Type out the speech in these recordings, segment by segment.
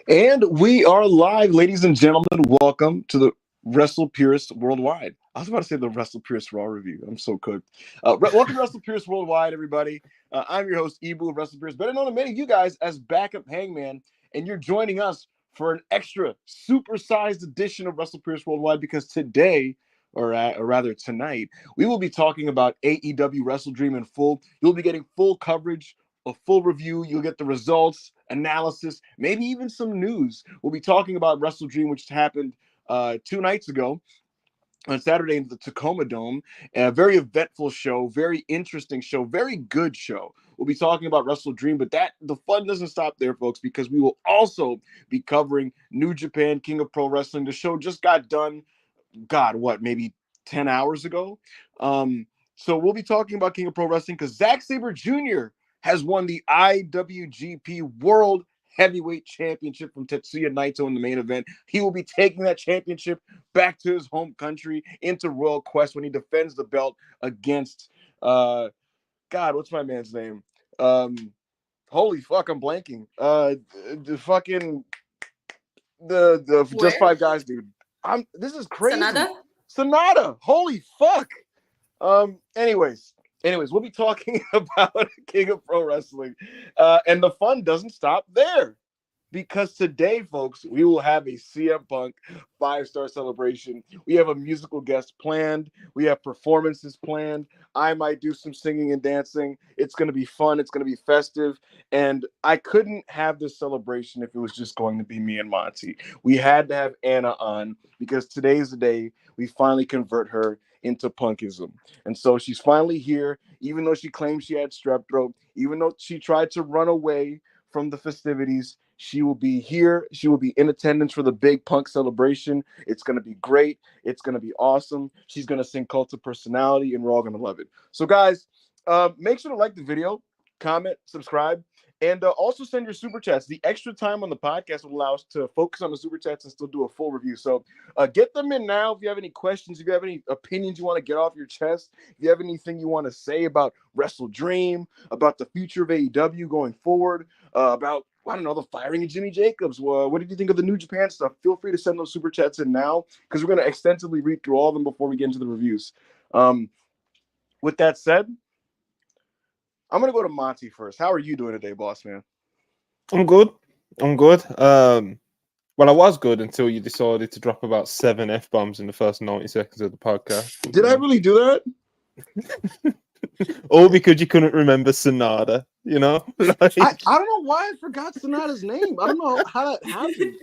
And we are live, ladies and gentlemen. Welcome to the WrestlePurists Worldwide. I was about to say the WrestlePurists Raw review. I'm so cooked. Welcome to WrestlePurists Worldwide, everybody. I'm your host, Ibu of WrestlePurists, better known to many of you guys as Backup Hangman, and you're joining us for an extra supersized edition of WrestlePurists Worldwide because today, or rather tonight, we will be talking about AEW WrestleDream in full. You'll be getting full coverage, a full review. You'll get the results, analysis, maybe even some news. We'll be talking about WrestleDream, which happened 2 nights ago on Saturday in the Tacoma Dome. A very eventful show, very interesting show, very good show. We'll be talking about WrestleDream, but the fun doesn't stop there, folks, because we will also be covering New Japan King of Pro Wrestling. The show just got done, maybe 10 hours ago. So we'll be talking about King of Pro Wrestling because Zack Sabre Jr. has won the IWGP World Heavyweight Championship from Tetsuya Naito in the main event. He will be taking that championship back to his home country into Royal Quest when he defends the belt against what's my man's name? Holy fuck, I'm blanking. The Just Five Guys dude. This is crazy. Sonata. Holy fuck. Anyways, we'll be talking about King of Pro Wrestling. And the fun doesn't stop there. Because today, folks, we will have a CM Punk 5-star celebration. We have a musical guest planned. We have performances planned. I might do some singing and dancing. It's going to be fun. It's going to be festive. And I couldn't have this celebration if it was just going to be me and Monty. We had to have Anna on because today's the day we finally convert her into Punkism. And so she's finally here, even though she claims she had strep throat, even though she tried to run away from the festivities. She will be here. She will be in attendance for the big Punk celebration. It's going to be great. It's going to be awesome. She's going to sing Cult of Personality, and we're all going to love it. So, guys, make sure to like the video, comment, subscribe, and also send your super chats. The extra time on the podcast will allow us to focus on the super chats and still do a full review. So get them in now. If you have any questions, if you have any opinions you want to get off your chest, if you have anything you want to say about WrestleDream, about the future of AEW going forward, about the firing of Jimmy Jacobs. What did you think of the New Japan stuff? Feel free to send those super chats in now because we're going to extensively read through all of them before we get into the reviews. With that said, I'm going to go to Monty first. How are you doing today, boss man? I'm good. Well, I was good until you decided to drop about 7 F-bombs in the first 90 seconds of the podcast. Did I really do that? All because you couldn't remember Sonata, you know? I don't know why I forgot Sonata's name. I don't know how that happened.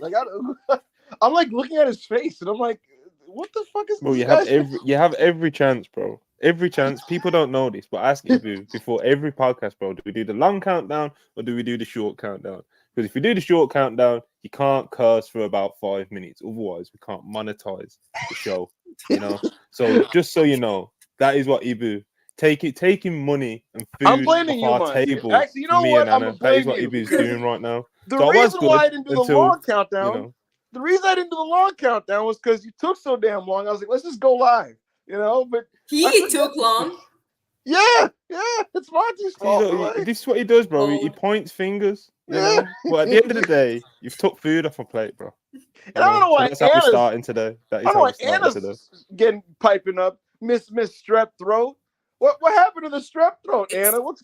I'm like looking at his face and I'm like, what the fuck is this? Well, you have every chance, bro. Every chance. People don't know this, but ask you before every podcast, bro. Do we do the long countdown or do we do the short countdown? Because if you do the short countdown, you can't curse for about 5 minutes. Otherwise, we can't monetize the show, you know? So just so you know, that is what Ibu. Taking money and food off our table. Actually, you know what? That is what Ibu's doing right now. The reason why I didn't do the long countdown, the reason I didn't do the long countdown was because you took so damn long. I was like, let's just go live, you know? But he took long. Yeah, it's Monty's fault. This is what he does, bro. He points fingers. You know? Well, at the end of the day, you've took food off a plate, bro. And I don't know why that's how we're starting today. That is how we're starting today. Getting piping up, Miss Strep Throat. What happened to the strep throat, Anna? What's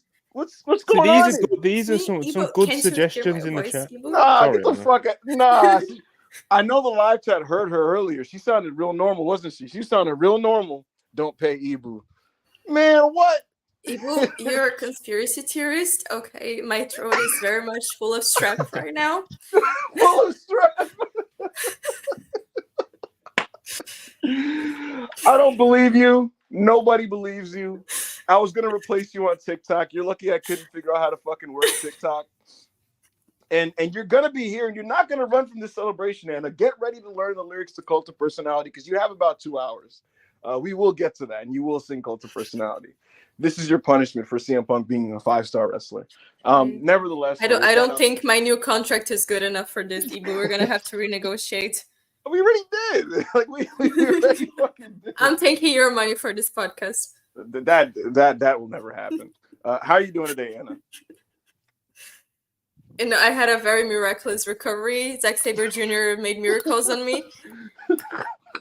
going on? These are some good suggestions in the chat. Nah, get the fuck out. Nah. I know the live chat heard her earlier. She sounded real normal, wasn't she? She sounded real normal. Don't pay Ibu. Man, what? Ibu, you're a conspiracy theorist? Okay, my throat is very much full of strep right now. Full of strep. I don't believe you. Nobody believes you. I was going to replace you on TikTok. You're lucky I couldn't figure out how to fucking work TikTok. And you're going to be here, and you're not going to run from this celebration, Anna. Get ready to learn the lyrics to Cult of Personality because you have about 2 hours. We will get to that, and you will sing Cult of Personality. This is your punishment for CM Punk being a 5-star wrestler. Nevertheless, I don't think my new contract is good enough for this, Ibu. We're going to have to renegotiate. We already did. Like we already fucking did. I'm taking your money for this podcast. That will never happen. How are you doing today, Anna? And I had a very miraculous recovery. Zack Sabre Jr. made miracles on me.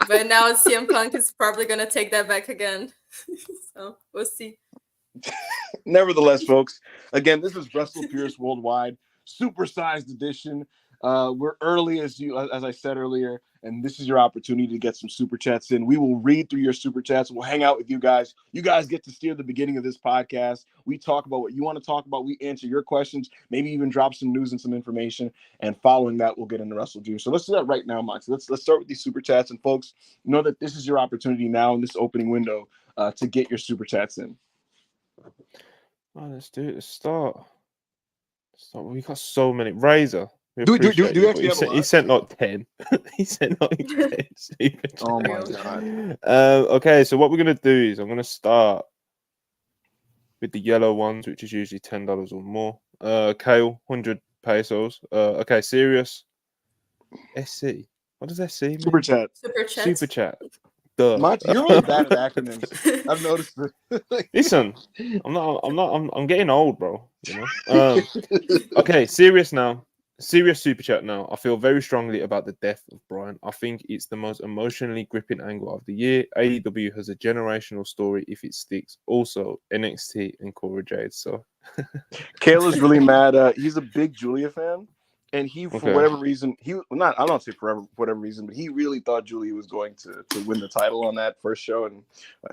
But now CM Punk is probably going to take that back again. So we'll see. Nevertheless, folks, again, this is WrestlePurists Worldwide, supersized edition. We're early, as I said earlier, and this is your opportunity to get some super chats in. We will read through your super chats. We'll hang out with you guys. You guys get to steer the beginning of this podcast. We talk about what you want to talk about. We answer your questions, maybe even drop some news and some information. And following that, we'll get into WrestleDream. So let's do that right now, Moxie. Let's start with these super chats. And folks, know that this is your opportunity now in this opening window to get your super chats in. Oh, let's do it. Let's start. We got so many. Razor. Do you actually have a lot? He sent like 10. He sent like 10. Oh my god. Okay, so what we're gonna do is I'm gonna start with the yellow ones, which is usually $10 or more. Kale, 100 pesos. Okay, Serious. SC. What does SC mean? Super chat. Super chat. Duh. Monty, you're really bad at acronyms. I've noticed it. Listen, I'm getting old, bro. You know. Okay, serious now. Serious super chat now. I feel very strongly about the death of Brian. I think it's the most emotionally gripping angle of the year. AEW has a generational story if it sticks. Also, NXT and Cora Jade. So, Kayla's really mad. He's a big Julia fan, and he, for whatever reason, I don't say for whatever reason, but he really thought Julia was going to win the title on that first show, and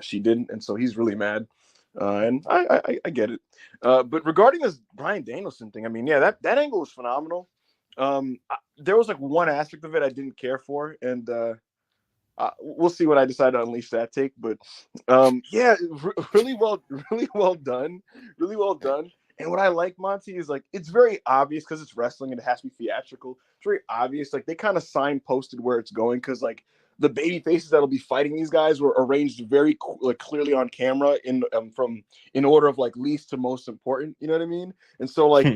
she didn't, and so he's really mad. And I get it. But regarding this Bryan Danielson thing, I mean, yeah, that angle was phenomenal. There was like one aspect of it I didn't care for, and we'll see what I decide to unleash that take. But yeah, really well done. And what I like, Monty, is like it's very obvious because it's wrestling and it has to be theatrical. It's very obvious. Like they kind of signposted where it's going because like the baby faces that'll be fighting these guys were arranged very like clearly on camera in order of like least to most important. You know what I mean? And so like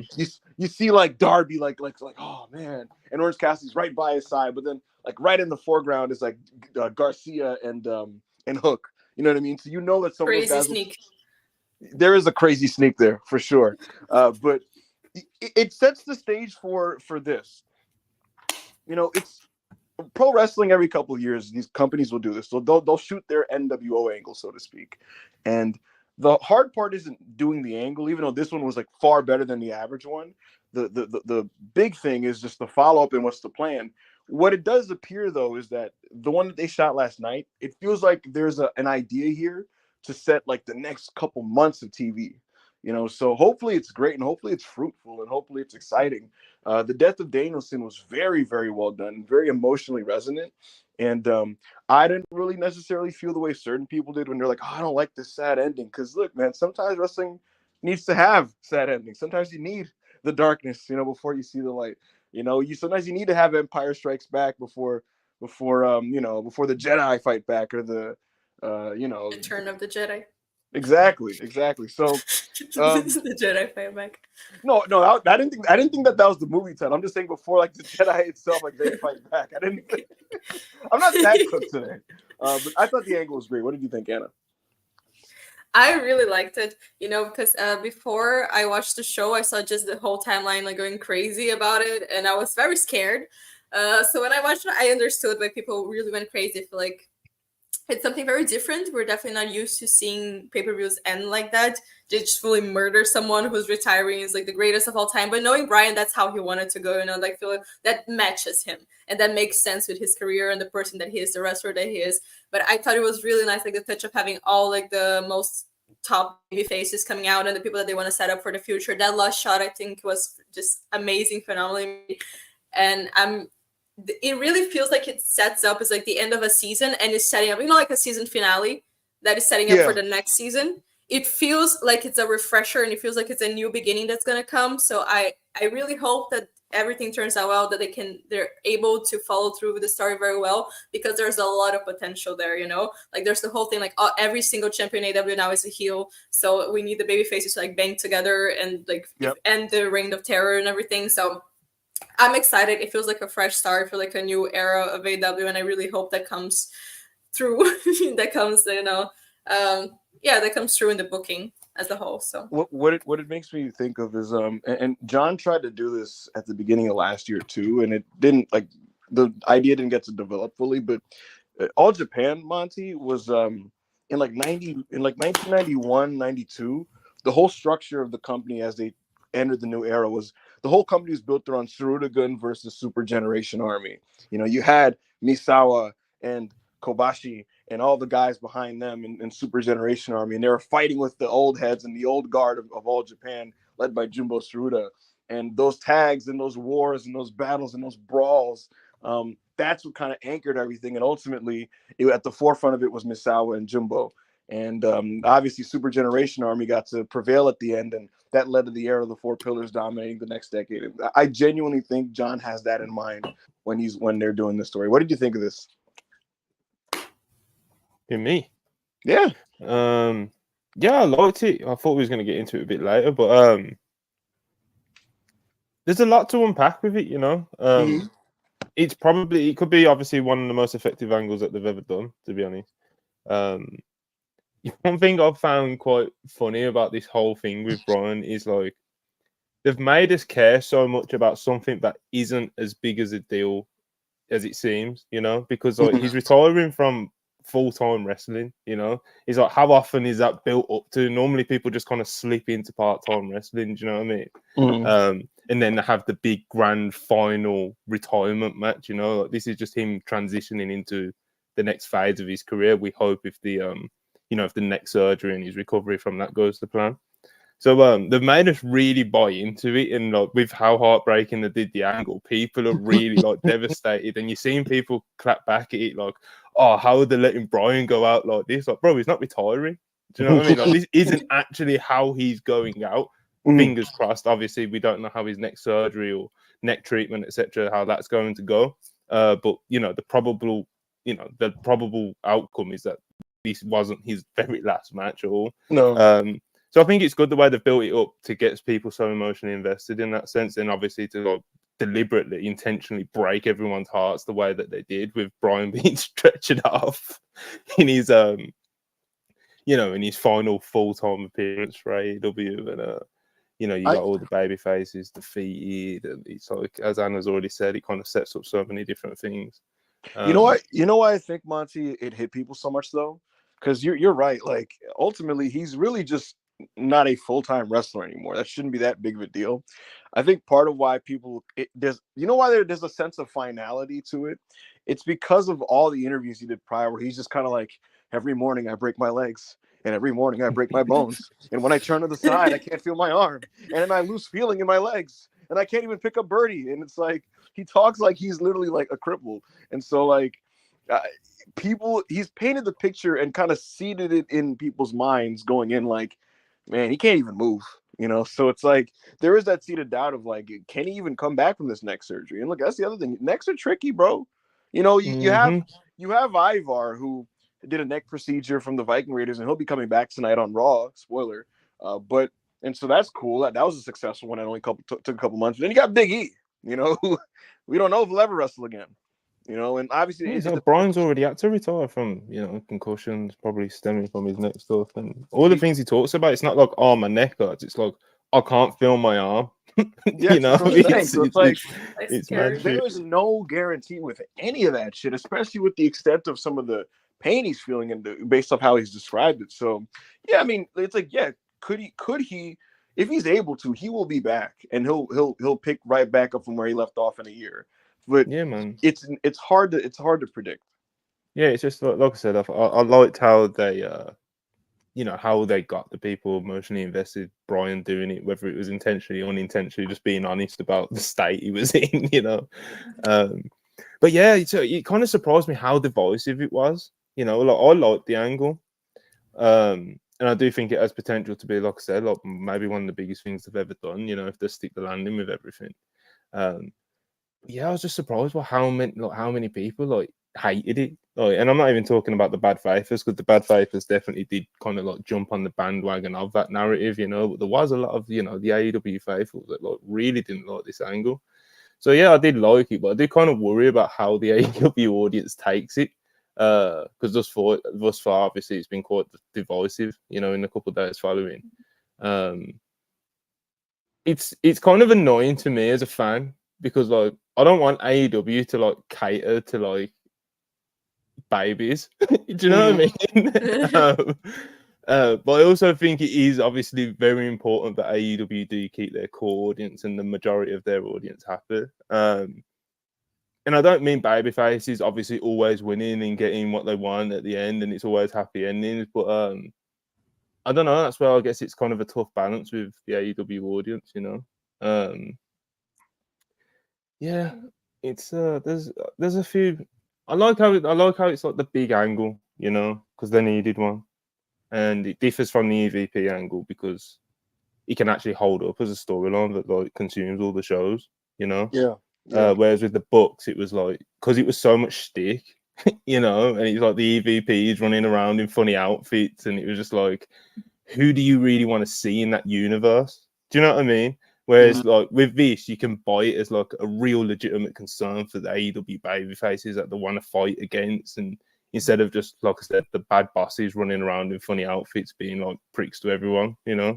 you see like Darby like oh man, and Orange Cassidy's right by his side, but then like right in the foreground is like Garcia and Hook. You know what I mean? So you know that some of those guys sneak. There is a crazy sneak there for sure, but it sets the stage for this. You know, it's pro wrestling. Every couple of years, these companies will do this. So they'll shoot their NWO angle, so to speak. And the hard part isn't doing the angle, even though this one was like far better than the average one. The big thing is just the follow up and what's the plan. What it does appear though is that the one that they shot last night, it feels like there's an idea here to set like the next couple months of TV, you know. So hopefully it's great and hopefully it's fruitful and hopefully it's exciting. The death of Danielson was very, very well done, very emotionally resonant. And I didn't really necessarily feel the way certain people did when they're like, oh, I don't like this sad ending. Because look, man, sometimes wrestling needs to have sad endings. Sometimes you need the darkness, you know, before you see the light. You know, sometimes you need to have Empire Strikes Back before the Jedi fight back or the Return of the Jedi. Exactly. So the Jedi fight back. No, I didn't think that was the movie title. I'm just saying before like the Jedi itself, like they fight back. I'm not that cooked today. But I thought the angle was great. What did you think, Anna? I really liked it, you know, because before I watched the show, I saw just the whole timeline like going crazy about it, and I was very scared. So when I watched it, I understood why people really went crazy for like it's something very different. We're definitely not used to seeing pay-per-views end like that. They just fully murder someone who's retiring is like the greatest of all time. But knowing Brian, that's how he wanted to go, you know, like feel that matches him. And that makes sense with his career and the person that he is, the wrestler that he is. But I thought it was really nice, like the touch of having all like the most top baby faces coming out and the people that they want to set up for the future. That last shot, I think, was just amazing, phenomenal. And it really feels like it sets up as like the end of a season and is setting up, you know, like a season finale that is setting up for the next season. It feels like it's a refresher and it feels like it's a new beginning that's going to come. So I really hope that everything turns out well, that they're able to follow through with the story very well, because there's a lot of potential there, you know, like there's the whole thing, like every single champion in AEW now is a heel. So we need the baby faces to like bang together and like end the reign of terror and everything. So I'm excited. It feels like a fresh start for like a new era of AEW, and I really hope that comes through. That comes, you know, that comes through in the booking. as a whole. So what it makes me think of is and John tried to do this at the beginning of last year too, and it didn't, like, the idea didn't get to develop fully. But All Japan, Monty, was in like 1991, 92. The whole structure of the company as they entered the new era was, the whole company was built around Suruga versus Super Generation Army. You know, you had Misawa and Kobashi and all the guys behind them in Super Generation Army, and they were fighting with the old heads and the old guard of All Japan, led by Jumbo Tsuruta. And those tags and those wars and those battles and those brawls, that's what kind of anchored everything. And ultimately, at the forefront of it was Misawa and Jumbo. And obviously, Super Generation Army got to prevail at the end, and that led to the era of the Four Pillars dominating the next decade. And I genuinely think John has that in mind when they're doing this story. What did you think of this? Me? Yeah. Yeah, I liked it. I thought we was going to get into it a bit later, but there's a lot to unpack with it, you know. It could be obviously one of the most effective angles that they've ever done, to be honest. One thing I've found quite funny about this whole thing with Brian is, like, they've made us care so much about something that isn't as big as a deal as it seems, you know, because, like, he's retiring from full-time wrestling, you know. He's like, how often is that built up to? Normally people just kind of slip into part-time wrestling, do you know what I mean? And then they have the big grand final retirement match, you know. Like, this is just him transitioning into the next phase of his career. We hope if the if the neck surgery and his recovery from that goes to plan. So they've made us really buy into it, and, like, with how heartbreaking they did the angle, people are really, like, devastated. And you're seeing people clap back at it, like, oh, how are they letting Brian go out like this? Like, bro, he's not retiring. Do you know what I mean? Like, this isn't actually how he's going out. Fingers crossed. Obviously, we don't know how his neck surgery or neck treatment, etc., how that's going to go. But you know, the probable outcome is that this wasn't his very last match at all. No. So I think it's good the way they've built it up to get people so emotionally invested in that sense, and obviously to, like, deliberately, intentionally break everyone's hearts the way that they did with Brian being stretched off in his in his final full-time appearance for AEW. And you got all the baby faces defeated, and it's like, as Anna's already said, it kind of sets up so many different things. You know why I think, Monty, it hit people so much though? Because you're right. Like, ultimately, he's really just not a full-time wrestler anymore. That shouldn't be that big of a deal. I think part of why there's a sense of finality to it. It's because of all the interviews he did prior, where he's just kind of like, every morning I break my legs, and every morning I break my bones, and when I turn to the side, I can't feel my arm, and then I lose feeling in my legs, and I can't even pick up birdie. And it's like, he talks like he's literally like a cripple. And so, like, he's painted the picture and kind of seeded it in people's minds going in, like, man, he can't even move, you know? So it's like, there is that seed of doubt of, like, can he even come back from this neck surgery? And look, that's the other thing. Necks are tricky, bro. You know, you have Ivar, who did a neck procedure from the Viking Raiders, and he'll be coming back tonight on Raw, spoiler. And so that's cool. That was a successful one. It only took a couple months. Then you got Big E, you know, who we don't know if he'll ever wrestle again. You know, and obviously Brian's already had to retire from, concussions, probably stemming from his neck stuff, and all the things he talks about. It's not like, oh, my neck hurts. It's like, I can't feel my arm. You know, it's mad. There is no guarantee with any of that shit, especially with the extent of some of the pain he's feeling and based off how he's described it. So yeah, I mean, it's like, yeah, could he, if he's able to, he will be back, and he'll pick right back up from where he left off in a year. But yeah, man, it's hard to predict. Yeah, it's just like I said, I liked how they how they got the people emotionally invested. Brian doing it, whether it was intentionally or unintentionally, just being honest about the state he was in, you know. But yeah, it kind of surprised me how divisive it was. You know, like, I liked the angle, and I do think it has potential to be, like I said, like, maybe one of the biggest things they've ever done. You know, if they stick the landing with everything. Yeah, I was just surprised by how many people, like, hated it. Like, and I'm not even talking about the bad faithers, because the bad faithers definitely did kind of, like, jump on the bandwagon of that narrative, you know. But there was a lot of, the AEW faithful that, like, really didn't like this angle. So yeah, I did like it, but I did kind of worry about how the AEW audience takes it, because thus far, obviously, it's been quite divisive, in the couple of days following. It's kind of annoying to me as a fan because like I don't want AEW to like cater to like babies. Do you know what I mean? But I also think it is obviously very important that AEW do keep their core audience and the majority of their audience happy. And I don't mean babyface is obviously always winning and getting what they want at the end, and it's always happy endings. But I don't know. That's where I guess it's kind of a tough balance with the AEW audience, you know. Yeah, it's there's a few. I like how it's like the big angle, you know, because they needed one, and it differs from the EVP angle because it can actually hold up as a storyline that like consumes all the shows, you know. Yeah. Whereas with the books, it was like because it was so much stick, you know, and it's like the EVPs running around in funny outfits, and it was just like, who do you really want to see in that universe? Do you know what I mean? Whereas like with this, you can buy it as like a real legitimate concern for the AEW baby faces that they want to fight against, and instead of just like I said, the bad bosses running around in funny outfits, being like pricks to everyone, you know.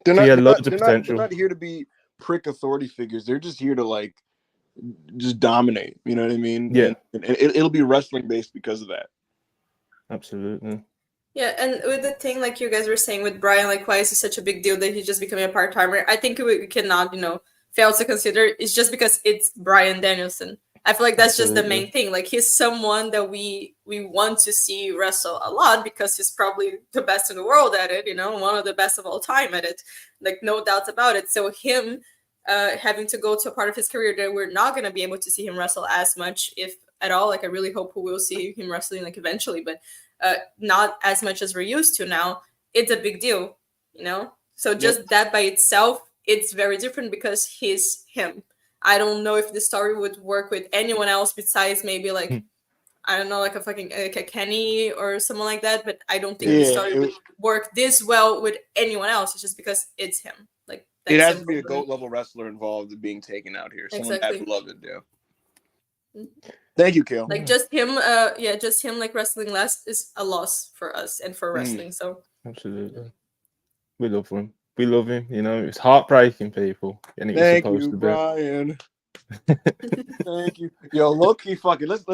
They're Loads of potential. They're not here to be prick authority figures. They're just here to like just dominate. You know what I mean? Yeah, and it'll be wrestling based because of that. Absolutely. Yeah, and with the thing like you guys were saying with Brian, like why is it such a big deal that he's just becoming a part-timer? I think we cannot, fail to consider it's just because it's Brian Danielson. I feel like that's just the main thing. Like he's someone that we want to see wrestle a lot because he's probably the best in the world at it, one of the best of all time at it. Like no doubts about it. So him having to go to a part of his career that we're not going to be able to see him wrestle as much, if at all. Like I really hope we will see him wrestling like eventually, but not as much as we're used to now. It's a big deal, So just that by itself, it's very different because he's him. I don't know if the story would work with anyone else besides maybe like I don't know, like a Kenny or someone like that. But I don't think the story would work this well with anyone else. It's just because it's him. Like it has to be a GOAT level wrestler involved in being taken out here. Someone that would love it, yeah. Thank you, Kale. Like just him, just him like wrestling less is a loss for us and for wrestling. So absolutely, we love him. We love him. It's heartbreaking, people. And it was supposed to be. Brian. Thank you. Yo, low key, fucking let's.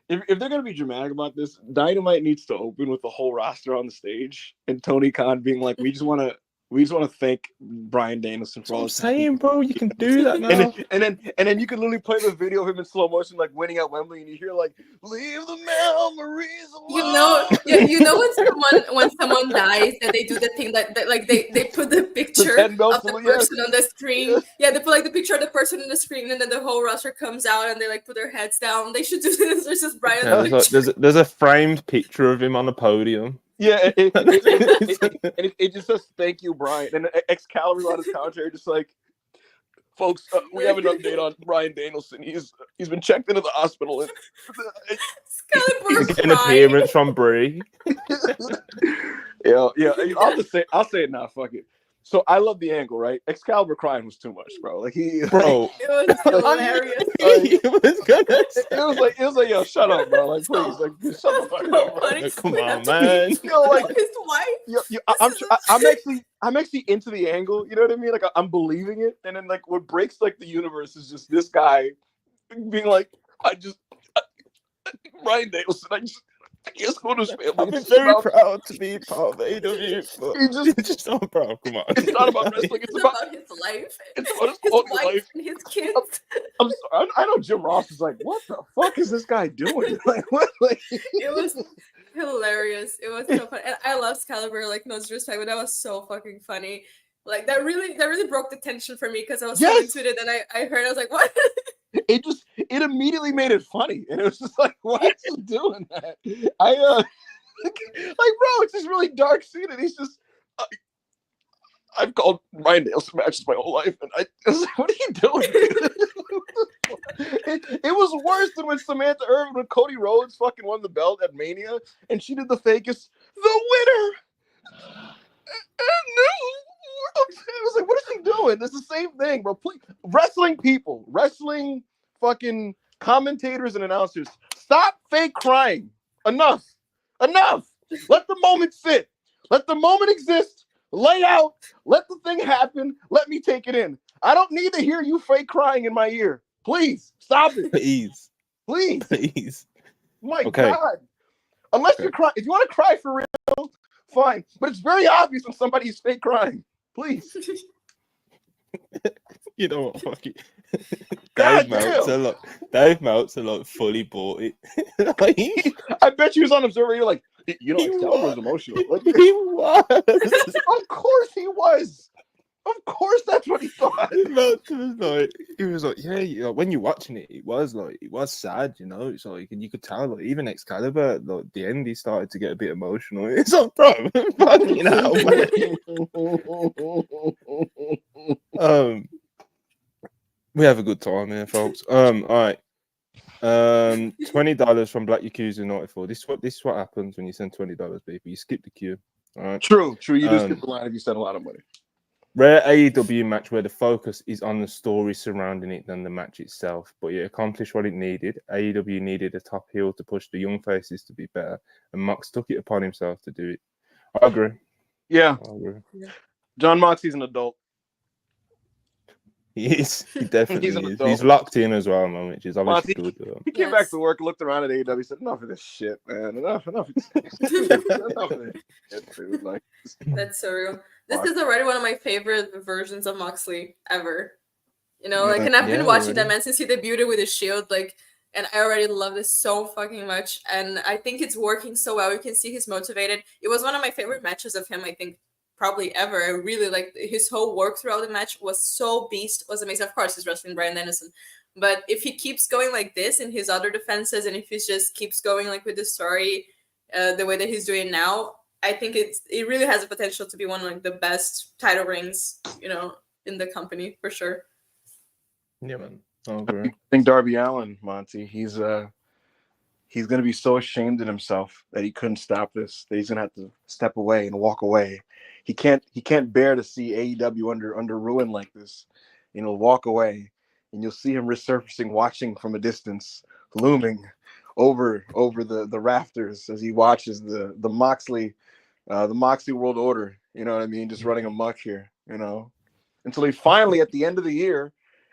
If they're gonna be dramatic about this, Dynamite needs to open with the whole roster on the stage and Tony Khan being like, "We just want to thank Brian Danielson for all his saying, bro. You can do that now." and then you can literally play the video of him in slow motion, like winning at Wembley, and you hear like, "Leave the memories alone." When someone dies, that they do the thing that like they put the picture of the person on the screen. Yeah, they put like the picture of the person on the screen, and then the whole roster comes out and they like put their heads down. They should do this. There's just Brian. There's a framed picture of him on a podium. Yeah, it just says "Thank you, Brian," and Excalibur's on his commentary, just like, "Folks, we have an update on Brian Danielson. He's been checked into the hospital." And an appearance from Brie. Yeah. I'll say it now. Fuck it. So I love the angle, right? Excalibur crying was too much, bro. Like it was hilarious. It was like, yo, shut up, bro. Like, please, like, shut the fuck up, bro. Like, come on, man. Like his wife. I'm actually into the angle. You know what I mean? Like, I'm believing it. And then, like, what breaks like the universe is just this guy being like, Brian Danielson. I just go to his family. I've been very proud to be part of AEW. But just bro, come on. It's not about wrestling. It's about his life. It's about his wife and his kids. I'm sorry. I know Jim Ross is like, what the fuck is this guy doing? Like, what? Like, it was hilarious. It was so funny, and I love Excalibur. Like, no disrespect, but that was so fucking funny. Like that really broke the tension for me because I was so into it, and I heard, I was like, what? It immediately made it funny, and it was just like, why is he doing that? Like, bro, it's this really dark scene, and he's just, I've called Brian Danielson matches my whole life, and I was like, what are you doing? It was worse than when Samantha Irvin, when Cody Rhodes fucking won the belt at Mania, and she did the fakest, the winner. I was like, what is he doing? It's the same thing, bro. Please, wrestling fucking commentators and announcers, stop fake crying. Enough. Let the moment sit. Let the moment exist. Lay out. Let the thing happen. Let me take it in. I don't need to hear you fake crying in my ear. Please stop it. Please. Please. Please. My Okay. God. Unless you're crying. If you want to cry for real, fine. But it's very obvious when somebody's fake crying. Please. You know what? Fuck it. God Dave Meltzer like fully bought it. I bet you was on Observer. You're like, Excalibur was emotional. Like, He was. Of course he was. Of course that's what he thought. He was like, yeah, when you're watching it, it was sad, you know. It's like, and you could tell, like, even Excalibur, like, the end, he started to get a bit emotional. It's like, bro, fucking hell, man. We have a good time here, folks. All right. $20 from Black Yakuza 94. This is what happens when you send $20, people. You skip the queue. All right. True. You do skip the line if you send a lot of money. Rare AEW match where the focus is on the story surrounding it than the match itself, but it accomplished what it needed. AEW needed a top heel to push the young faces to be better, and Mox took it upon himself to do it. I agree. Yeah. John Moxley's an adult. He is. He definitely is. He's locked in as well, man, which is obviously good. He came back to work, looked around at AEW, said, "Enough of this shit, man. Enough. Enough of this shit, dude." Like, that's so real. This is already one of my favorite versions of Moxley ever. You know, like, and I've been watching that man since he debuted with his Shield, like, and I already love this so fucking much. And I think it's working so well. You can see he's motivated. It was one of my favorite matches of him, I think, probably ever. I really like his whole work throughout the match was so beast, was amazing. Of course, he's wrestling Bryan Danielson, but if he keeps going like this in his other defenses, and if he just keeps going like with the story, the way that he's doing now, I think it really has the potential to be one of like the best title rings, you know, in the company for sure. Yeah, man. I think Darby Allin, Monty, he's gonna be so ashamed of himself that he couldn't stop this, that he's gonna have to step away and walk away. He can't bear to see AEW under ruin like this. You know, walk away, and you'll see him resurfacing, watching from a distance, looming over the rafters as he watches the Moxley World Order. You know what I mean? Just running amok here. You know, until he finally, at the end of the year,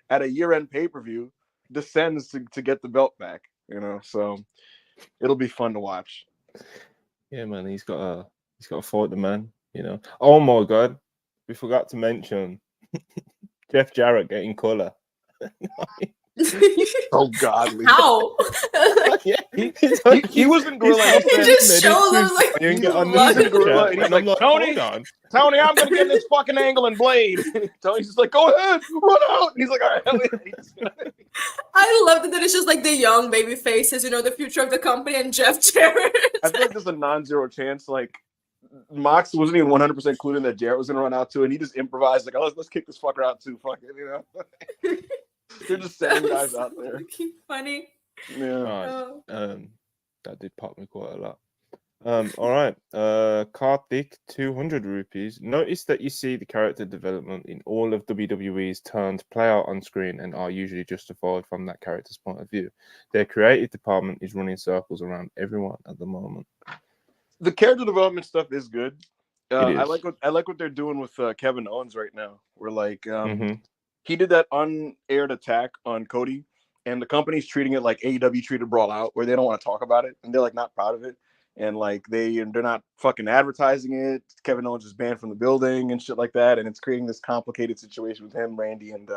at a year-end pay-per-view, descends to get the belt back. You know, so it'll be fun to watch. Yeah, man, he's got to fight the man. You know. Oh my God, we forgot to mention Jeff Jarrett getting color. Oh godly! How? Yeah, he was in Gorilla. He just shows him like he's in Gorilla, and he's like, Tony, I'm gonna get this fucking angle and blade. Tony's just like, go ahead, run out. And he's like, all right. I love that it's just like the young baby faces, you know, the future of the company, and Jeff Jarrett. I feel like there's a non-zero chance. Like, Mox wasn't even 100% clued in that Jarrett was gonna run out too, and he just improvised like, oh, let's kick this fucker out too. Fuck it, you know. They're just sending guys out there. Funny. Yeah. That did pop me quite a lot. All right. Karthik, 200 rupees. Notice that you see the character development in all of WWE's turns play out on screen and are usually justified from that character's point of view. Their creative department is running circles around everyone at the moment. The character development stuff is good. I like what they're doing with Kevin Owens right now. We're like, he did that unaired attack on Cody, and the company's treating it like AEW treated Brawl Out, where they don't want to talk about it, and they're like not proud of it, and like they're not fucking advertising it. Kevin Owens is banned from the building and shit like that, and it's creating this complicated situation with him, Randy, and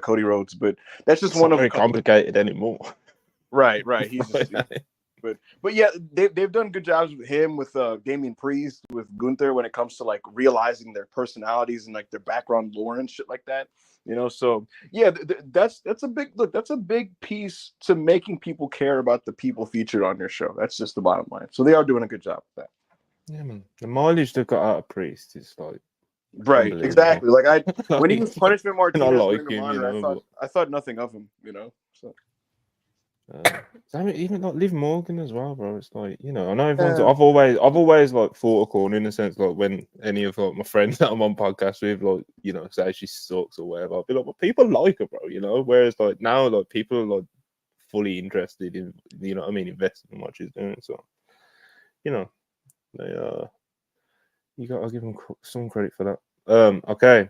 Cody Rhodes. But that's just one of very complicated anymore. Right. He's just. But yeah, they've done good jobs with him, with Damian Priest, with Gunther, when it comes to like realizing their personalities and like their background lore and shit like that. You know, so yeah, that's a big look. That's a big piece to making people care about the people featured on their show. That's just the bottom line. So they are doing a good job with that. Yeah, man. The mileage they got out of Priest is like right, exactly. Like when he was Punishment Martinez, I thought nothing of him. You know, so. I mean, even like Liv Morgan as well, bro. It's like, you know, I know everyone's. I've always like fought a corner in a sense, like when any of like my friends that I'm on podcasts with, like, you know, say she sucks or whatever, I'll be like, well, people like her, bro. You know, whereas like now, like people are like fully interested in, you know what I mean, investing in what she's doing. So, you know, You got to give him some credit for that. Okay.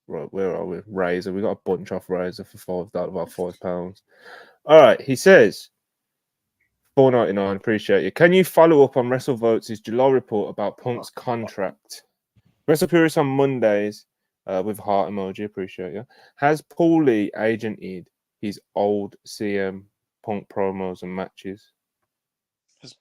Right, where are we? Razor. We got a bunch off Razor for about £5. All right. He says, $4.99. Appreciate you. Can you follow up on WrestleVotes' July report about Punk's contract? WrestlePurists on Mondays with heart emoji. Appreciate you. Has Paul Lee agented his old CM Punk promos and matches? Is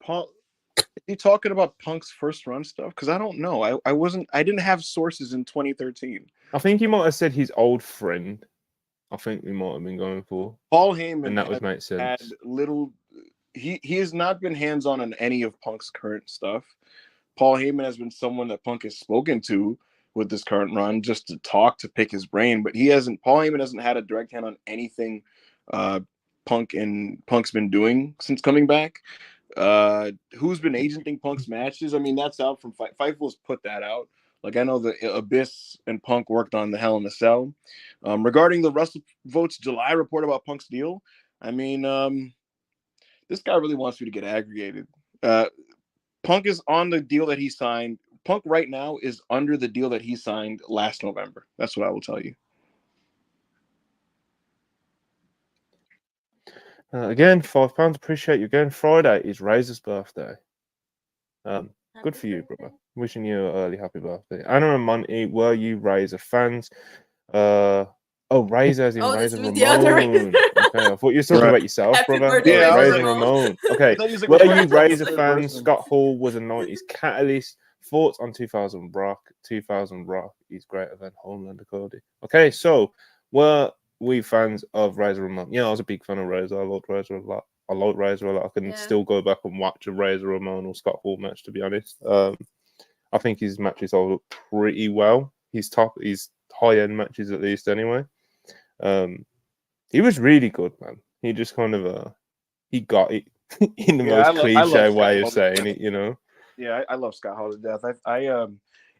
he talking about Punk's first run stuff? Because I don't know. I didn't have sources in 2013. I think he might have said his old friend. I think we might have been going for Paul Heyman, and that would make sense. Had little. He has not been hands-on on any of Punk's current stuff. Paul Heyman has been someone that Punk has spoken to with this current run just to talk, to pick his brain, but Paul Heyman hasn't had a direct hand on anything Punk's been doing since coming back. Who's been agenting Punk's matches? I mean, that's out from Fightful's put that out. Like, I know the Abyss and Punk worked on the Hell in a Cell. Regarding the WrestleVotes July report about Punk's deal, I mean, this guy really wants you to get aggregated. Punk is on the deal that he signed. Punk right now is under the deal that he signed last November. That's what I will tell you. Again, £5. Appreciate you again. Friday is Razor's birthday. Good for you, brother. Wishing you an early happy birthday. Anna and Monty, were you Razor fans? Razor as in Razor Ramon. Okay, I thought you were talking about yourself, Happy brother. birthday, Yeah, Razor Ramon. Ramon. Okay, were you Razor fans? Scott Hall was a 90s catalyst. Thoughts on 2000 Rock? 2000 Rock is greater than Homelander Cody. Okay, so were we fans of Razor Ramon? Yeah, I was a big fan of Razor. I liked Razor a lot. I can still go back and watch a Razor Ramon or Scott Hall match, to be honest. I think his matches hold up pretty well. His high-end matches, at least, anyway. He was really good, man. He just kind of he got it in the most cliche way of saying it, you know. Yeah, I love Scott Hall to death.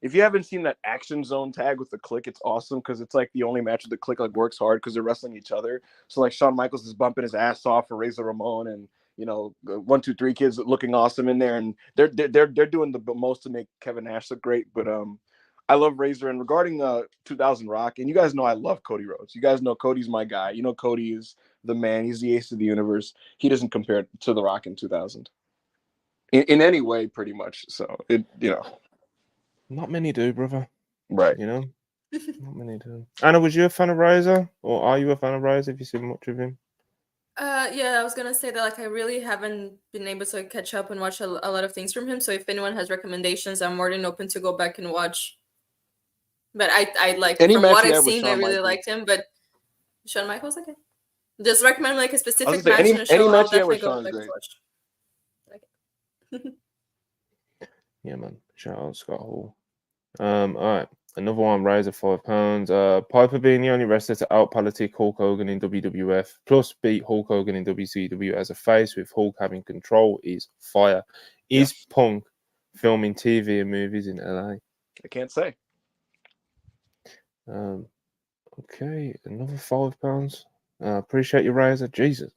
If you haven't seen that Action Zone tag with the Click, it's awesome because it's like the only match with the Click like works hard because they're wrestling each other. So like Shawn Michaels is bumping his ass off for Razor Ramon, and 1, 2, 3 kids looking awesome in there, and they're doing the most to make Kevin Nash look great. But I love Razor. And regarding 2000 Rock, and you guys know I love Cody Rhodes. You guys know Cody's my guy. You know Cody is the man. He's the ace of the universe. He doesn't compare to The Rock in 2000 in any way, pretty much. So not many do, brother. Right. Not many do. Anna, was you a fan of Razor, or are you a fan of Razor? Have you seen much of him? Yeah, I was gonna say that like I really haven't been able to catch up and watch a lot of things from him. So if anyone has recommendations, I'm more than open to go back and watch. But I like from what I've seen, I really liked him. But Shawn Michaels, okay. Just recommend like a specific match in a show. I'll definitely go back and watch. Okay. Yeah, man. Shout out Scott Hall. All right. Another one, Razor, £5. Piper being the only wrestler to out-politic Hulk Hogan in WWF, plus beat Hulk Hogan in WCW as a face with Hulk having control is fire. Is Punk filming TV and movies in LA? I can't say. Okay, another £5. Appreciate your Razor. Jesus.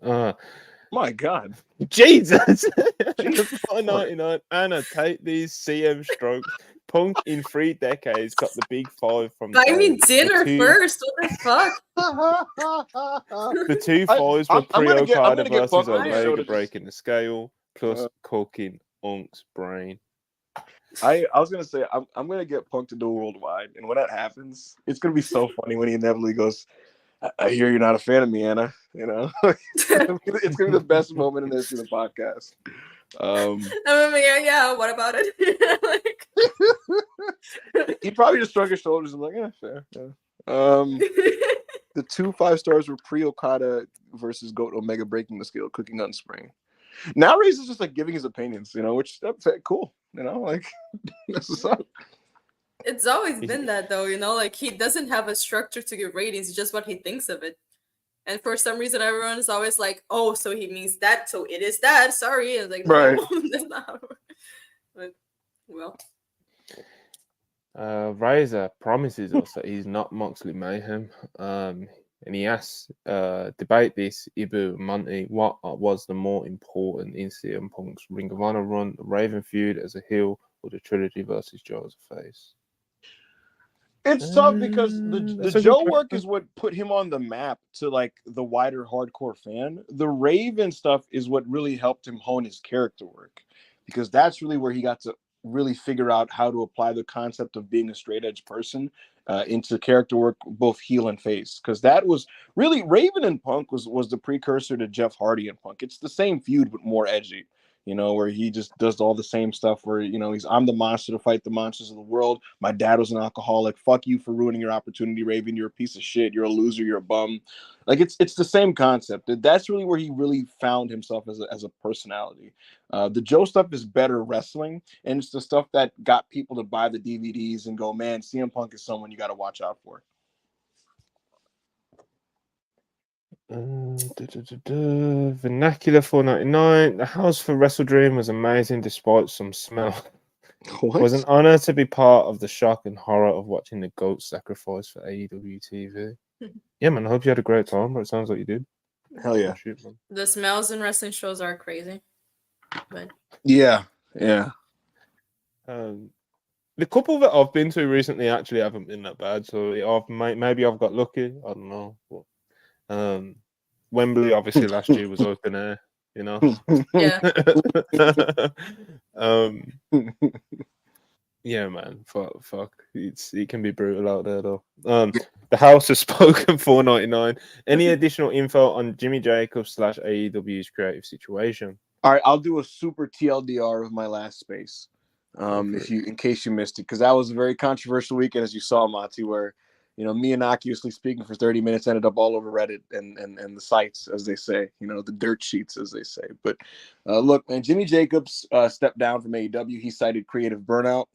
My God. Jesus. $4.99. Anna, take these CM strokes. Punk in 3 decades got the big 5 from Buy me dinner first. What the fuck? The 2 5s were pre-Okada versus Omega breaking the scale, plus cooking Unk's brain. I was gonna say I'm gonna get Punk to do worldwide, and when that happens, it's gonna be so funny when he inevitably goes, I hear you're not a fan of me, Anna. It's gonna be the best moment in the history of the podcast. Yeah. What about it? He probably just shrugged his shoulders and like, yeah, fair. Yeah. The 2 5-stars were pre-Okada versus Goat Omega breaking the scale, cooking on spring. Now Razor's just like giving his opinions, which that's cool. Like that's what's up. It's always been that though, like he doesn't have a structure to give ratings, it's just what he thinks of it. And for some reason everyone is always like, oh, so he means that, so it is that. Sorry. And like, right. No, that's not how it works. But well. Razor promises us that he's not Moxley Mayhem. And he asks, debate this, Ibu and Monty, what was the more important in CM Punk's Ring of Honor run, the Raven feud as a heel, or the trilogy versus Joe as a face? It's tough because the Joe work is what put him on the map to like the wider hardcore fan. The Raven stuff is what really helped him hone his character work, because that's really where he got to really figure out how to apply the concept of being a straight edge person into character work, both heel and face. Because that was really Raven and Punk was the precursor to Jeff Hardy and Punk. It's the same feud but more edgy. Where he just does all the same stuff where, I'm the monster to fight the monsters of the world. My dad was an alcoholic. Fuck you for ruining your opportunity, Raven. You're a piece of shit. You're a loser. You're a bum. Like, it's the same concept. That's really where he really found himself as a personality. The Joe stuff is better wrestling, and it's the stuff that got people to buy the DVDs and go, man, CM Punk is someone you got to watch out for. Vernacular 499. The house for WrestleDream was amazing despite some smell. What? It was an honor to be part of the shock and horror of watching the goat sacrifice for AEW TV. Yeah, man, I hope you had a great time, but it sounds like you did. Hell yeah. Shoot, man. The smells in wrestling shows are crazy. But yeah. The couple that I've been to recently actually haven't been that bad, so maybe I've got lucky. I don't know. But, Wembley obviously last year was open air, yeah. Yeah, man. Fuck. It can be brutal out there though. The house has spoken 499. Any additional info on Jimmy Jacobs / AEW's creative situation? All right, I'll do a super TLDR of my last space. In case you missed it, because that was a very controversial weekend, as you saw, Mati, where me innocuously speaking for 30 minutes ended up all over Reddit and the sites, as they say, the dirt sheets, as they say. But look, man, Jimmy Jacobs stepped down from AEW. He cited creative burnout.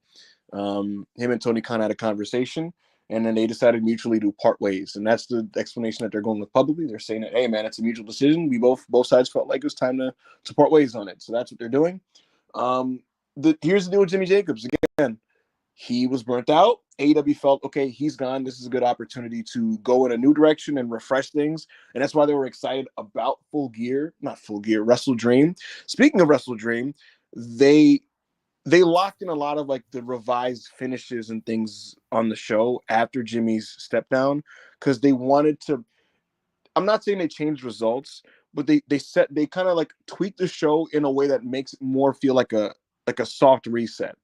Him and Tony Khan had a conversation, and then they decided mutually to part ways. And that's the explanation that they're going with publicly. They're saying that, hey, man, it's a mutual decision. We both sides felt like it was time to part ways on it. So that's what they're doing. Here's the deal with Jimmy Jacobs. Again, he was burnt out. AEW felt, okay, he's gone. This is a good opportunity to go in a new direction and refresh things. And that's why they were excited about WrestleDream. Speaking of WrestleDream, they locked in a lot of like the revised finishes and things on the show after Jimmy's step down, because they wanted to, I'm not saying they changed results, but they kind of like tweaked the show in a way that makes it more feel like a soft reset,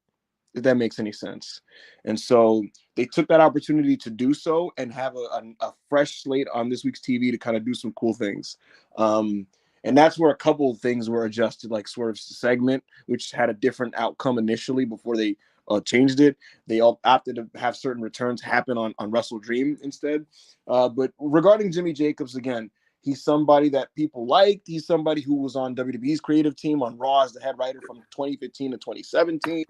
if that makes any sense. And so they took that opportunity to do so and have a fresh slate on this week's TV to kind of do some cool things. And that's where a couple of things were adjusted, like Swerve's segment, which had a different outcome initially before they changed it. They all opted to have certain returns happen on WrestleDream instead. But regarding Jimmy Jacobs, again, he's somebody that people liked. He's somebody who was on WWE's creative team on Raw as the head writer from 2015 to 2017.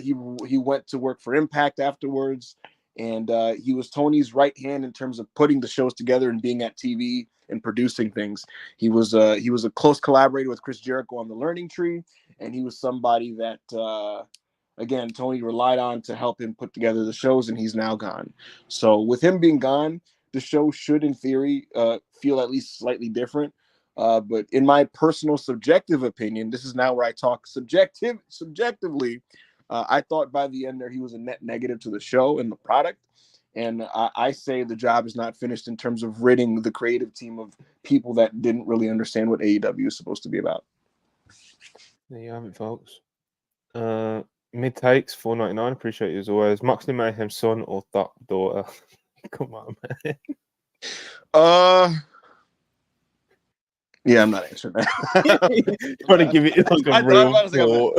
He went to work for Impact afterwards, and he was Tony's right hand in terms of putting the shows together and being at TV and producing things. He was a close collaborator with Chris Jericho on the Learning Tree, and he was somebody that again, Tony relied on to help him put together the shows, and he's now gone. So with him being gone, the show should, in theory, feel at least slightly different. But in my personal subjective opinion, this is now where I talk subjectively. I thought by the end there he was a net negative to the show and the product. And I say the job is not finished in terms of ridding the creative team of people that didn't really understand what AEW is supposed to be about. There you have it, folks. Mid takes 499. Appreciate you as always. Moxley Mayhem's son or daughter? Come on, man. Yeah, I'm not answering that. Trying to give it like a real thought.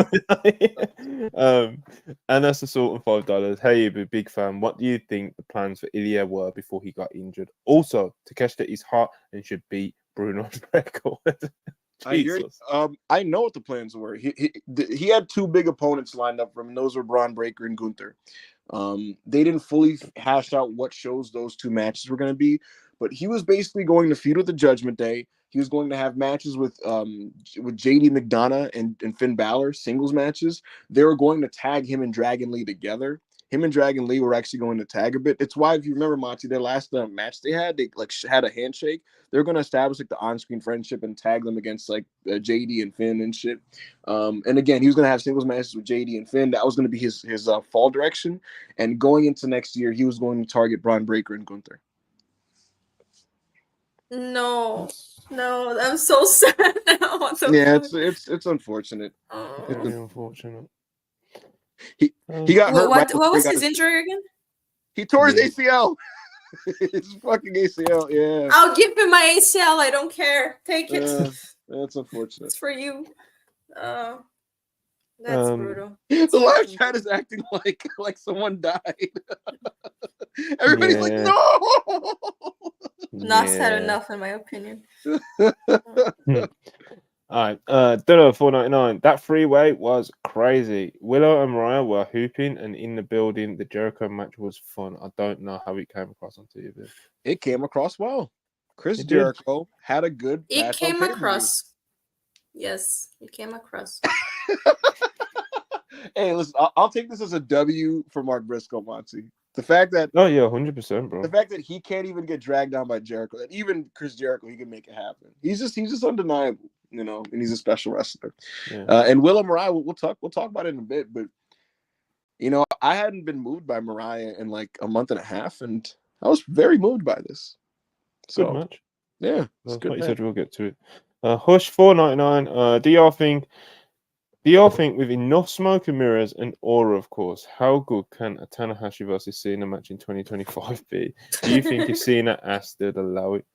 And that's the sort of $5. Hey, you're a big fan. What do you think the plans for Ilya were before he got injured? Also, Takeshita is hot and should beat Bruno's record. I know what the plans were. He had two big opponents lined up for him. Those were Braun Breaker and Gunther. They didn't fully hash out what shows those two matches were going to be, but he was basically going to feud with the Judgment Day. He was going to have matches with JD McDonough and Finn Balor, singles matches. They were going to tag him and Dragon Lee together him and Dragon Lee were actually going to tag a bit. It's why, if you remember, Monty, their last match they had, they like had a handshake. They're going to establish like the on-screen friendship and tag them against like JD and Finn and shit. And again, he was going to have singles matches with JD and Finn. That was going to be his fall direction. And going into next year, he was going to target Braun Breaker and Gunther. No, I'm so sad now. What the fuck? It's unfortunate. Oh. It's unfortunate. He got hurt. What was his injury again? He tore his ACL. His fucking ACL. Yeah. I'll give him my ACL. I don't care. Take it. That's unfortunate. It's for you. That's brutal. The live chat is acting like someone died. Everybody's like, no. Not sad enough, in my opinion. All right, $4.99. That three-way was crazy. Willow and Mariah were hooping and in the building. The Jericho match was fun. I don't know how it came across on TV. It came across well. Chris Jericho had a good. It came across. Yes, it came across. Hey, listen, I'll take this as a W for Mark Briscoe, Monty. The fact that 100%, bro. The fact that he can't even get dragged down by Jericho, that even Chris Jericho, he can make it happen. He's just undeniable, you know, and he's a special wrestler. Yeah. And Willow Mariah, we'll talk about it in a bit, but you know, I hadn't been moved by Mariah in like a month and a half, and I was very moved by this. So good match. Yeah, it's like good. You said, we'll get to it. Hush $4.99. Do y'all think with enough smoke and mirrors and aura, of course, how good can a Tanahashi versus Cena match in 2025 be? Do you think if Cena asked, they'd allow it?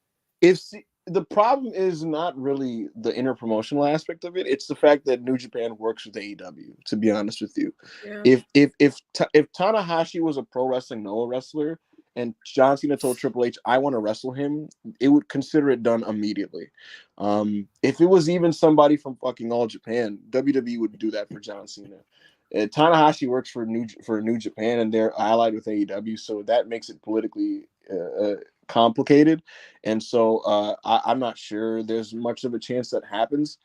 The problem is not really the interpromotional aspect of it; it's the fact that New Japan works with AEW. To be honest with you, if Tanahashi was a pro wrestling Noah wrestler and John Cena told Triple H, "I want to wrestle him," it would consider it done immediately. If it was even somebody from fucking All Japan, WWE would do that for John Cena. Tanahashi works for New Japan, and they're allied with AEW, so that makes it politically complicated. And so I'm not sure there's much of a chance that happens.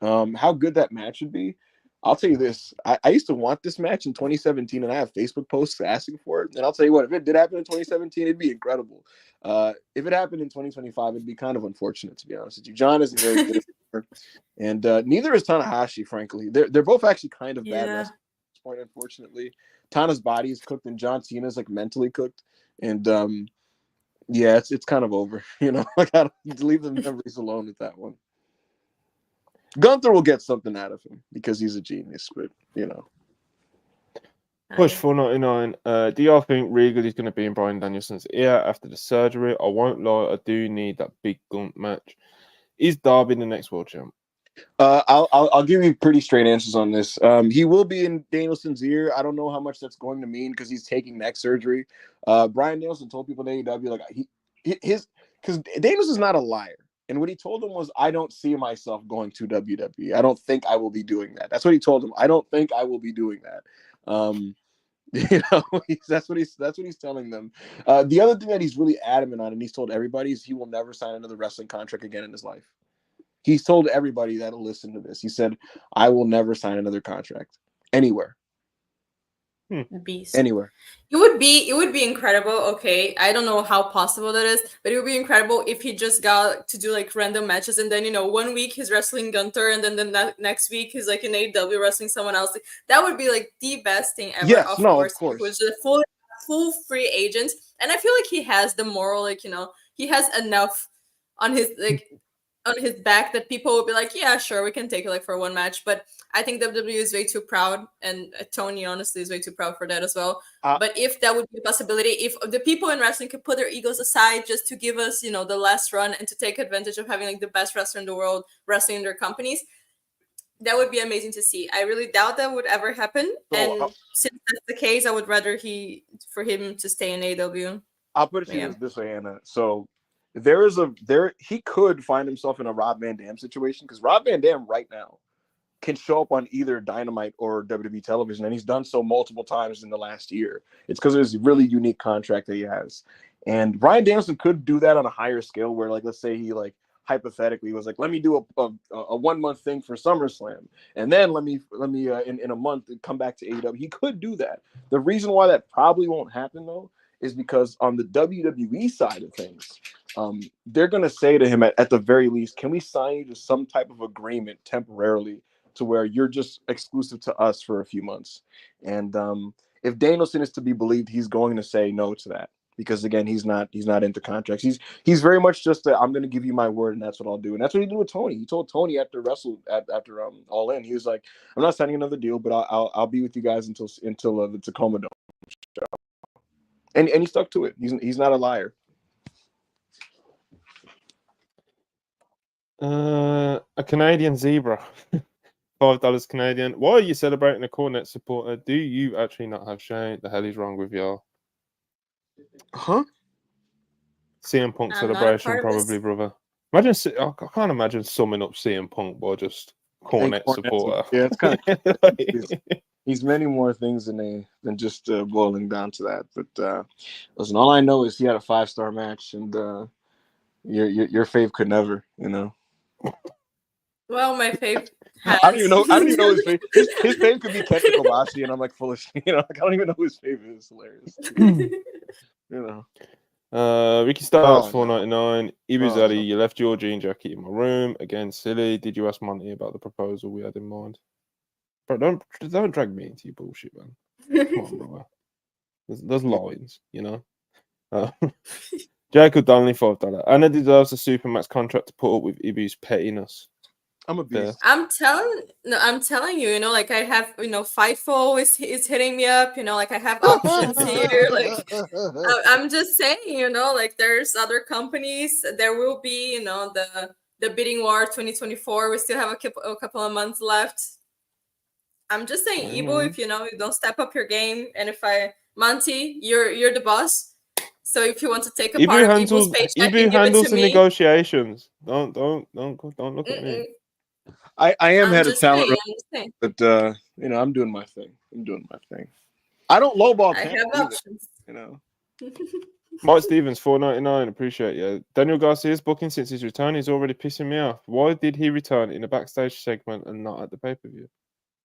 How good that match would be, I'll tell you this. I used to want this match in 2017, and I have Facebook posts asking for it. And I'll tell you what, if it did happen in 2017, it'd be incredible. If it happened in 2025, it'd be kind of unfortunate, to be honest with you. John isn't very good at it, and neither is Tanahashi, frankly. They're both actually kind of bad wrestlers at this point, unfortunately. Tana's body is cooked, and John Cena's like mentally cooked. And yeah, it's kind of over. You know, I gotta leave the memories alone with that one. Gunther will get something out of him because he's a genius, but you know. Push $4.99. Do y'all think Regal is going to be in Bryan Danielson's ear after the surgery? I won't lie, I do need that big gun match. Is Darby the next world champ? I'll give you pretty straight answers on this. He will be in Danielson's ear. I don't know how much that's going to mean because he's taking neck surgery. Bryan Danielson told people in AEW like because Danielson's not a liar. And what he told them was, I don't see myself going to WWE. I don't think I will be doing that. That's what he told them. I don't think I will be doing that. You know, that's what he's telling them. The other thing that he's really adamant on, and he's told everybody, is he will never sign another wrestling contract again in his life. He's told everybody that'll listen to this. He said, I will never sign another contract anywhere. Beast. Anywhere. It would be incredible. Okay, I don't know how possible that is, but it would be incredible if he just got to do like random matches, and then 1 week he's wrestling Gunther, and then the next week he's like in AEW wrestling someone else. That would be like the best thing ever. Yes, of course. He was a full free agent, and I feel like he has the moral, he has enough on his back that people will be like, yeah, sure, we can take it for one match. But I think WWE is way too proud, and Tony honestly is way too proud for that as well. But if that would be a possibility, if the people in wrestling could put their egos aside just to give us, the last run and to take advantage of having the best wrestler in the world wrestling in their companies, that would be amazing to see. I really doubt that would ever happen. And since that's the case, I would rather for him to stay in AEW. I'll put it to you this way, Anna. So he could find himself in a Rob Van Dam situation, because Rob Van Dam right now can show up on either Dynamite or WWE television, and he's done so multiple times in the last year. It's because of his really unique contract that he has. And Bryan Danielson could do that on a higher scale, where let's say he hypothetically was like, let me do a 1 month thing for SummerSlam, and then let me in a month come back to AEW. He could do that. The reason why that probably won't happen though is because on the WWE side of things, they're gonna say to him at the very least, can we sign you to some type of agreement temporarily to where you're just exclusive to us for a few months? And if Danielson is to be believed, he's going to say no to that. Because again, he's not into contracts. He's very much just I'm going to give you my word, and that's what I'll do. And that's what he did with Tony. He told Tony after All In, he was like, "I'm not signing another deal, but I'll be with you guys until the Tacoma Dome." And he stuck to it. He's not a liar. A Canadian zebra, $5 Canadian. Why are you celebrating a Cornet supporter? Do you actually not have shame? The hell is wrong with y'all? Huh? CM Punk celebration, probably, brother. Imagine, I can't imagine summing up CM Punk by just Cornet supporter. Yeah, it's kind of. He's many more things than just boiling down to that. But listen, all I know is he had a 5-star match, and your fave could never, you know. Well, my fave. I don't even know his fave. His fave could be Kenta Kobashi, and I'm like full of shit. You know, like I don't even know who his fave is. Hilarious. You know. Ricky Styles, $4.99. Ibuzari, you left your jean jacket in my room. Again, silly. Did you ask Monty about the proposal we had in mind? Bro, don't drag me into your bullshit, man. Come on, brother. There's lines, you know. Jacob Donnelly, $5. Anna deserves a Supermax contract to put up with Ibu's pettiness. I'm a beast. I'm telling you, you know, like I have, you know, FIFO is hitting me up, you know, like I have options here. Like I'm just saying, you know, like there's other companies. There will be, you know, the bidding war 2024. We still have a couple of months left. I'm just saying, Ibu, if you know you don't step up your game, and if Monty, you're the boss. So if you want to take a part of Ibu's paycheck, Ibu handles the negotiations. Don't look at me. I am head of talent, but you know, I'm doing my thing. I don't lowball. I have options. You know. Mike Stevens, $4.99. Appreciate you. Daniel Garcia's booking since his return is already pissing me off. Why did he return in a backstage segment and not at the pay-per-view?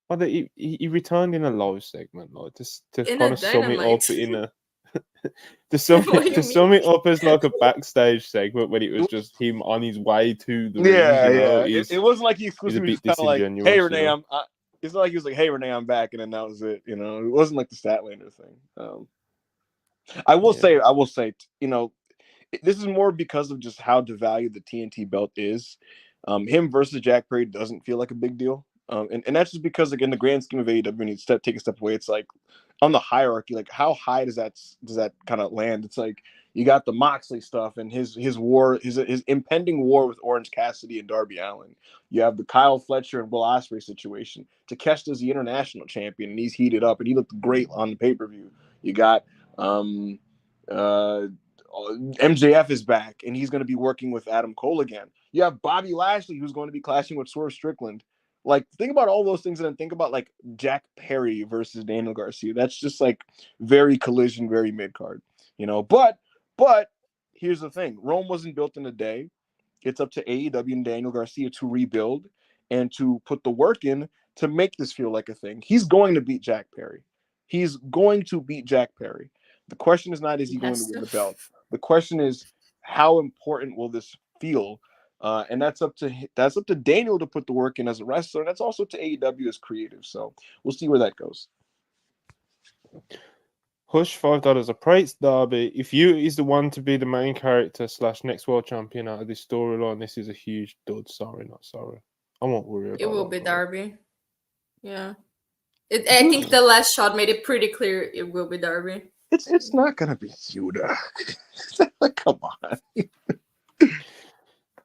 Oh, he returned in a live segment, like to kind of sum it up in a to sum it up as like a backstage segment when it was just him on his way to the ring. You know? It wasn't like he exclusively was kind of like, "Hey Renee, you know? It's not like he was like, "Hey Renee, I'm back," and then that was it. You know, it wasn't like the Statlander thing. I will say, you know, this is more because of just how devalued the TNT belt is. Him versus Jack Perry doesn't feel like a big deal. And that's just because, like, in the grand scheme of AEW, when you take a step away, it's like on the hierarchy, like how high does that kind of land? It's like you got the Moxley stuff and his impending war with Orange Cassidy and Darby Allin. You have the Kyle Fletcher and Will Ospreay situation. Takeshita's the international champion and he's heated up and he looked great on the pay-per-view. You got MJF is back and he's going to be working with Adam Cole again. You have Bobby Lashley who's going to be clashing with Swerve Strickland. Like, think about all those things and then think about like Jack Perry versus Daniel Garcia. That's just like very collision, very mid-card, you know. But here's the thing. Rome wasn't built in a day. It's up to AEW and Daniel Garcia to rebuild and to put the work in to make this feel like a thing. He's going to beat Jack Perry. The question is not, is he going to win the belt? The question is, how important will this feel? And that's up to Daniel to put the work in as a wrestler. And that's also to AEW as creative. So we'll see where that goes. Hush, $5 a price, Darby. If you is the one to be the main character / next world champion out of this storyline, this is a huge dud. Sorry, not sorry. I won't worry about it. It will be Darby. Yeah. I think the last shot made it pretty clear it will be Darby. It's not gonna be Yuta. Come on.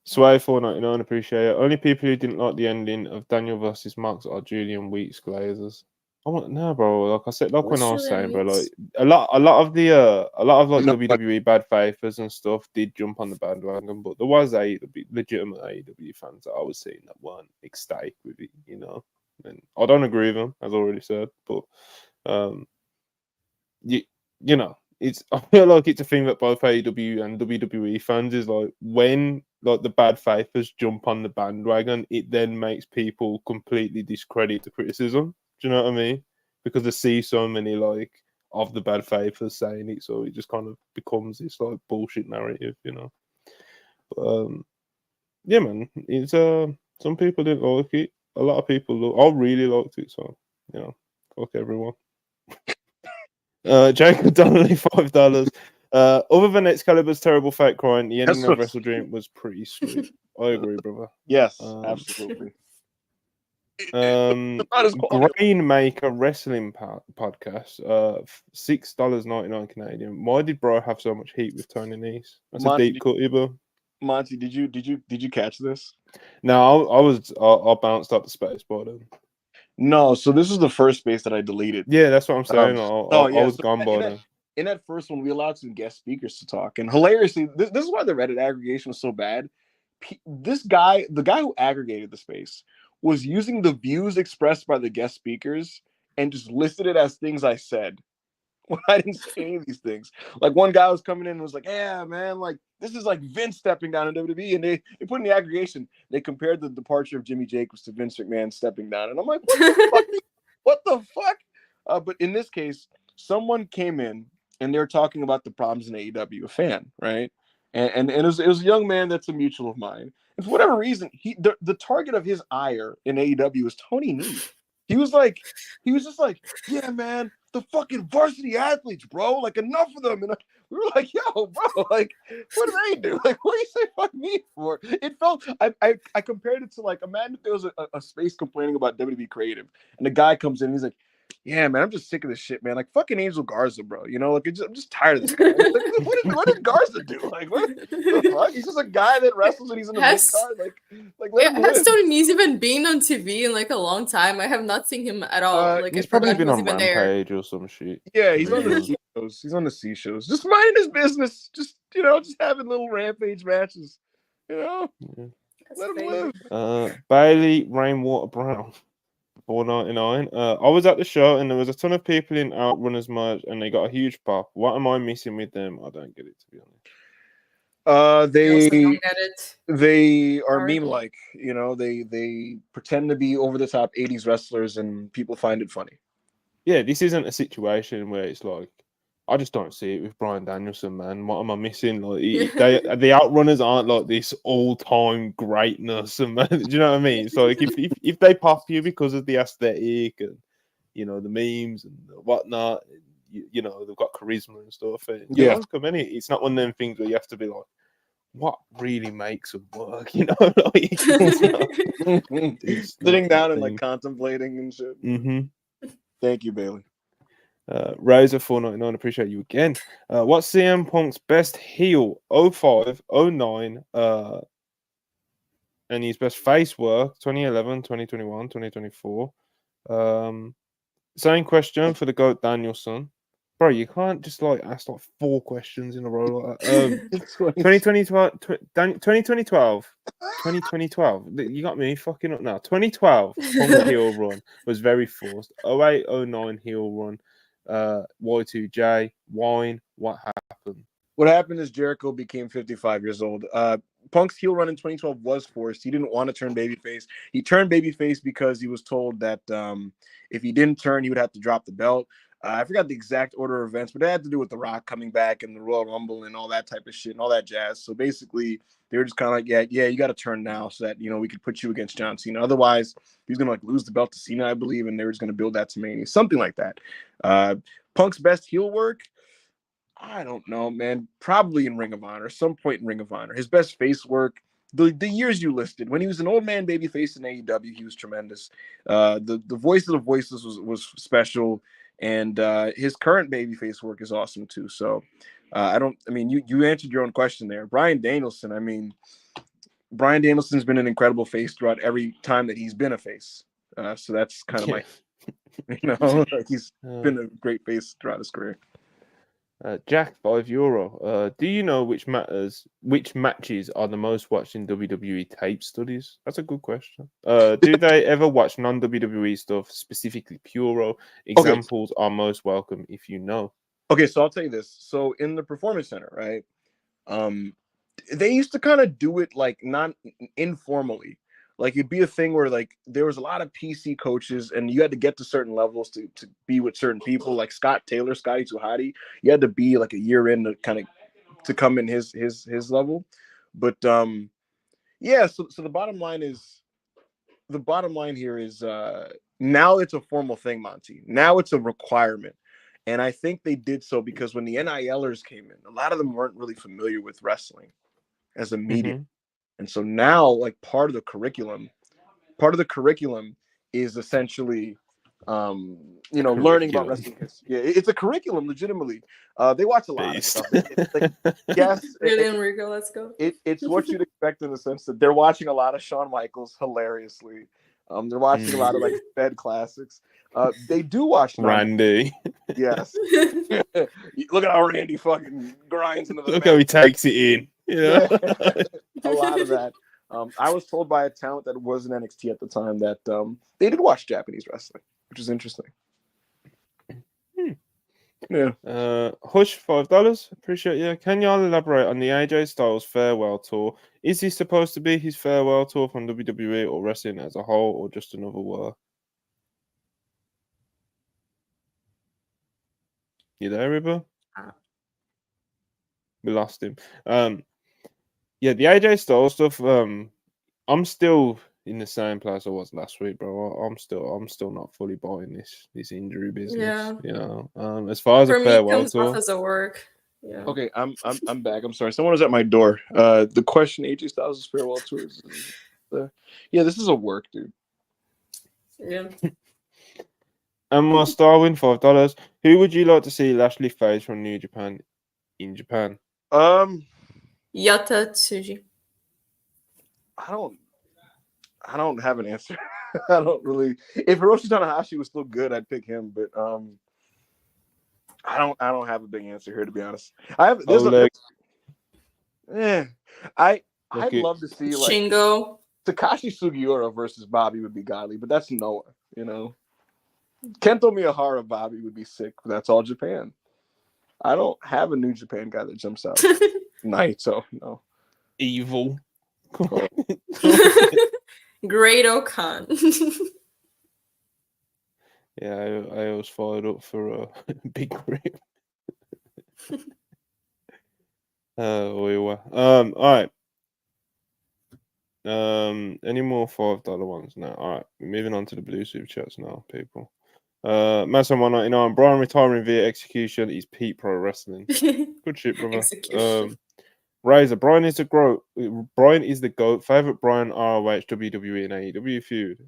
Sway $4.99, appreciate it. Only people who didn't like the ending of Daniel versus Max are Julian Weeks Glazers. No, bro. Like I said, like when I was saying, bro, like a lot of like WWE bad faithers and stuff did jump on the bandwagon, but there was legitimate AEW fans that I was seeing that weren't ecstatic with it, you know. And I don't agree with them, as I already said, but you know, I feel like it's a thing that both AEW and WWE fans is like when like the bad faithers jump on the bandwagon, it then makes people completely discredit the criticism. Do you know what I mean? Because they see so many like of the bad faithers saying it, so it just kind of becomes this like bullshit narrative, you know. But, yeah, man, it's some people didn't like it. A lot of people I really liked it, so you know, fuck everyone. Jacob Donnelly, $5. Other than Excalibur's terrible fake crying, the ending of WrestleDream was pretty sweet. I agree, brother. Yes, absolutely. Grainmaker Wrestling Podcast, $6.99 Canadian. Why did Bro have so much heat with Tony Nese? That's a deep cut, Ibo. Monty, did you catch this? No, I bounced up the space bar then. No, so this is the first space that I deleted. Yeah, that's what I'm saying. I was gone by then. In that first one, we allowed some guest speakers to talk, and hilariously, this is why the Reddit aggregation was so bad. This guy, the guy who aggregated the space, was using the views expressed by the guest speakers and just listed it as things I said when I didn't say any of these things. Like one guy was coming in and was like, "Yeah, man, like this is like Vince stepping down in WWE," and they put in the aggregation, they compared the departure of Jimmy Jacobs to Vince McMahon stepping down, and I'm like, what the fuck? What the fuck? But in this case, someone came in and they were talking about the problems in AEW, a fan, right? And it was a young man that's a mutual of mine. And for whatever reason, the target of his ire in AEW was Tony Nese. He was just like, yeah, man, the fucking varsity athletes, bro. Like, enough of them. And we were like, yo, bro, like, what do they do? Like, what do you say fuck me for? It felt, I compared it to, like, imagine if there was a space complaining about WWE Creative, and the guy comes in and he's like, yeah, man, I'm just sick of this shit, man. Like, fucking Angel Garza, bro. You know, like, I'm just tired of this guy. Like, what did Garza do? Like, what the fuck? He's just a guy that wrestles and he's in the main card. Like, let him has Tony Nese even been on TV in like a long time? I have not seen him at all. Like, he's probably been on Rampage or some shit. Yeah, he's on the C shows. He's on the C shows. Just minding his business. Just, you know, just having little Rampage matches. You know? Yeah. Let him live. Bailey Rainwater Brown. $4.99. I was at the show and there was a ton of people in Outrunners merch and they got a huge pop. What am I missing with them? I don't get it, to be honest. They are meme-like, you know. They pretend to be over-the-top 80s wrestlers and people find it funny. Yeah, this isn't a situation where it's like, I just don't see it with Bryan Danielson, man. What am I missing? Like, the Outrunners aren't like this all-time greatness, and man, do you know what I mean? So, like, if they pop you because of the aesthetic and you know the memes and whatnot, you know they've got charisma and stuff. And, it's not one of them things where you have to be like, what really makes them work? You know, like sitting down and like contemplating and shit. Mm-hmm. Thank you, Bailey. Razor $4.99, appreciate you again. What's CM Punk's best heel? 05, 09, and his best face work 2011, 2021, 2024. Same question for the GOAT Danielson. Bro, you can't just like ask like 4 questions in a row like that. 2012. You got me fucking up now. 2012 Punk heel run was very forced. 08, 09 heel run. Y2J, Wine, what happened? What happened is Jericho became 55 years old. Punk's heel run in 2012 was forced. He didn't want to turn babyface. He turned babyface because he was told that if he didn't turn, he would have to drop the belt. I forgot the exact order of events, but it had to do with The Rock coming back and the Royal Rumble and all that type of shit and all that jazz. So basically, they were just kind of like, yeah, you got to turn now so that, you know, we could put you against John Cena. Otherwise, he was going to like lose the belt to Cena, I believe, and they were just going to build that to Mania. Something like that. Punk's best heel work, I don't know, man. Probably in Ring of Honor, some point in Ring of Honor. His best face work, the years you listed, when he was an old man babyface in AEW, he was tremendous. The voice of the voices was special, and his current babyface work is awesome too. So you answered your own question there. Bryan Danielson, I mean, Bryan Danielson's been an incredible face throughout every time that he's been a face. So that's kind of my, you know, like he's been a great face throughout his career. Jack, €5. Do you know which matches are the most watched in WWE tape studies? That's a good question. Do they ever watch non-WWE stuff, specifically Puro? Examples are most welcome if you know. Okay, so I'll tell you this. So in the Performance Center, right? they used to kind of do it like not informally. Like it'd be a thing where like there was a lot of PC coaches, and you had to get to certain levels to be with certain people. Like Scott Taylor, Scotty Tuhati, you had to be like a year in to kind of to come in his level. But yeah. So the bottom line here is now it's a formal thing, Monty. Now it's a requirement. And I think they did so because when the NILers came in, a lot of them weren't really familiar with wrestling as a medium. And so now, like part of the curriculum is essentially, learning about wrestling. Yeah, it's a curriculum, legitimately. They watch a lot of stuff. It's like, yes, really, Enrico, let's go. It's what you'd expect in the sense that they're watching a lot of Shawn Michaels, hilariously. They're watching a lot of like Fed classics. They do watch Randy. Yes. Look at how Randy fucking grinds into the. Look how he takes it in. Yeah. A lot of that. I was told by a talent that was in NXT at the time that they did watch Japanese wrestling, which is interesting. Yeah. Hush, $5. Appreciate you. Can y'all elaborate on the AJ Styles farewell tour? Is he supposed to be his farewell tour from WWE or wrestling as a whole, or just another war? You there, Ribba? We lost him. Yeah, the AJ Styles stuff. I'm still in the same place I was last week, bro. I'm still not fully buying this injury business. Yeah. You know, as far as for a me, farewell it comes tour, off as a work. Yeah. Okay, I'm back. I'm sorry. Someone was at my door. The question: AJ Styles' farewell tour. Yeah, this is a work, dude. Yeah. And my Starwin, $5. Who would you like to see Lashley face from New Japan in Japan? Yata Tsuji. I don't have an answer. I don't really. If Hiroshi Tanahashi was still good, I'd pick him. But I don't have a big answer here, to be honest. I'd love to see like Shingo. Takashi Sugiura versus Bobby would be godly, but that's Noah, you know. Kento Miyahara Bobby would be sick, but that's all Japan. I don't have a New Japan guy that jumps out. Naito, no. Evil. Great Okan. Yeah, I always fired up for a big rip. All right. Any more $5 ones? No. All right, we're moving on to the blue super chats now, people. Mason 199. Brian retiring via execution is Pete Pro Wrestling. Good shit, brother. Razor. Brian is the GOAT. Favorite Brian ROH WWE and AEW feud.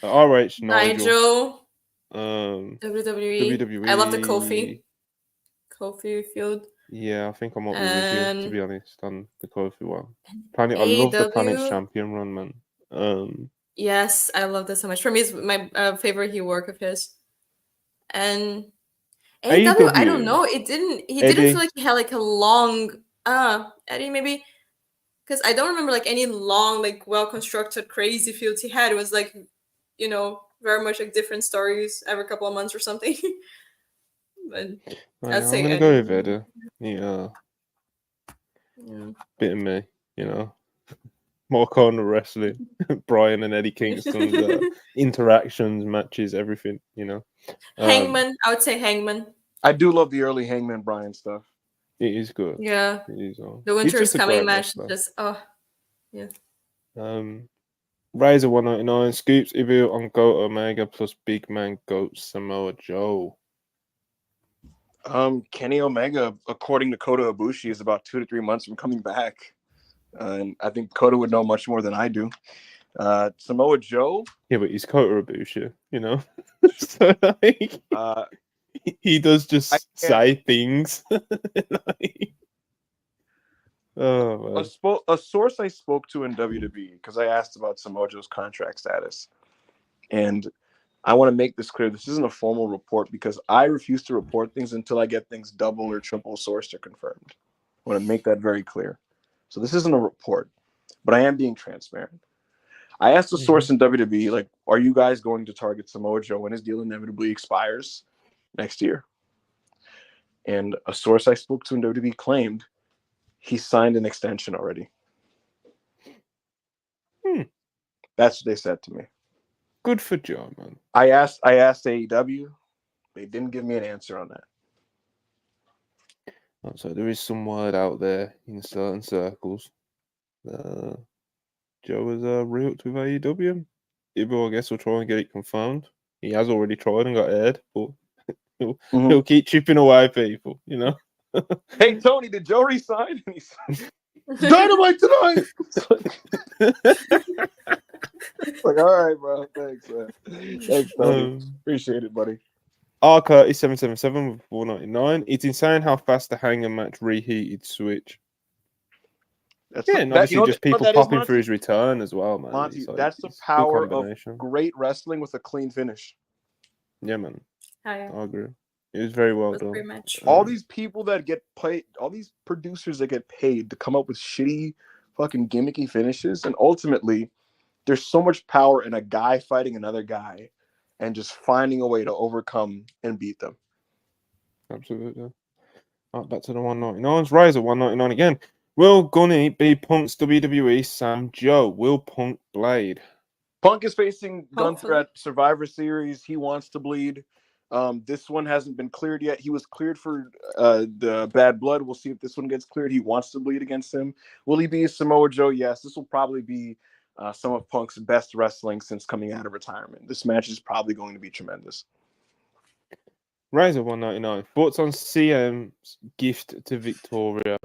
ROH Nigel. WWE. I love the Kofi feud. Yeah, I think I'm up with you, to be honest, on the Kofi one. I love the Planet's Champion run, man. Yes, I love that so much. For me, it's my favorite heel work of his. And AEW, I don't know. He didn't feel like he had like a long Eddie maybe, because I don't remember like any long, like well constructed crazy feuds he had. It was like, very much like different stories every couple of months or something. But I'd say I'm gonna go with Eddie. Yeah. Bit of me, more corner wrestling. Brian and Eddie Kingston's interactions, matches, everything. Hangman, I would say Hangman. I do love the early Hangman Brian stuff. It is good. Yeah. It is. The Winter is Coming match, just yeah. Razor 199 Scoops Ibu on Goat Omega plus Big Man Goat Samoa Joe. Kenny Omega, according to Kota Ibushi, is about 2 to 3 months from coming back. And I think Kota would know much more than I do. Samoa Joe. Yeah, but he's Kota Ibushi, so like, he does just say things. Oh, a source I spoke to in WWE, because I asked about Samoa Joe's contract status, and I want to make this clear. This isn't a formal report because I refuse to report things until I get things double or triple sourced or confirmed. I want to make that very clear. So this isn't a report, but I am being transparent. I asked a source in WWE, like, are you guys going to target Samoa Joe when his deal inevitably expires next year? And a source I spoke to in WWE claimed he signed an extension already. Hmm. That's what they said to me. Good for Joe, man. I asked AEW. They didn't give me an answer on that. So there is some word out there in certain circles. Joe is route with AEW. Ibu, I guess, will try and get it confirmed. He has already tried and got aired, but he'll keep chipping away people, you know. Hey Tony, did Joe resign? Dynamite tonight. Like, all right, bro. Thanks, man. Thanks, Tony. Appreciate it, buddy. R Curtis 777 with 499. It's insane how fast the Hanger match reheated Switch. And obviously just people popping for his return as well, man. Monty, that's the power of great wrestling with a clean finish. Yeah, man. Oh, yeah. I agree. It was very well done. All these people that get paid, all these producers that get paid to come up with shitty, fucking gimmicky finishes, and ultimately, there's so much power in a guy fighting another guy, and just finding a way to overcome and beat them. Absolutely. Right, back to the 199s. Razor 199 again. Will Gunny be Punk's WWE Sam Joe? Will Punk blade? Punk is facing Gunther at Survivor Series. He wants to bleed. This one hasn't been cleared yet. He was cleared for the Bad Blood. We'll see if this one gets cleared. He wants to bleed against him. Will he be Samoa Joe? Yes. This will probably be some of Punk's best wrestling since coming out of retirement. This match is probably going to be tremendous. Razor 199. Thoughts on CM's gift to Victoria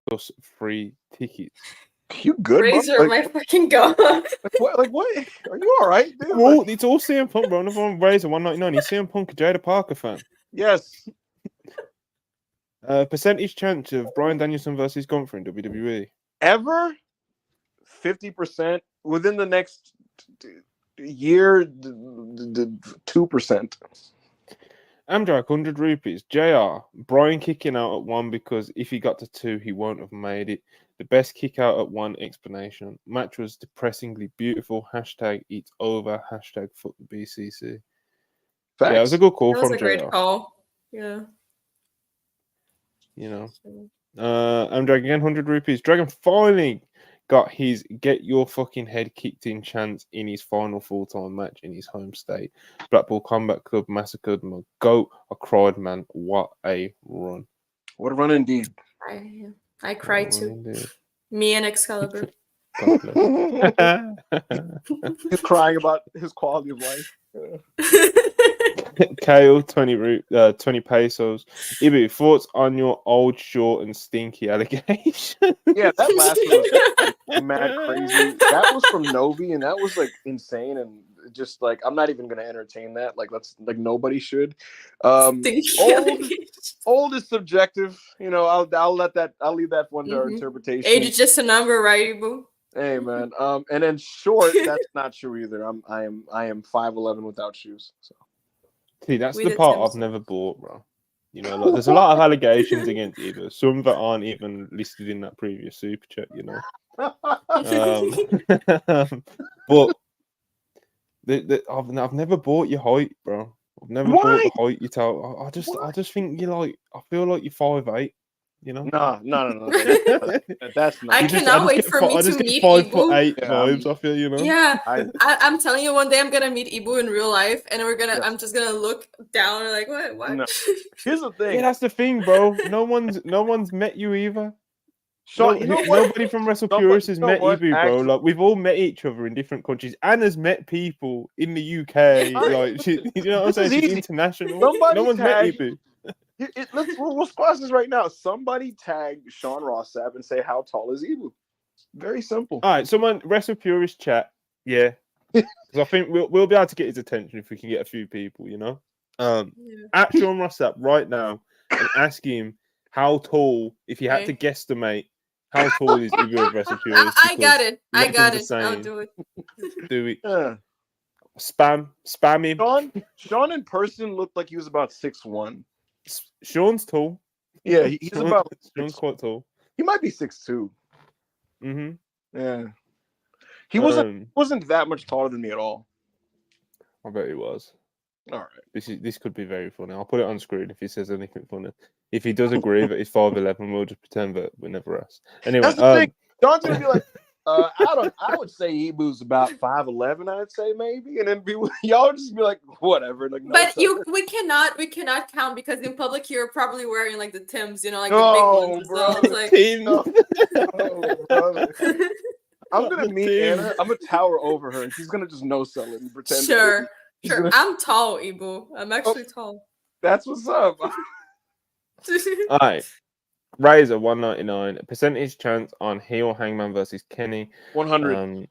plus free tickets? You good, Razor, bro? my fucking god. What? Are you all right, dude? Well, it's all CM Punk, bro. Another one, Razor 199. He's CM Punk, a Jada Parker fan. Yes. Percentage chance of Bryan Danielson versus Gunther in WWE? Ever? 50%. Within the next year, 2%. Amdrak, 100 rupees. JR, Brian kicking out at 1 because if he got to 2, he won't have made it. The best kick out at 1 explanation. Match was depressingly beautiful. Hashtag it's over. Hashtag fuck the BCC. Facts. Yeah, it was a good call that from was a great call. Yeah. You know. Amdrak again, 100 rupees. Dragon finally got his get your fucking head kicked in chance in his final full-time match in his home state. Blackpool Combat Club massacred my goat. I cried, man. What a run. What a run indeed. I cried too. Indeed. Me and Excalibur. He's crying about his quality of life. Kale, 20 pesos. Ibu, thoughts on your old, short, and stinky allegation? Yeah, that last one was mad crazy. That was from Novi, and that was like insane, and just like I'm not even gonna entertain that. Like nobody should. Old is subjective. You know, I'll leave that one to our interpretation. Age is just a number, right, Ibu? Hey man. And then short, that's not true either. I am 5'11" without shoes. So. See, that's the part I've never bought, bro. You know, like, there's a lot of allegations against Eva. Some that aren't even listed in that previous super chat, you know. But I've never bought your height, bro. I've never bought the height you tell. I just think you're like. I feel like you're 5'8". You know? No. That's not. I cannot wait for me to meet 5'8" vibes. I feel, you know. Yeah, I'm telling you, one day I'm gonna meet Ibu in real life, and I'm just gonna look down and like, what? No. Here's the thing. Yeah, that's the thing, bro. No one's met you either. Sean, nobody from WrestlePurists has met Ibu, bro. Like we've all met each other in different countries. Anna's met people in the UK. Like you know what I'm saying? She's international. No one's met Ibu. We'll squash this right now. Somebody tag Sean Rossap and say, how tall is Ibu? Very simple. All right, someone WrestlePurist chat. Yeah, because I think we'll be able to get his attention if we can get a few people. You know, at Sean Rossap right now and ask him how tall. If you had to guesstimate, how tall is Ibu of WrestlePurist? I got it. I'll do it. Do it. Spam him. Sean in person looked like he was about 6'1". Sean's tall. Yeah, he's about. Sean's quite tall. He might be 6'2". Yeah, he wasn't that much taller than me at all. I bet he was. All right. This could be very funny. I'll put it on screen if he says anything funny. if he does agree that he's 5'11", we'll just pretend that we never asked. Anyway, that's the thing. Dante would be like, I would say Ibu's about 5'11", I'd say maybe, and then y'all would just be like, whatever. Like, no, but we cannot count because in public you're probably wearing like the Timbs, you know, like the big ones. Bro, So like, brother. I'm gonna meet Anna. I'm gonna tower over her, and she's gonna just no sell it and pretend. Sure. I'm tall, Ibu. I'm actually tall. That's what's up. All right. Razor 199. Percentage chance on heel Hangman versus Kenny. 100.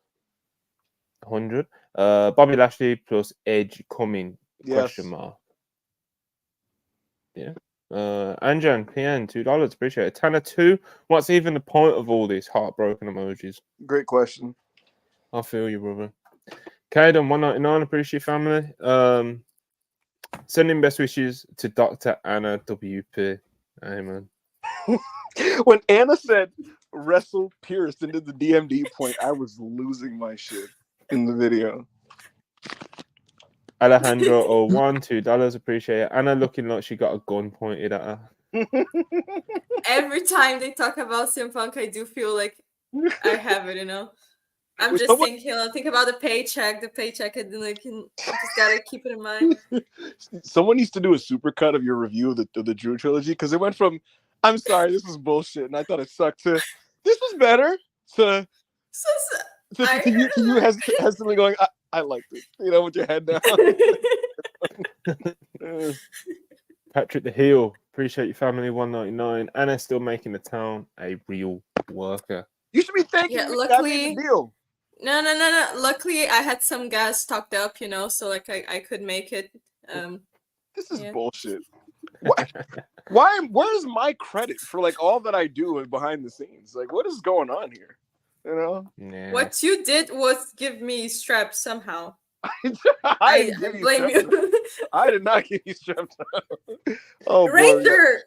100. Bobby Lashley plus Edge coming. Yes. Question mark. Yeah. Anjan PN $2. Appreciate it. Tanner 2. What's even the point of all these heartbroken emojis? Great question. I feel you, brother. Kaden 199. Appreciate family. Sending best wishes to Dr. Anna WP. Amen. When Anna said WrestlePurists and did the DMD point, I was losing my shit in the video. Alejandro $2. Appreciate it. Anna looking like she got a gun pointed at her. Every time they talk about CM Punk, I do feel like I have it, you know. I'm just thinking, think about the paycheck, and then like, you just gotta keep it in mind. Someone needs to do a supercut of your review of the Drew trilogy, because it went from "I'm sorry, this was bullshit and I thought it sucked" to "this was better" to you hesitantly going, I liked it, you know, with your head down. Patrick the Heel, appreciate your family 199. Anna's still making the town a real worker. You should be thanking me. Luckily, deal. No. Luckily, I had some gas stocked up, you know, so like I could make it. This is bullshit. Where's my credit for like all that I do behind the scenes? Like, what is going on here? You know, what you did was give me straps somehow. I blame you. I did not give you straps. Oh, Razor.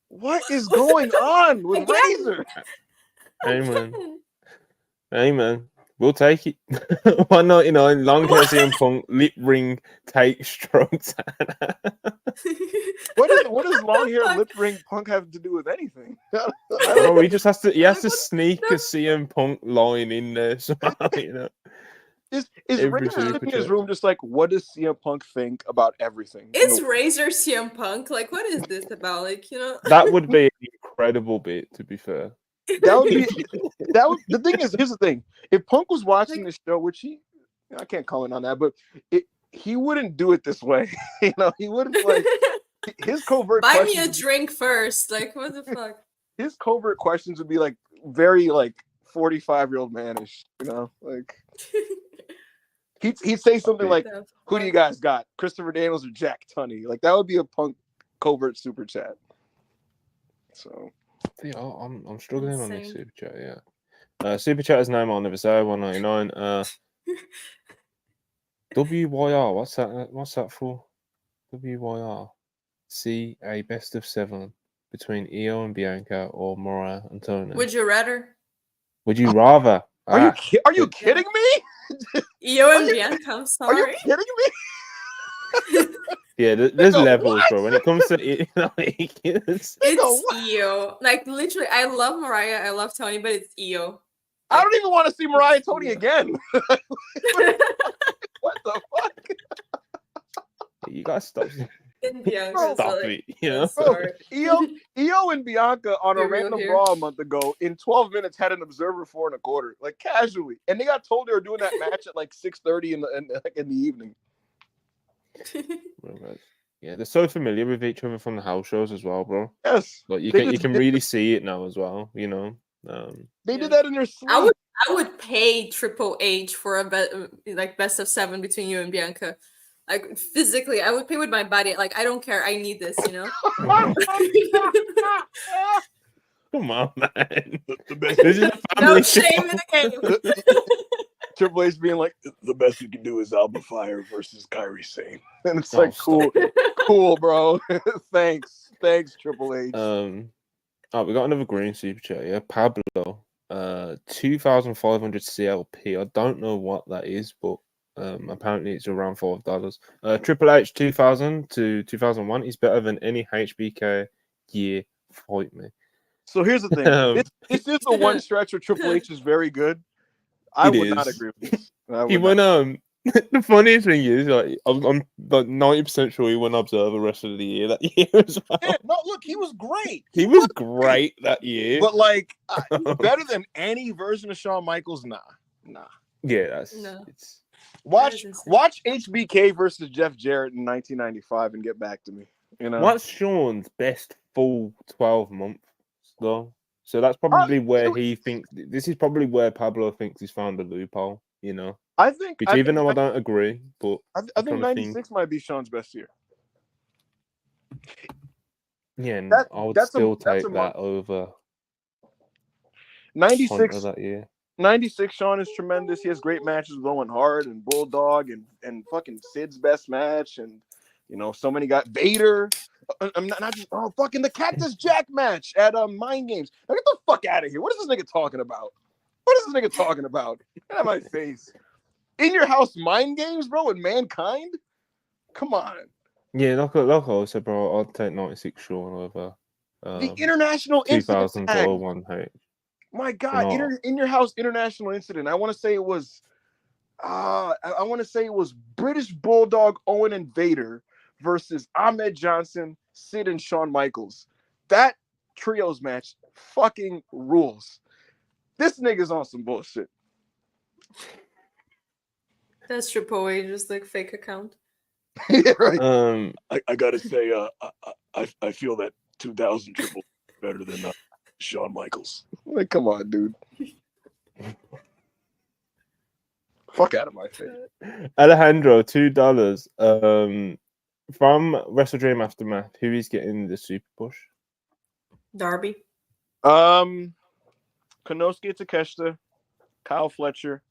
What is going on with Razor? Amen. We'll take it. 199. Long hair CM Punk lip ring take strokes. What does long hair lip ring Punk have to do with anything? He just has to. He has to sneak a CM Punk line in there somehow. You know. Is Razor in his room just like, what does CM Punk think about everything? Is Razor CM Punk? Like, what is this about? Like, you know. That would be an incredible bit, to be fair. The thing is, here's the thing. If Punk was watching the show, which I can't comment on that, but he wouldn't do it this way. You know, he wouldn't like his covert buy me a drink first. Like, what the fuck? His covert questions would be like very like 45-year-old manish, you know, like he'd say something like, "Who do you guys got? Christopher Daniels or Jack Tunney?" Like that would be a Punk covert super chat. So yeah, I'm struggling on this super chat. Yeah, super chat is name I'll never say. 199. WYR. What's that for? WYR. See a best of 7 between Io and Bianca or Mariah and Tony. Would you rather? Would you rather? Are you kidding me? Io and Bianca. I'm sorry. Are you kidding me? Yeah, there's levels, bro. When it comes to it's Io. Like literally, I love Mariah, I love Tony, but it's Io. I don't even want to see Mariah and Tony again. What the fuck? You guys stop. Stop it. You know? Io and Bianca on a random Raw a month ago in 12 minutes had an observer 4 1/4, like casually, and they got told they were doing that match at like 6:30 in the evening. Yeah, they're so familiar with each other from the house shows as well, bro. Yes, like you can really see it now as well. You know, they did that in their sleep. I would pay Triple H for a best of 7 between you and Bianca. Like physically, I would pay with my body. Like I don't care. I need this, you know. Come on, man. This is no shame in the game. Triple H being like, the best you can do is Alba Fire versus Kairi Sane, and it's like cool, bro. Thanks, Triple H. Oh, we got another green super chat. Yeah, Pablo, 2,500 CLP. I don't know what that is, but apparently it's around $5. Triple H 2000 to 2001. He's better than any HBK year. Fight me. So here's the thing. This is the one stretch where Triple H is very good. I would not agree with this. He went the funniest thing is, like, I'm like 90% sure he won Observer Wrestler of the Year that year as well. Yeah, no, look, he was great. He was great that year. But like, better than any version of Shawn Michaels, nah. Yeah, that's it's. Watch HBK versus Jeff Jarrett in 1995 and get back to me. You know, what's Shawn's best full 12 months though? So that's probably where he thinks. This is probably where Pablo thinks he's found a loophole. You know, I don't agree, but I think 96 might be Shawn's best year. Yeah, I would still take that over 96 that year. 96 Shawn is tremendous. He has great matches with Owen Hart and Bulldog and fucking Sid's best match, and you know, so many got Vader. I'm not just fucking the Cactus Jack match at Mind Games. Now get the fuck out of here. What is this nigga talking about? Get out of my face. In Your House Mind Games, bro, with Mankind? Come on. Yeah, like I said, bro, I'd take 96 Shawn over the International 2001 H. My God, In Your House International Incident. I want to say it was British Bulldog, Owen and Vader versus Ahmed Johnson, Sid and Shawn Michaels. That trios match fucking rules. This nigga's on some bullshit. That's Triple H's like fake account. Yeah, right. I gotta say, I feel that 2000 Triple better than Shawn Michaels. Like, come on, dude. Fuck out of my face. Alejandro, $2. From WrestleDream Aftermath, who is getting the super push? Darby. Konosuke Takeshita, Kyle Fletcher.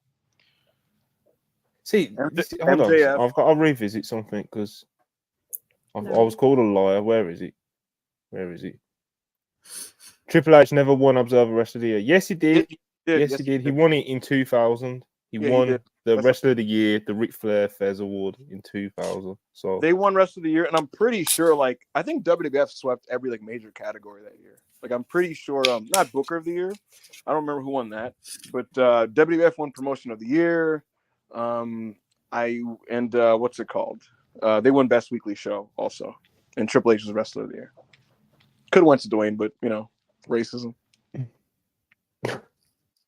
See, hold on. I'll revisit something because I was called a liar. Where is he? Triple H never won Observer Wrestler of the Year. Yes, he did. Yes, he did. He won it in 2000. He won the Wrestler of the Year, the Ric Flair Fez Award in 2000. So they won Wrestler of the Year, and I'm pretty sure, like, I think WWF swept every like major category that year. Like, I'm pretty sure, not Booker of the Year. I don't remember who won that, but WWF won Promotion of the Year. What's it called? They won Best Weekly Show also, and Triple H was Wrestler of the Year. Could have went to Dwayne, but you know, racism.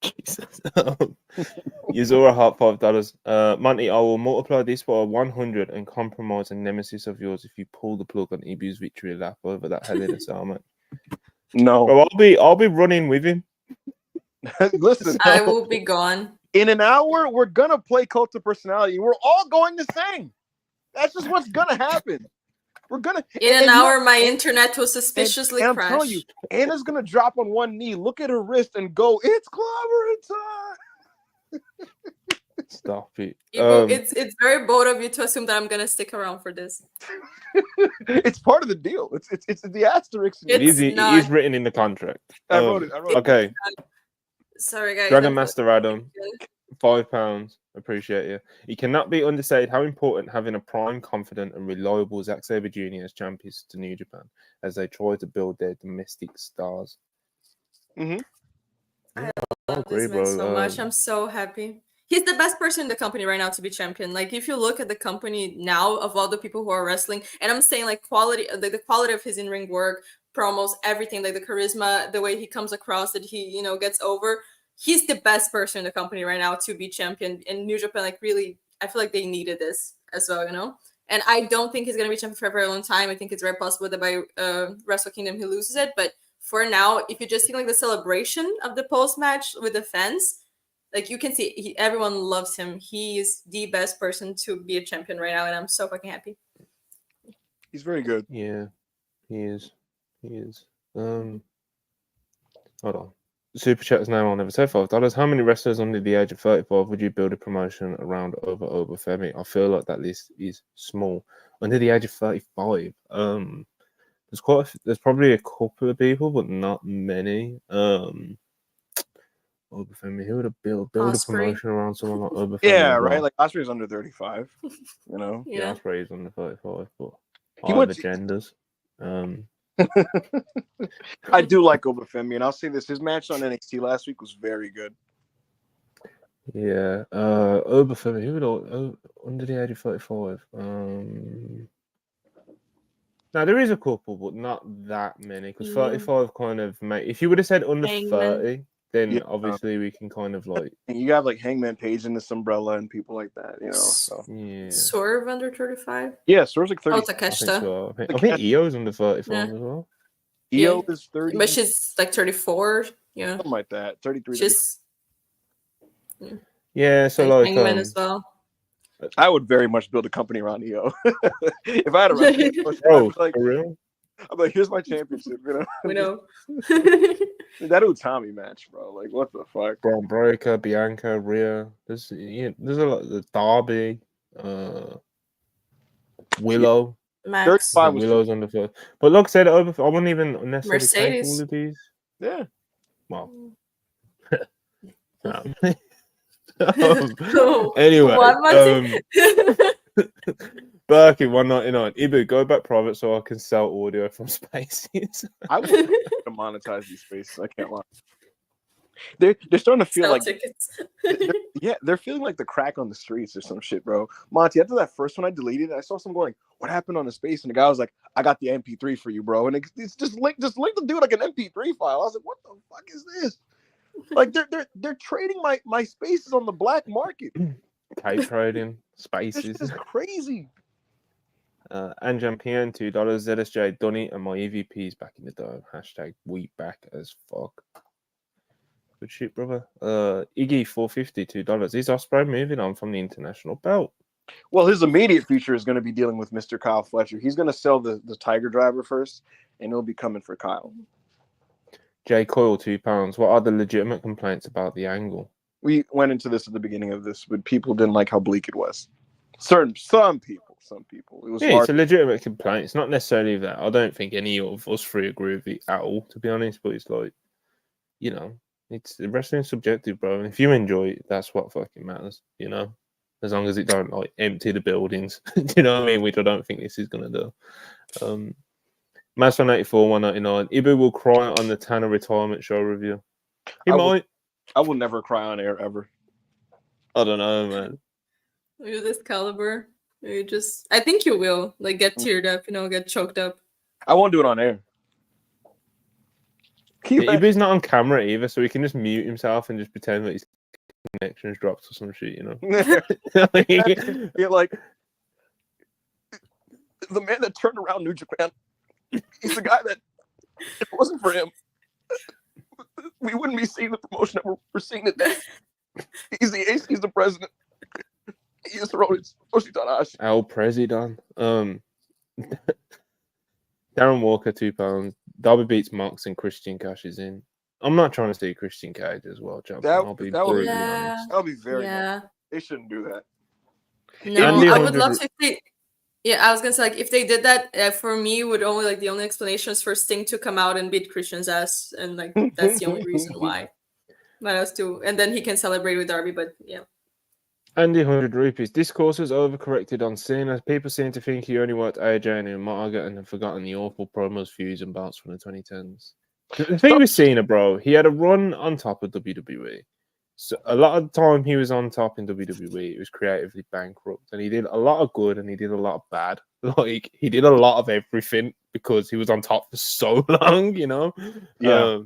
Jesus. Yuzura Heart $5. Monty, I will multiply this by 100 and compromise a nemesis of yours if you pull the plug on Ibu's victory lap over that Hell in a Cell match. No, bro, I'll be running with him. Listen, I will be gone. In an hour, we're gonna play Cult of Personality. We're all going to sing. That's just what's gonna happen. We're gonna in an hour. My internet will suspiciously and crash. I'm telling you, Anna's gonna drop on one knee, look at her wrist, and go, "It's clobbering time." Stop it. It's very bold of you to assume that I'm gonna stick around for this. It's part of the deal. It's the asterisk. It is written in the contract. I wrote it. Okay. Sorry, guys. Dragon Master Adam, £5. Appreciate you. He cannot be understated how important having a prime, confident, and reliable Zack Sabre Jr. as champ is to New Japan as they try to build their domestic stars. I love this man so much. I'm so happy. He's the best person in the company right now to be champion. Like, if you look at the company now of all the people who are wrestling, and I'm saying like quality, like the quality of his in-ring work, promos, everything, like the charisma, the way he comes across, that he, you know, gets over. He's the best person in the company right now to be champion. And New Japan, like, really, I feel like they needed this as well, you know? And I don't think he's going to be champion for a very long time. I think it's very possible that by Wrestle Kingdom he loses it. But for now, if you just see like the celebration of the post-match with the fans, like, you can see everyone loves him. He is the best person to be a champion right now, and I'm so fucking happy. He's very good. Yeah, he is. Hold on. Super Chat's name I'll never say $5. How many wrestlers under the age of 35 would you build a promotion around over Femi? I feel like that list is small. Under the age of 35, there's probably a couple of people, but not many. Obafemi, who would have built a promotion around someone like Obafemi? Yeah, right. Like, Osprey's under 35. You know. Yeah, Osprey's under 35, but he went agendas. I do like Obafemi, and I'll say this: his match on NXT last week was very good. Yeah, Obafemi, who would all under the age of 35? Now there is a couple, but not that many. Because 35 kind of if you would have said under 30, then obviously we can kind of like. And you got like Hangman Page in this umbrella and people like that, you know. So. Yeah. Swerve under 35. Yeah, Swerve's like 30. Oh, Takeshita. I think Io's under 35 as well. Io is 30, but she's like 34. Yeah, something like that. 33. She's yeah. So like Hangman as well. I would very much build a company around Io. If I had a wrestling coach, like, for real? I'm like, here's my championship. You know, we know. That Utami match, bro. Like, what the fuck? Braun Breaker, Bianca, Rhea. There's a lot. The Darby, Willow. Max. Willow's on the first. But look, said I wouldn't even necessarily Mercedes. take all of these. Yeah. Well. Oh, anyway, what Berkey 199. Ibu, go back private so I can sell audio from Spaces. I would to monetize these spaces. I can't lie. They're starting to feel sell like tickets. they're feeling like the crack on the streets or some shit, bro. Monty, after that first one I deleted, I saw some going, what happened on the space? And the guy was like, I got the MP3 for you, bro. And it's just link the dude like an MP3 file. I was like, what the fuck is this? Like they're trading my spaces on the black market. Tape trading spaces. This is crazy. Anjan PN $2, ZSJ Dunny, and my EVP's back in the dome. Hashtag we back as fuck. Good shit, brother. Iggy $450 $2. Is Ospreay moving on from the international belt? Well, his immediate future is going to be dealing with Mr. Kyle Fletcher. He's going to sell the Tiger Driver first, and he'll be coming for Kyle. J Coyle £2. What are the legitimate complaints about the angle? We went into this at the beginning of this, but people didn't like how bleak it was. Some people. It was hard. It's a legitimate complaint. It's not necessarily that. I don't think any of us three agree with it at all, to be honest. But it's like, you know, it's wrestling subjective, bro. And if you enjoy it, that's what fucking matters, you know. As long as it don't like empty the buildings, you know what I mean? Which I don't think this is gonna do. Mass 184 199. Ibu will cry on the Tanner retirement show review. He might. I will never cry on air ever. I don't know, man. You're this caliber. I think you will like get teared up, you know, get choked up. I won't do it on air. Ibu's not on camera either, so he can just mute himself and just pretend that his connection's dropped or some shit, you know. Yeah, like the man that turned around New Japan. He's the guy that, if it wasn't for him, we wouldn't be seeing the promotion that we're seeing today. He's the ace. He's the president. He is Hiroshi Tanahashi. El President. Darren Walker £2. Darby beats Mox and Christian Cash is in. I'm not trying to see Christian Cage as well, John. That would be very nice. They shouldn't do that. No, I would love to see. Yeah, I was gonna say like if they did that for me, would only like the only explanation is for Sting to come out and beat Christian's ass, and like that's the only reason why. But else too, and then he can celebrate with Darby. But yeah. Andy 100 rupees. Discourse has overcorrected on Cena. People seem to think he only worked AJ and Umaga and have forgotten the awful promos, feuds, and bouts from the 2010s. The thing with Cena, bro, he had a run on top of WWE. So a lot of the time he was on top in WWE, it was creatively bankrupt, and he did a lot of good and he did a lot of bad. Like he did a lot of everything because he was on top for so long, you know. Yeah.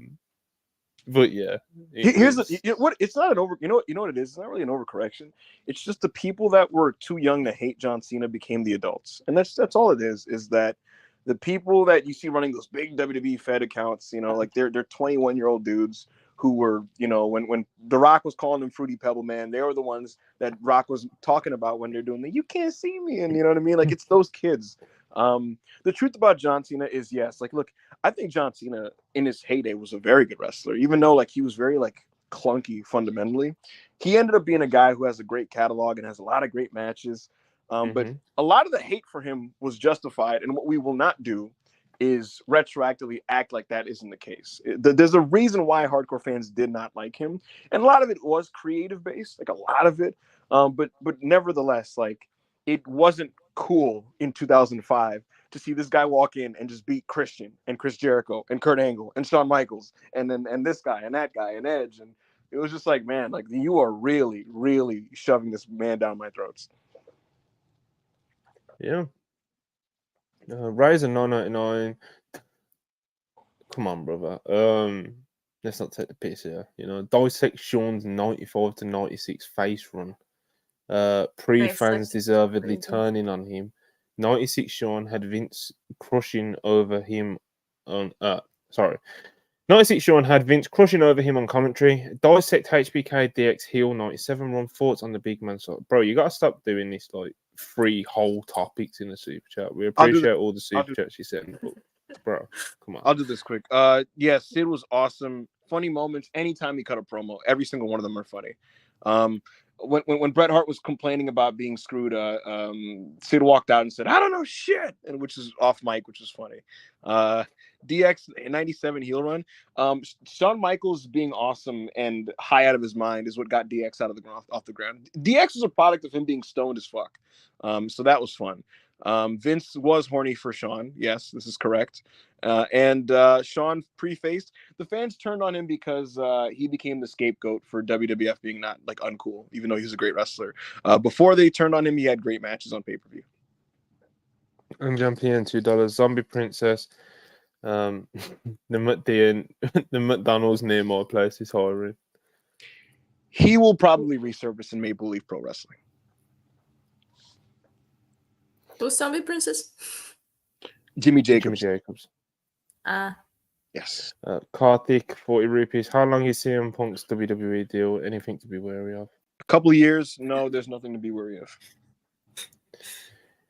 But yeah, it's not an over. You know what it is. It's not really an overcorrection. It's just the people that were too young to hate John Cena became the adults, and that's all it is. Is that the people that you see running those big WWE Fed accounts, you know, like they're 21-year-old dudes who were, you know, when The Rock was calling them Fruity Pebble Man, they were the ones that Rock was talking about when they're doing the "You can't see me," and you know what I mean. Like it's those kids. The truth about John Cena is, yes, like look, I think John Cena in his heyday was a very good wrestler, even though like he was very like clunky fundamentally. He ended up being a guy who has a great catalog and has a lot of great matches. But a lot of the hate for him was justified, and what we will not do is retroactively act like that isn't the case. There's a reason why hardcore fans did not like him, and a lot of it was creative based, like a lot of it. But nevertheless, like it wasn't cool in 2005 to see this guy walk in and just beat Christian and Chris Jericho and Kurt Angle and Shawn Michaels and this guy and that guy and Edge. And it was just like, man, like you are really, really shoving this man down my throats. Yeah. Ryzen 999. Come on, brother. Let's not take the piss here. Dissect Sean's 95 to 96 face run. Pre-fans deservedly turning on him. 96 Sean had Vince crushing over him on 96 Sean had Vince crushing over him on commentary. Dissect HBK DX heel 97 run. Thoughts on the big man. So, bro, you gotta stop doing this like 3 whole topics in the super chat. We appreciate all the super chats you sent, but bro, come on. I'll do this quick. Yeah, Sid was awesome. Funny moments. Anytime he cut a promo, every single one of them are funny. When Bret Hart was complaining about being screwed, Sid walked out and said, "I don't know shit," and which is off mic, which is funny. DX 97 heel run. Shawn Michaels being awesome and high out of his mind is what got DX out of the ground, off the ground. DX was a product of him being stoned as fuck. So that was fun. Vince was horny for Shawn. Yes, this is correct. And Shawn prefaced the fans turned on him because he became the scapegoat for WWF being not like uncool, even though he was a great wrestler. Before they turned on him, he had great matches on pay-per-view. I'm jumping in $2. Zombie Princess. The McDonald's near my place is hiring. He will probably resurface in Maple Leaf Pro Wrestling. Who's Zombie Princess? Jimmy Jacobs. Yes. Karthik, 40 rupees. How long is CM Punk's WWE deal? Anything to be wary of? A couple of years. No, there's nothing to be wary of.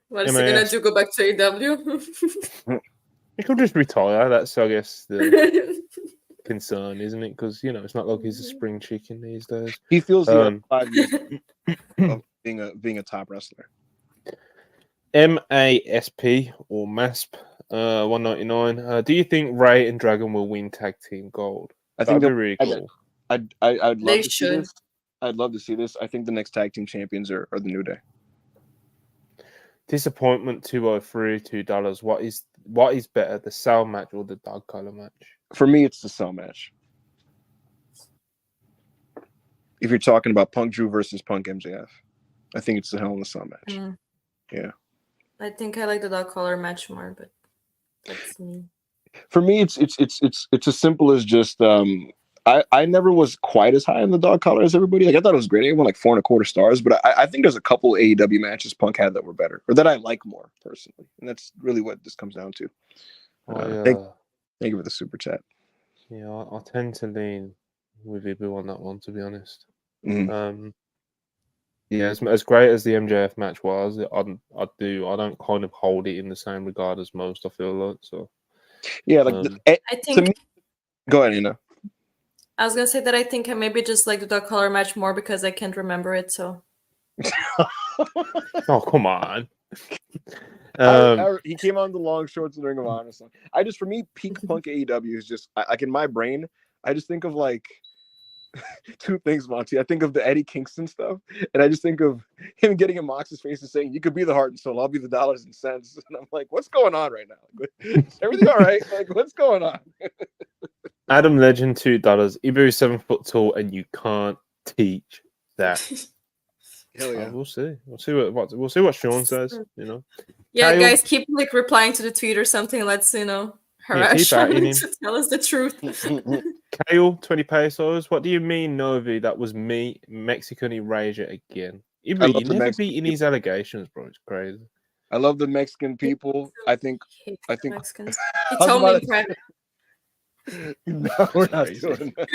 What is he gonna do? Go back to AEW? He could just retire. That's, I guess, the concern, isn't it? Because it's not like he's a spring chicken these days. He feels 5 years of being a top wrestler. MASP or MASP 199. Do you think Ray and Dragon will win tag team gold? I think that'd be really cool. I'd love to see this. I'd love to see this. I think the next tag team champions are the New Day. Disappointment 203 $2. What is better, the cell match or the dog collar match? For me, it's the cell match. If you're talking about Punk Drew versus Punk MJF, I think it's the Hell in a Cell match. Yeah. I think I like the dog collar match more, but that's me. For me, it's as simple as just I never was quite as high on the dog collar as everybody. Like I thought it was great. It won like 4.25 stars, but I think there's a couple AEW matches Punk had that were better or that I like more personally, and that's really what this comes down to. Thank you for the super chat. Yeah, I tend to lean with Ibu on that one, to be honest. Mm-hmm. Yeah, as great as the MJF match was, I don't kind of hold it in the same regard as most. I feel like so. Yeah, like I think. Go ahead, Nina. I was gonna say that I think I maybe just like the dog collar match more because I can't remember it. So. Oh come on. He came on the long shorts in Ring of Honor. So for me, peak Punk AEW is just like in my brain. I just think of like two things, Monty. I think of the Eddie Kingston stuff, and I just think of him getting in Mox's face and saying, "You could be the heart and soul. I'll be the dollars and cents." And I'm like, "What's going on right now? Is everything all right? Like, what's going on?" Adam Legend $2. Ibu is 7 foot tall, and you can't teach that. Hell yeah. We'll see. We'll see what Sean says. Yeah, Kyle, guys, keep like replying to the tweet or something. Let's harass Sean to tell us the truth. Kale, 20 pesos. What do you mean, Novi? That was me, Mexican Erasure again. Ibu, you never beating these allegations, bro. It's crazy. I love the Mexican people. I think Mexicans. He told me in private. No, we're not doing that.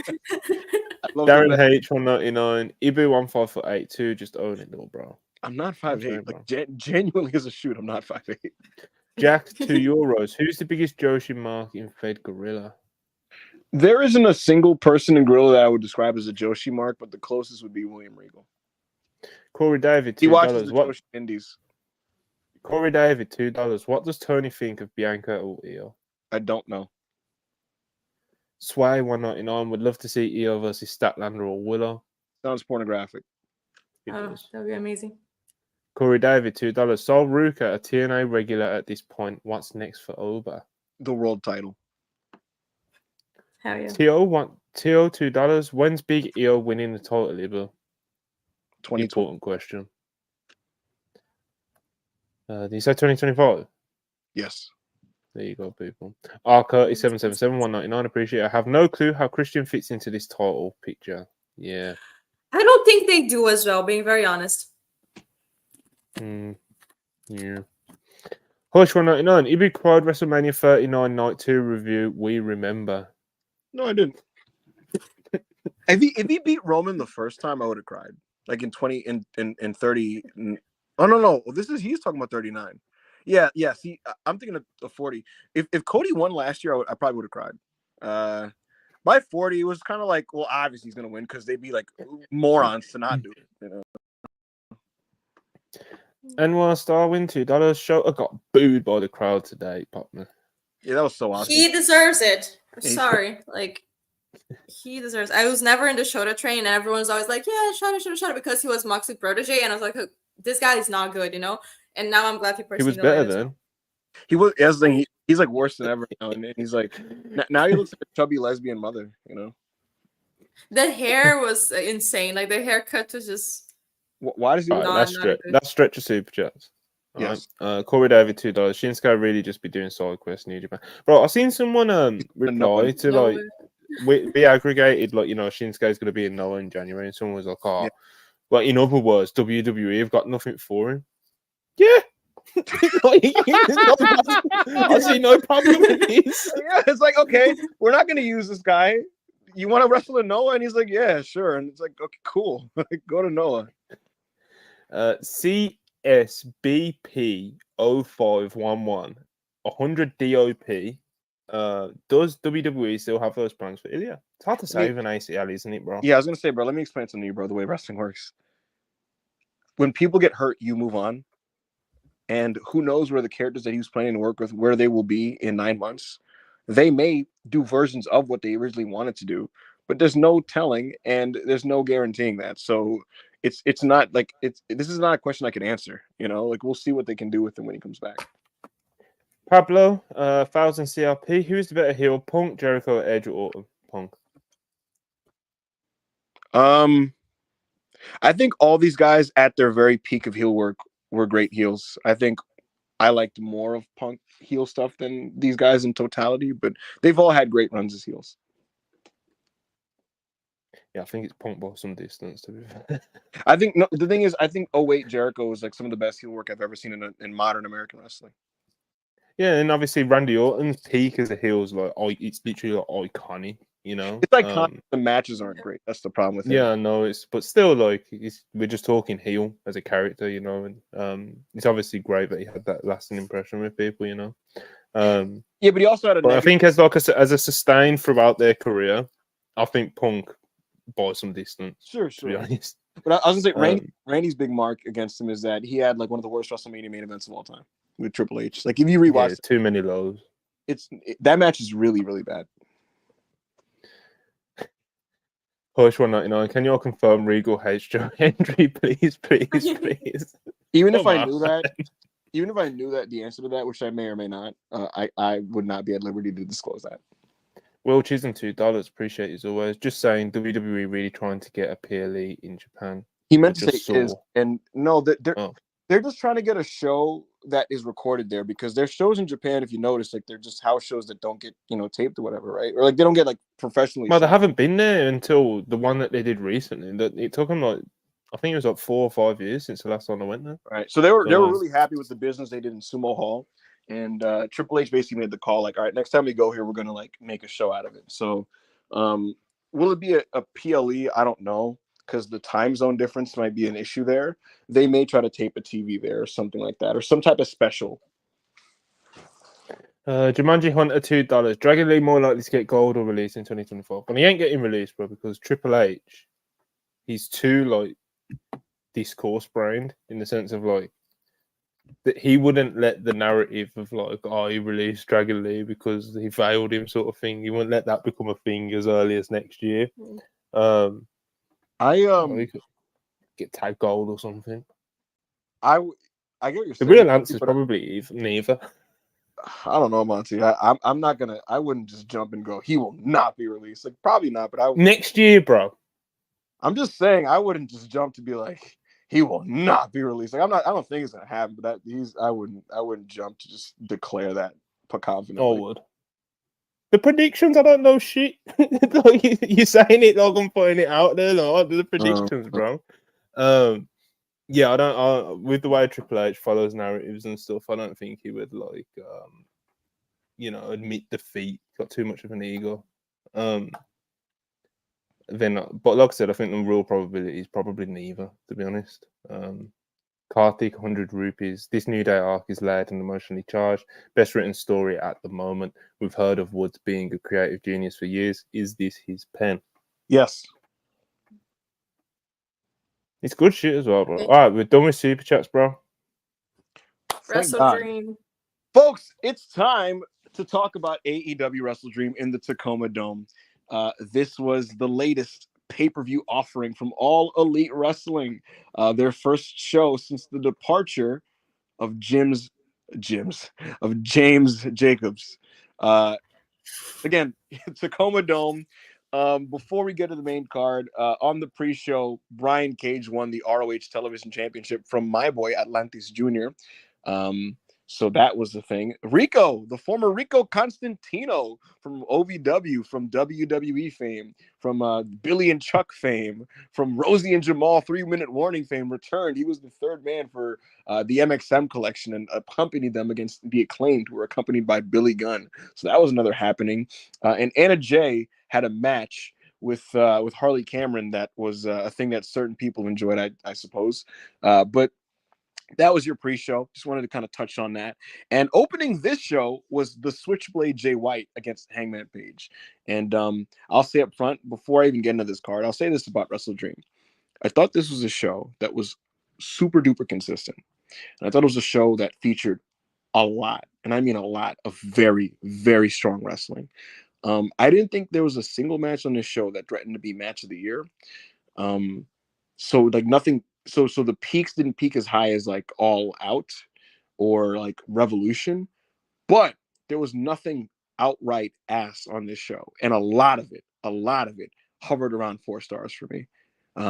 Darren H 199. Ibu 15'8" just own it though, bro. I'm not 5'8". Like genuinely as a shoot, I'm not 5'8". Jack, €2. Who's the biggest Joshi mark in Fed Gorilla? There isn't a single person in Gorilla that I would describe as a Joshi mark, but the closest would be William Regal. Corey David, $2. He watches the Joshi Indies. Corey David, $2. What does Tony think of Bianca or Io? I don't know. Sway 199. Would love to see Io versus Statlander or Willow. Sounds pornographic. Oh, that would be amazing. Corey David, $2. Sol Ruka, a TNA regular at this point. What's next for Oba? The world title. Hell yeah. T.O. $2. When's Big EO winning the title, Ibo? 2020. Important question. Did you say 2025? Yes. There you go, people. R3777 199. Appreciate it. I have no clue how Christian fits into this title picture. Yeah. I don't think they do as well, being very honest. Yeah. Hush 199. Ibi cried WrestleMania 39 Night 2 review. We remember. No, I didn't. If he beat Roman the first time, I would have cried. Like in 20 in 30. Oh no. He's talking about 39. Yeah. See, I'm thinking of 40. If Cody won last year, I probably would have cried. By 40, it was kind of like, well, obviously he's gonna win because they'd be like morons to not do it, you know. NY Star win $2. Shota got booed by the crowd today, Popman. Yeah, that was so awesome. He deserves it. I'm sorry. Like, he deserves. I was never in the Shota train, and everyone's always like, "Yeah, Shota," because he was Moxley protege, and I was like, "This guy is not good," you know. And now I'm glad he was better then. He was. As thing, he's like worse than ever now, and he's like now he looks like a chubby lesbian mother, you know. The hair was insane. Like the haircut was just. Why does he? That's stretch of super chats. Yes. Right. Corey David $2. Shinsuke really just be doing side quests in New Japan. Bro, I've seen someone reply to like we aggregated like, you know, Shinsuke's gonna be in Noah in January, and someone was like, "Oh, well, in other words, WWE have got nothing for him." Yeah. I see no problem with this. Yeah, it's like, okay, we're not gonna use this guy. You want to wrestle in Noah? And he's like, yeah, sure. And it's like, okay, cool. Go to Noah. CSBP 0511 100 DOP. Does WWE still have those plans for Ilya? It's hard to say with an ACL, isn't it, bro? Yeah, I was gonna say, bro, let me explain something to you, bro, the way wrestling works. When people get hurt, you move on. And who knows where the characters that he was planning to work with, where they will be in 9 months. They may do versions of what they originally wanted to do, but there's no telling and there's no guaranteeing that. So it's not like this is not a question I can answer, you know, like we'll see what they can do with him when he comes back. Pablo, 1000 CRP. Who's the better heel, Punk, Jericho, Edge, or Punk? I think all these guys at their very peak of heel work were great heels. I think I liked more of Punk heel stuff than these guys in totality, but they've all had great runs as heels. Yeah, I think it's Punk by some distance, to be fair. I think the thing is, I think 08 Jericho was like some of the best heel work I've ever seen in modern American wrestling. Yeah, and obviously Randy Orton's peak as a heel is like, it's literally like iconic, you know. It's like the matches aren't great. That's the problem with him. Yeah, no, but still, like, we're just talking heel as a character, you know, and it's obviously great that he had that lasting impression with people, you know. Yeah, but he also had I think as a sustain throughout their career, I think Punk by some distance. Sure. To be honest. But I was gonna say Randy's big mark against him is that he had like one of the worst WrestleMania main events of all time with Triple H. Like if you rewatch it, too many lows. That match is really, really bad. Hush 199. Can you all confirm Regal hates Joe Hendry, please? Even if I knew that the answer to that, which I may or may not, I would not be at liberty to disclose that. Will Chisholm $2. Appreciate it as always. Just saying, WWE really trying to get a PLE in Japan. He meant to say is, and no, they're just trying to get a show that is recorded there because their shows in Japan, if you notice, like they're just house shows that don't get taped or whatever, right? Or like they don't get like professionally. Well, they haven't been there until the one that they did recently. That it took them like I think it was like 4 or 5 years since the last time I went there. Right. So they were really happy with the business they did in Sumo Hall. And Triple H basically made the call, like, all right, next time we go here, we're gonna like make a show out of it. So will it be a PLE? I don't know, because the time zone difference might be an issue there. They may try to tape a TV there or something like that, or some type of special. Jumanji Hunter $2. Dragon Lee more likely to get gold or released in 2024. But he ain't getting released, bro, because Triple H, he's too like discourse brained in the sense of like that he wouldn't let the narrative of like, oh, he released Dragon Lee because he failed him sort of thing. He wouldn't let that become a thing as early as next year. I he could get tag gold or something. I get what you're The saying. real answer is but probably neither. I don't know, Monty. I'm not gonna. I wouldn't just jump and go. He will not be released. Like probably not. But Next year, bro. I'm just saying I wouldn't just jump to be like he will not be released. Like I'm not. I don't think it's gonna happen. But I wouldn't jump to just declare that confidently. I would. The predictions, I don't know shit. Like, you're saying it like I'm putting it out there. Like, the predictions, bro. Yeah, I don't. With the way Triple H follows narratives and stuff, I don't think he would like, admit defeat. Got too much of an ego. Then, but like I said, I think the real probability is probably neither. To be honest, Karthik 100 rupees. This New Day arc is layered and emotionally charged. Best written story at the moment. We've heard of Woods being a creative genius for years. Is this his pen? Yes. It's good shit as well, bro. All right, we're done with super chats, bro. WrestleDream. Folks, it's time to talk about AEW WrestleDream in the Tacoma Dome. This was the latest pay-per-view offering from All Elite Wrestling. Their first show since the departure of James Jacobs. Again, Tacoma Dome. Before we get to the main card, on the pre-show, Brian Cage won the ROH Television Championship from my boy Atlantis Jr. So that was the thing. Rico, the former Rico Constantino from OVW, from WWE fame, from Billy and Chuck fame, from Rosie and Jamal 3-minute warning fame, returned. He was the third man for the MXM collection and accompanied them against the Acclaimed, who were accompanied by Billy Gunn. So that was another happening. And Anna Jay had a match with Harley Cameron that was a thing that certain people enjoyed, I suppose. But that was your pre-show. Just wanted to kind of touch on that. And opening this show was the Switchblade Jay White against Hangman Page. And I'll say up front, before I even get into this card, I'll say this about WrestleDream. I thought this was a show that was super duper consistent. And I thought it was a show that featured a lot, and I mean a lot, of very, very strong wrestling. I didn't think there was a single match on this show that threatened to be match of the year. So like nothing. So the peaks didn't peak as high as like All Out or like Revolution, but there was nothing outright ass on this show, and a lot of it hovered around 4 stars for me.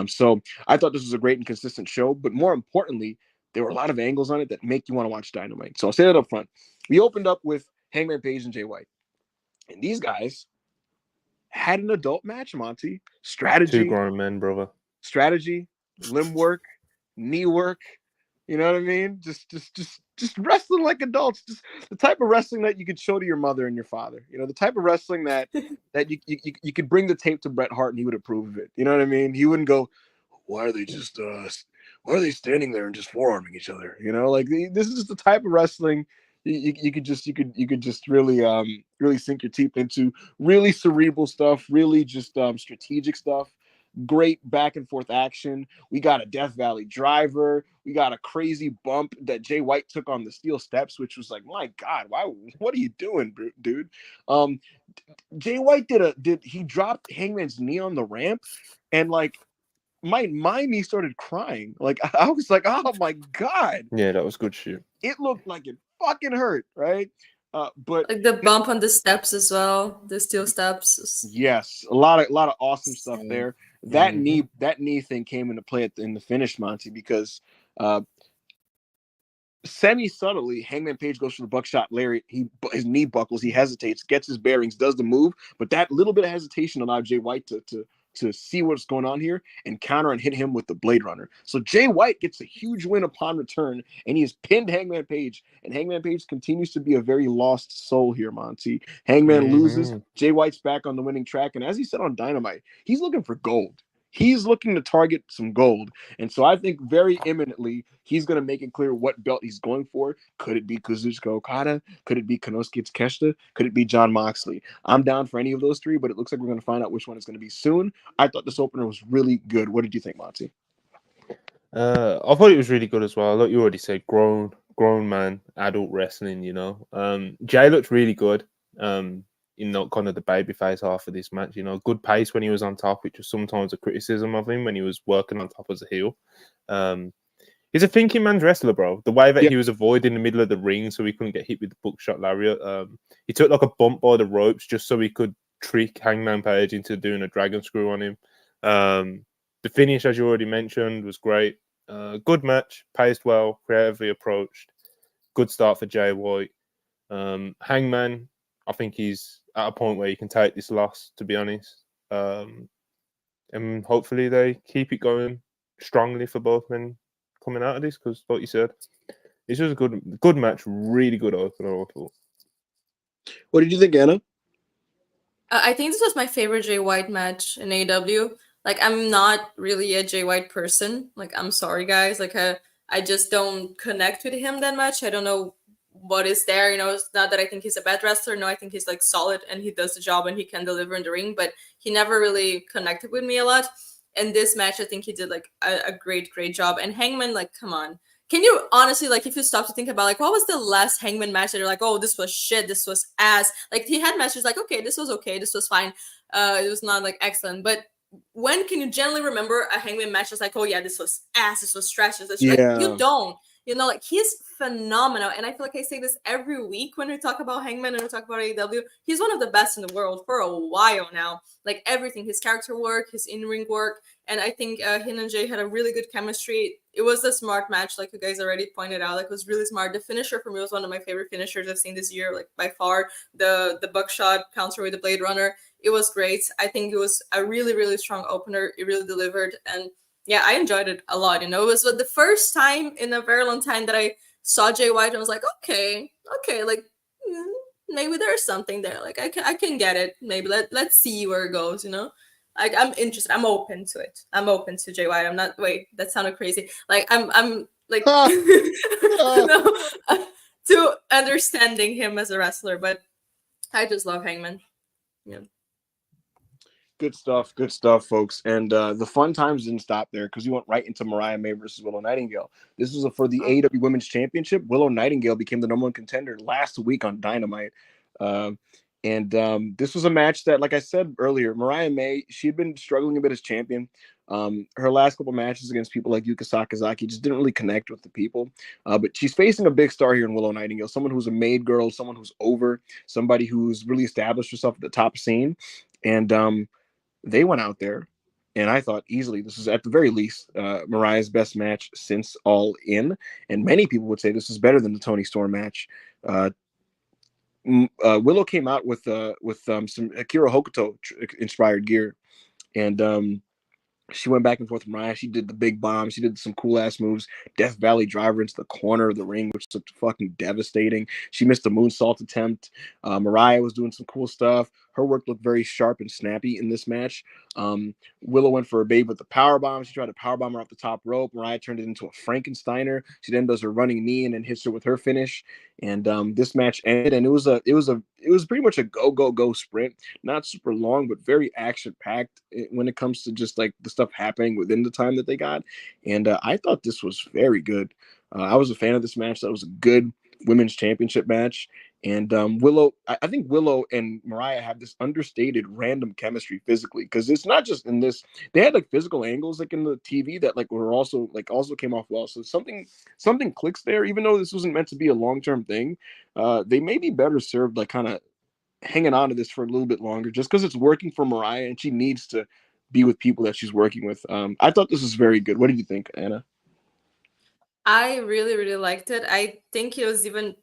So I thought this was a great and consistent show, but more importantly, there were a lot of angles on it that make you want to watch Dynamite. So I'll say that up front. We opened up with Hangman Page and Jay White, and these guys had an adult match, Monty. Strategy. 2 grown men, brother. Strategy, limb work, knee work. You know what I mean? Just wrestling like adults. Just the type of wrestling that you could show to your mother and your father. You know, the type of wrestling that you could bring the tape to Bret Hart and he would approve of it. You know what I mean? He wouldn't go, why are they standing there and just forearming each other? You know, like this is just the type of wrestling you could just really really sink your teeth into. Really cerebral stuff, really just strategic stuff. Great back and forth action. We got a Death Valley driver. We got a crazy bump that Jay White took on the steel steps, which was like, my God, what are you doing, dude? Jay White he dropped Hangman's knee on the ramp, and like my knee started crying. Like I was like, oh my God. Yeah, that was good shit. It looked like it fucking hurt, right? But like the bump on the steps as well, the steel steps. Yes, a lot of awesome stuff there. That knee thing came into play in the finish, Monty, because semi-subtly, Hangman Page goes for the buckshot lariat. His knee buckles, he hesitates, gets his bearings, does the move, but that little bit of hesitation allowed Jay White to see what's going on here and counter and hit him with the Blade Runner. So Jay White gets a huge win upon return, and he has pinned Hangman Page, and Hangman Page continues to be a very lost soul here, Monty. Hangman loses, Jay White's back on the winning track, and as he said on Dynamite, he's looking for gold. He's looking to target some gold. And so I think very imminently, he's going to make it clear what belt he's going for. Could it be Kazuchika Okada? Could it be Konosuke Takeshita? Could it be Jon Moxley? I'm down for any of those 3, but it looks like we're going to find out which one it's going to be soon. I thought this opener was really good. What did you think, Monty? I thought it was really good as well. Like you already said, grown man, adult wrestling, you know. Jay looked really good. In not kind of the babyface half of this match, you know, good pace when he was on top, which was sometimes a criticism of him when he was working on top as a heel. He's a thinking man's wrestler, bro. The way that he was avoiding the middle of the ring so he couldn't get hit with the buckshot lariat. He took like a bump by the ropes just so he could trick Hangman Page into doing a dragon screw on him. The finish, as you already mentioned, was great. Good match, paced well, creatively approached. Good start for Jay White. Hangman, I think he's at a point where he can take this loss, to be honest. And hopefully they keep it going strongly for both men coming out of this, because like you said, this was a good match, really good opener, I thought. What did you think, Anna? I think this was my favorite Jay White match in AEW. Like, I'm not really a Jay White person. Like, I'm sorry, guys. Like, I just don't connect with him that much. I don't know what is there. You know, it's not that I think he's a bad wrestler. No, I think he's like solid and he does the job and he can deliver in the ring. But he never really connected with me a lot. And this match, I think he did like a great job. And Hangman, like, come on. Can you honestly, like, if you stop to think about, like, what was the last Hangman match that you're like, oh, this was shit, this was ass? Like, he had matches like, okay, this was fine. It was not, like, excellent. But when can you generally remember a Hangman match that's like, oh, yeah, this was ass, this was trash, this was like, you don't. You know, like, he's phenomenal. And I feel like I say this every week when we talk about Hangman and we talk about AEW. He's one of the best in the world for a while now. Like, everything, his character work, his in-ring work. And I think him and Jay had a really good chemistry. It was a smart match, like you guys already pointed out. Like, it was really smart. The finisher for me was one of my favorite finishers I've seen this year, like by far. The buckshot counter with the Blade Runner. It was great. I think it was a really strong opener. It really delivered. And yeah, I enjoyed it a lot. You know, it was the first time in a very long time that I saw Jay White and was like, okay, like maybe there's something there. Like, I can get it. Maybe let's see where it goes, you know? Like, I'm interested. I'm open to it. I'm open to Jay White. I'm not. Wait, that sounded crazy. Like, I'm like no, to understanding him as a wrestler. But I just love Hangman. Yeah. Good stuff, folks. And the fun times didn't stop there, because we went right into Mariah May versus Willow Nightingale. This was for the AEW Women's Championship. Willow Nightingale became the #1 contender last week on Dynamite. This was a match that, like I said earlier, Mariah May, she'd been struggling a bit as champion. Her last couple matches against people like Yuka Sakazaki just didn't really connect with the people. But she's facing a big star here in Willow Nightingale, someone who's a made girl, someone who's over, somebody who's really established herself at the top scene. And they went out there, and I thought easily this is, at the very least, Mariah's best match since All In. And many people would say this is better than the Toni Storm match. Willow came out with some Akira Hokuto inspired gear, and she went back and forth with Mariah. She did the big bomb. She did some cool ass moves. Death Valley driver into the corner of the ring, which looked fucking devastating. She missed a moonsault attempt. Mariah was doing some cool stuff. Her work looked very sharp and snappy in this match. Willow went for a babe with the power bomb. She tried to power bomb her off the top rope. Mariah turned it into a Frankensteiner. She then does her running knee and then hits her with her finish. And this match ended, and it was pretty much a go sprint. Not super long, but very action packed when it comes to just like the stuff happening within the time that they got. And I thought this was very good. I was a fan of this match. That was a good women's championship match. And Willow, I think Willow and Mariah have this understated random chemistry physically, because it's not just in this. They had like physical angles like in the TV that like were also came off well. So something clicks there, even though this wasn't meant to be a long-term thing. They may be better served like kind of hanging on to this for a little bit longer, just because it's working for Mariah and she needs to be with people that she's working with. I thought this was very good. What did you think, Anna? I really liked it. I think it was, even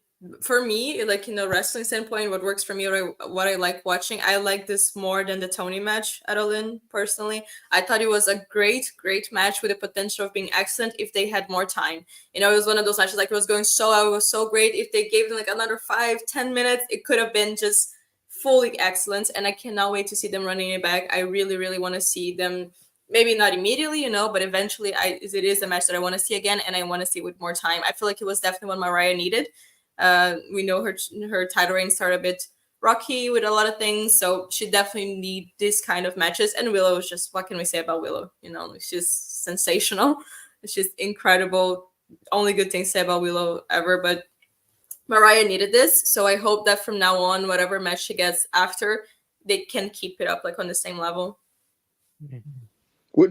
for me, like, wrestling standpoint, what works for me, what I like watching, I like this more than the Tony match at All In, personally. I thought it was a great match with the potential of being excellent if they had more time. It was one of those matches, like, it was so great. If they gave them like another 5-10 minutes, it could have been just fully excellent. And I cannot wait to see them running it back. I really want to see them. Maybe not immediately, but eventually it is a match that I want to see again, and I want to see with more time. I feel like it was definitely what Mariah needed. We know her title reign started a bit rocky with a lot of things, so she definitely need this kind of matches. And Willow is just, what can we say about Willow? She's sensational. She's incredible. Only good things to say about Willow ever, but Mariah needed this, so I hope that from now on, whatever match she gets after, they can keep it up like on the same level.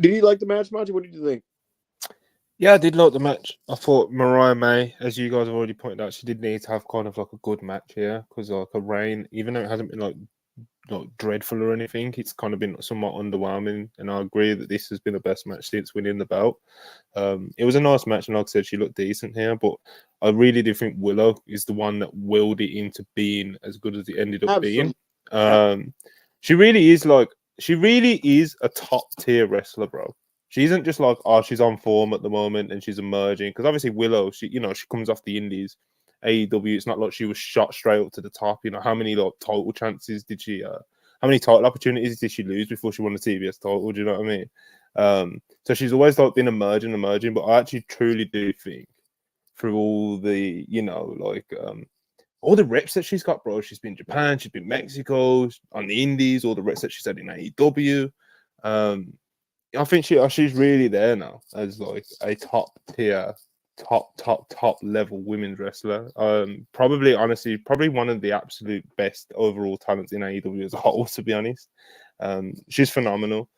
Did you like the match, Monty? What did you think? Yeah, I did like the match. I thought Mariah May, as you guys have already pointed out, she did need to have kind of like a good match here because like a reign, even though it hasn't been like dreadful or anything, it's kind of been somewhat underwhelming. And I agree that this has been the best match since winning the belt. It was a nice match, and like I said, she looked decent here. But I really do think Willow is the one that willed it into being as good as it ended up being. She really is a top tier wrestler, bro. She isn't just like, oh, she's on form at the moment and she's emerging. Because obviously Willow, she comes off the indies. AEW, it's not like she was shot straight up to the top. How many like title chances did she how many title opportunities did she lose before she won the TBS title? Do you know what I mean? So she's always like been emerging, but I actually truly do think through all the, all the reps that she's got, bro. She's been Japan, she's been Mexico, on the indies, all the reps that she's had in AEW. I think she's really there now as like a top tier, top level women's wrestler. Probably one of the absolute best overall talents in AEW as a whole, to be honest. She's phenomenal.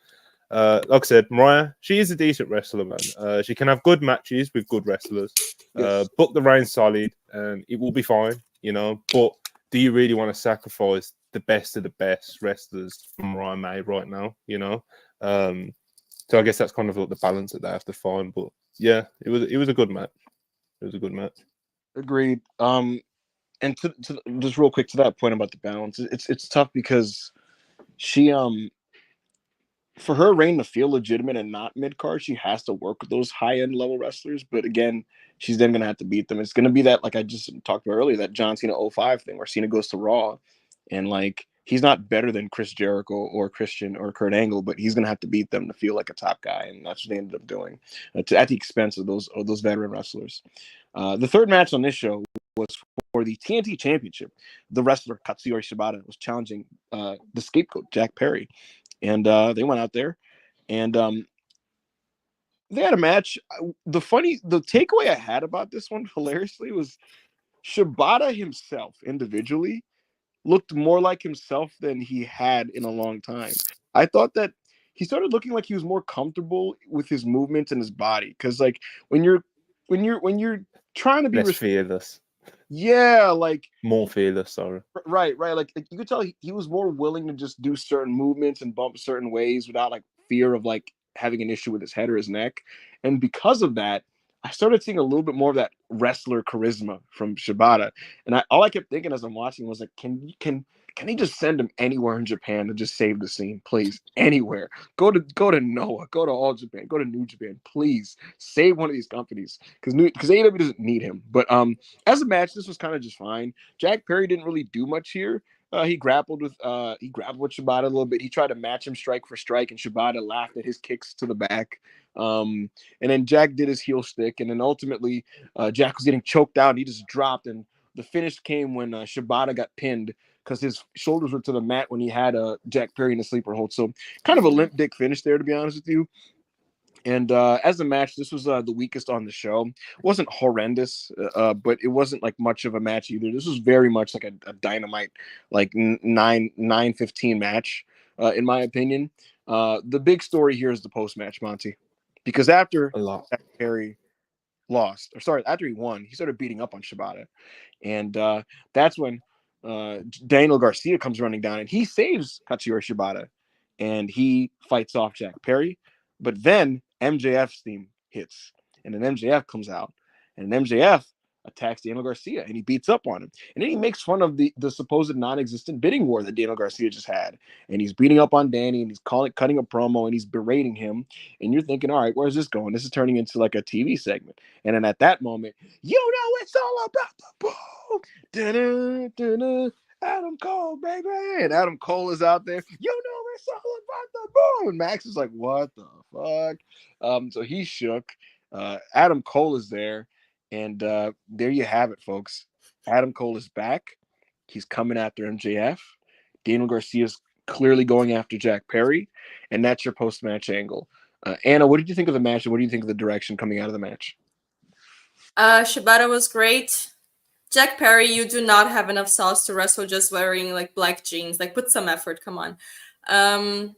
Like I said, Mariah, she is a decent wrestler, man. She can have good matches with good wrestlers. Yes. Book the reign solid, and it will be fine, But do you really want to sacrifice the best of the best wrestlers from Mariah May right now? So I guess that's kind of like the balance that they have to find. But yeah, it was a good match. It was a good match. Agreed. And to just real quick to that point about the balance, it's tough because she for her reign to feel legitimate and not mid card, she has to work with those high end level wrestlers. But again, she's then gonna have to beat them. It's gonna be that, like I just talked about earlier, that John Cena 05 thing where Cena goes to Raw, and like he's not better than Chris Jericho or Christian or Kurt Angle, but he's gonna have to beat them to feel like a top guy, and that's what they ended up doing at the expense of those veteran wrestlers. The third match on this show was for the TNT Championship. The wrestler Katsuyori Shibata was challenging the scapegoat Jack Perry, and they went out there, and they had a match. The takeaway I had about this one, hilariously, was Shibata himself individually looked more like himself than he had in a long time. I thought that he started looking like he was more comfortable with his movements and his body, because like when you're trying to be less fearless. Yeah, like more fearless. Sorry. Right. Like you could tell he was more willing to just do certain movements and bump certain ways without like fear of like having an issue with his head or his neck. And because of that, I started seeing a little bit more of that wrestler charisma from Shibata. And all I kept thinking as I'm watching was like, can he just send him anywhere in Japan to just save the scene, please? Anywhere. Go to Noah, go to All Japan, go to New Japan, please. Save one of these companies, because AEW doesn't need him. But as a match, this was kind of just fine. Jack Perry didn't really do much here. He grappled with Shibata a little bit. He tried to match him strike for strike, and Shibata laughed at his kicks to the back. And then Jack did his heel stick, and then ultimately Jack was getting choked out. And he just dropped, and the finish came when Shibata got pinned because his shoulders were to the mat when he had Jack Perry in the sleeper hold. So kind of a limp dick finish there, to be honest with you. And as a match, this was the weakest on the show. It wasn't horrendous, but it wasn't like much of a match either. This was very much like a dynamite, like 9-15 match, in my opinion. The big story here is the post-match, Monty, because after Jack Perry lost, after he won, he started beating up on Shibata. And that's when Daniel Garcia comes running down, and he saves Katsuyori Shibata, and he fights off Jack Perry. But then MJF's theme hits, and then MJF comes out, and MJF attacks Daniel Garcia, and he beats up on him. And then he makes fun of the supposed non-existent bidding war that Daniel Garcia just had. And he's beating up on Danny, and he's cutting a promo, and he's berating him. And you're thinking, all right, where's this going? This is turning into like a TV segment. And then at that moment, it's all about the boom. Da-da, da-da. Adam Cole, baby. And Adam Cole is out there. It's all about the boom. And Max is like, what the fuck? So he's shook. Adam Cole is there. And there you have it, folks. Adam Cole is back. He's coming after MJF. Daniel Garcia's clearly going after Jack Perry. And that's your post-match angle. Anna, what did you think of the match? And what do you think of the direction coming out of the match? Shibata was great. Jack Perry, you do not have enough sauce to wrestle just wearing like black jeans. Like, put some effort. Come on. And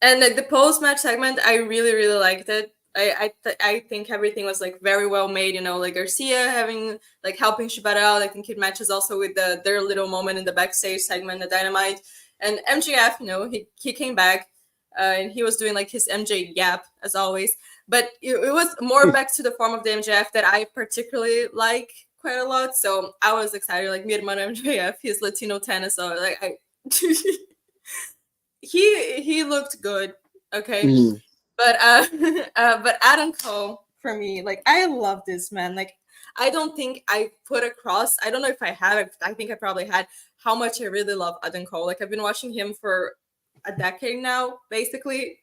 like the post-match segment, I really, really liked it. I think everything was like very well made. You know, like Garcia having like helping Shibata out. I think it matches also with their little moment in the backstage segment, the Dynamite, and MJF. You know, he came back. And he was doing like his MJ gap as always, but it was more back to the form of the MJF that I particularly like quite a lot. So I was excited, like mi hermano MJF, he's Latino tennis, so like he looked good, okay. But but Adam Cole for me, like I love this man. Like I don't think I put across. I don't know if I had. I think I probably had how much I really love Adam Cole. Like I've been watching him for a decade now, basically,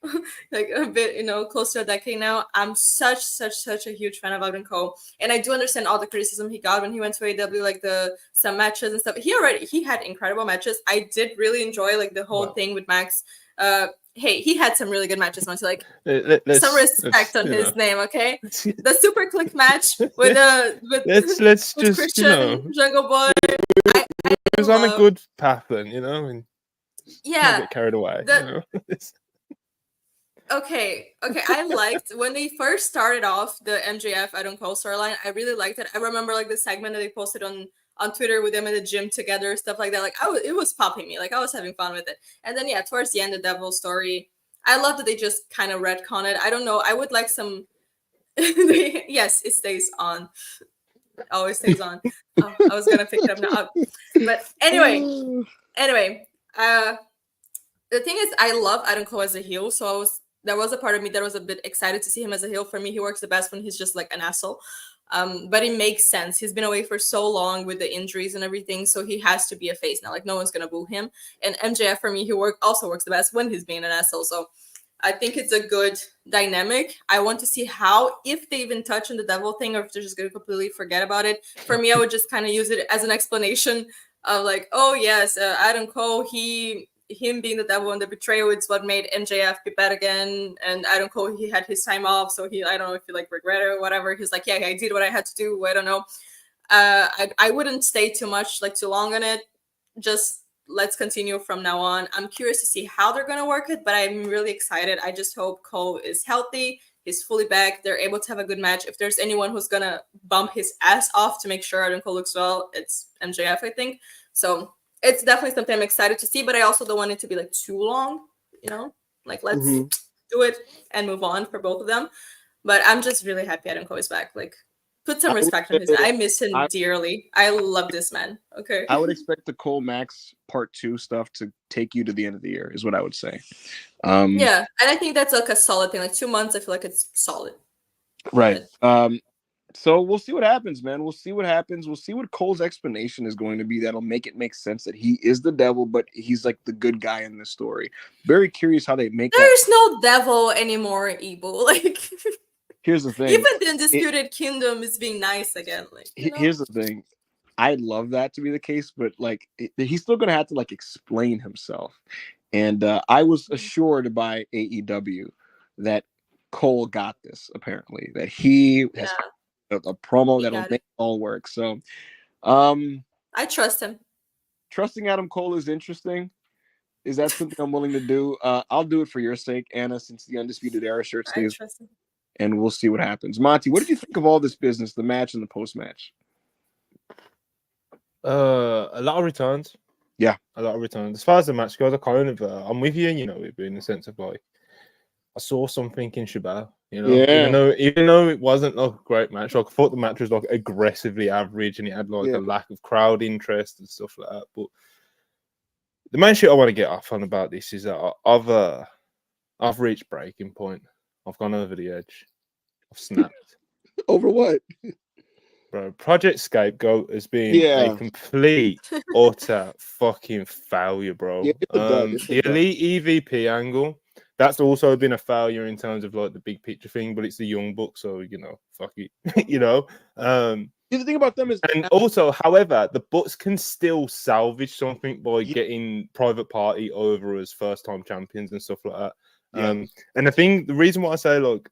like a bit, you know, close to a decade now. I'm such a huge fan of Adam Cole, and I do understand all the criticism he got when he went to AEW, like some matches and stuff. He had incredible matches. I did really enjoy like the whole thing with Max. Hey, he had some really good matches, once like some respect on his name, okay? The Super Click match with let's with just Christian Jungle Boy. I it was on a good path then, you know, and yeah, get carried away. You know? Okay. I liked when they first started off the MJF Adam Cole storyline. I really liked it. I remember like the segment that they posted on Twitter with them in the gym together, stuff like that. Like it was popping me. Like I was having fun with it. And then yeah, towards the end, the Devil story. I love that they just kind of retcon it. I don't know. I would like some. Yes, it stays on. It always stays on. Oh, I was gonna pick it up now, but anyway. The thing is, I love Adam Cole as a heel, so there was a part of me that was a bit excited to see him as a heel. For me, he works the best when he's just like an asshole. But it makes sense. He's been away for so long with the injuries and everything, so he has to be a face now. Like no one's gonna boo him. And MJF for me, also works the best when he's being an asshole. So I think it's a good dynamic. I want to see if they even touch on the devil thing, or if they're just gonna completely forget about it. For me, I would just kind of use it as an explanation of like, oh yes, Adam Cole, him being the devil and the betrayal, it's what made MJF be bad again. And Adam Cole, he had his time off, so I don't know if he like regretted it or whatever. He's like, yeah, I did what I had to do. I don't know. I wouldn't stay too long on it. Just let's continue from now on. I'm curious to see how they're gonna work it, but I'm really excited. I just hope Cole is healthy, he's fully back, they're able to have a good match. If there's anyone who's gonna bump his ass off to make sure Adam Cole looks well, it's MJF, I think. So it's definitely something I'm excited to see, but I also don't want it to be like too long, you know? Like let's do it and move on for both of them. But I'm just really happy Adam Cole is back. Like put some respect on his name. I miss him dearly. I love this man. Okay. I would expect the Cole Max Part 2 stuff to take you to the end of the year, is what I would say. Yeah, and I think that's like a solid thing. Like 2 months, I feel like it's solid. Right. So we'll see what happens, man. We'll see what happens. We'll see what Cole's explanation is going to be. That'll make sense that he is the devil, but he's like the good guy in this story. Very curious how they make There's no devil anymore, Ebo. Like here's the thing. Even the Undisputed Kingdom is being nice again. Like here's the thing. I'd love that to be the case, but like he's still gonna have to like explain himself. And I was assured by AEW that Cole got this, apparently, that he has a promo that'll make it all work. So I trust him. Trusting Adam Cole is interesting. Is that something I'm willing to do? I'll do it for your sake, Anna, since the Undisputed Era shirt stays. And we'll see what happens. Monty, what did you think of all this business, the match and the post-match? A lot of returns. Yeah, a lot of returns. As far as the match goes, I'm with you, you know, in the sense of like, I saw something in Shibata, you know, even though it wasn't like a great match, like I thought the match was like aggressively average and it had like a lack of crowd interest and stuff like that. But the main shit I want to get off on about this is that I've reached breaking point. I've gone over the edge. I've snapped. Over what? Bro, Project Scapegoat has been a complete, utter fucking failure, bro. The Elite EVP angle, that's also been a failure in terms of like the big picture thing, but it's the Young Bucks, so you know, fuck it, you know. The thing about them is, and also, however, the Bucks can still salvage something by getting Private Party over as first-time champions and stuff like that. And the reason why I say like,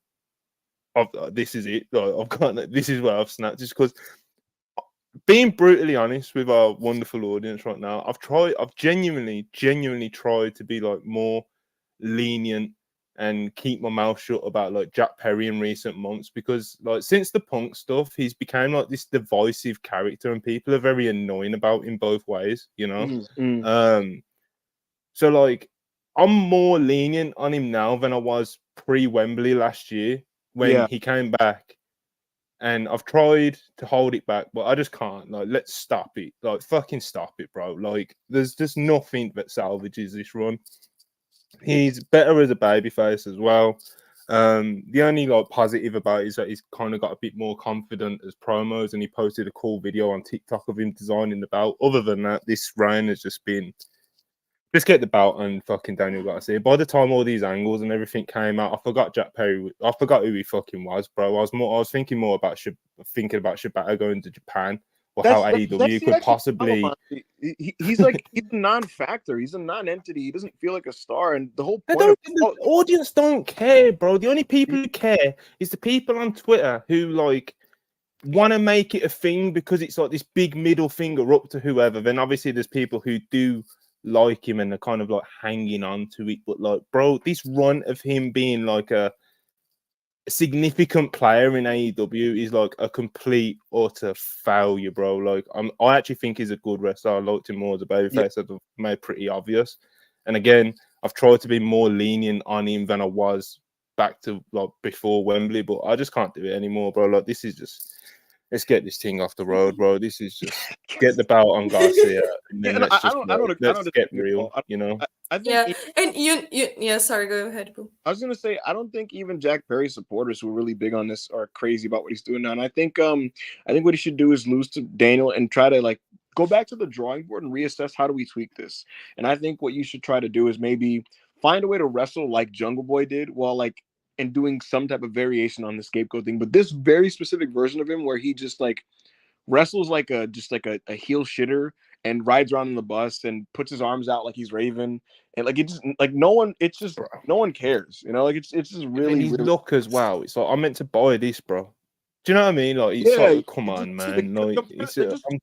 this is it. Like, this is where I've snapped, just because. Being brutally honest with our wonderful audience right now, I've genuinely tried to be like more lenient and keep my mouth shut about like Jack Perry in recent months, because like since the Punk stuff, he's become like this divisive character, and people are very annoying about him both ways, you know. So like I'm more lenient on him now than I was pre-Wembley last year when he came back, and I've tried to hold it back, but I just can't. Like, let's stop it. Like, fucking stop it, bro. Like, there's just nothing that salvages this run. He's better as a babyface as well. The only like positive about it is that he's kind of got a bit more confident as promos, and he posted a cool video on TikTok of him designing the belt. Other than that, this reign has just been just get the belt and fucking Daniel Garcia. By the time all these angles and everything came out, I forgot Jack Perry. I forgot who he fucking was, bro. I was thinking more about Shibata going to Japan, or how AEW could possibly. He's a non-factor. He's a non-entity. He doesn't feel like a star, and the whole point the audience don't care, bro. The only people who care is the people on Twitter who like want to make it a thing because it's like this big middle finger up to whoever. Then obviously there's people who do like him and they're kind of like hanging on to it, but like, bro, this run of him being like a significant player in AEW is like a complete utter failure, bro. Like, I actually think he's a good wrestler. I liked him more as a babyface. I've made pretty obvious. And again, I've tried to be more lenient on him than I was back to like before Wembley, but I just can't do it anymore, bro. Like, this is just, let's get this thing off the road, bro. This is just get the belt on Garcia, and then let's get real, you know. I think and you sorry, go ahead, Boo. I was gonna say I don't think even Jack Perry supporters who are really big on this are crazy about what he's doing now. And I think what he should do is lose to Daniel and try to like go back to the drawing board and reassess how do we tweak this. And I think what you should try to do is maybe find a way to wrestle like Jungle Boy did, while like and doing some type of variation on the scapegoat thing. But this very specific version of him where he just like wrestles like a heel shitter and rides around in the bus and puts his arms out like he's Raven, and like it just like no one cares, you know, like it's just really his look as well. It's like, I'm meant to buy this, bro. Do you know what I mean? Like, it's like, come on, man. Like, it's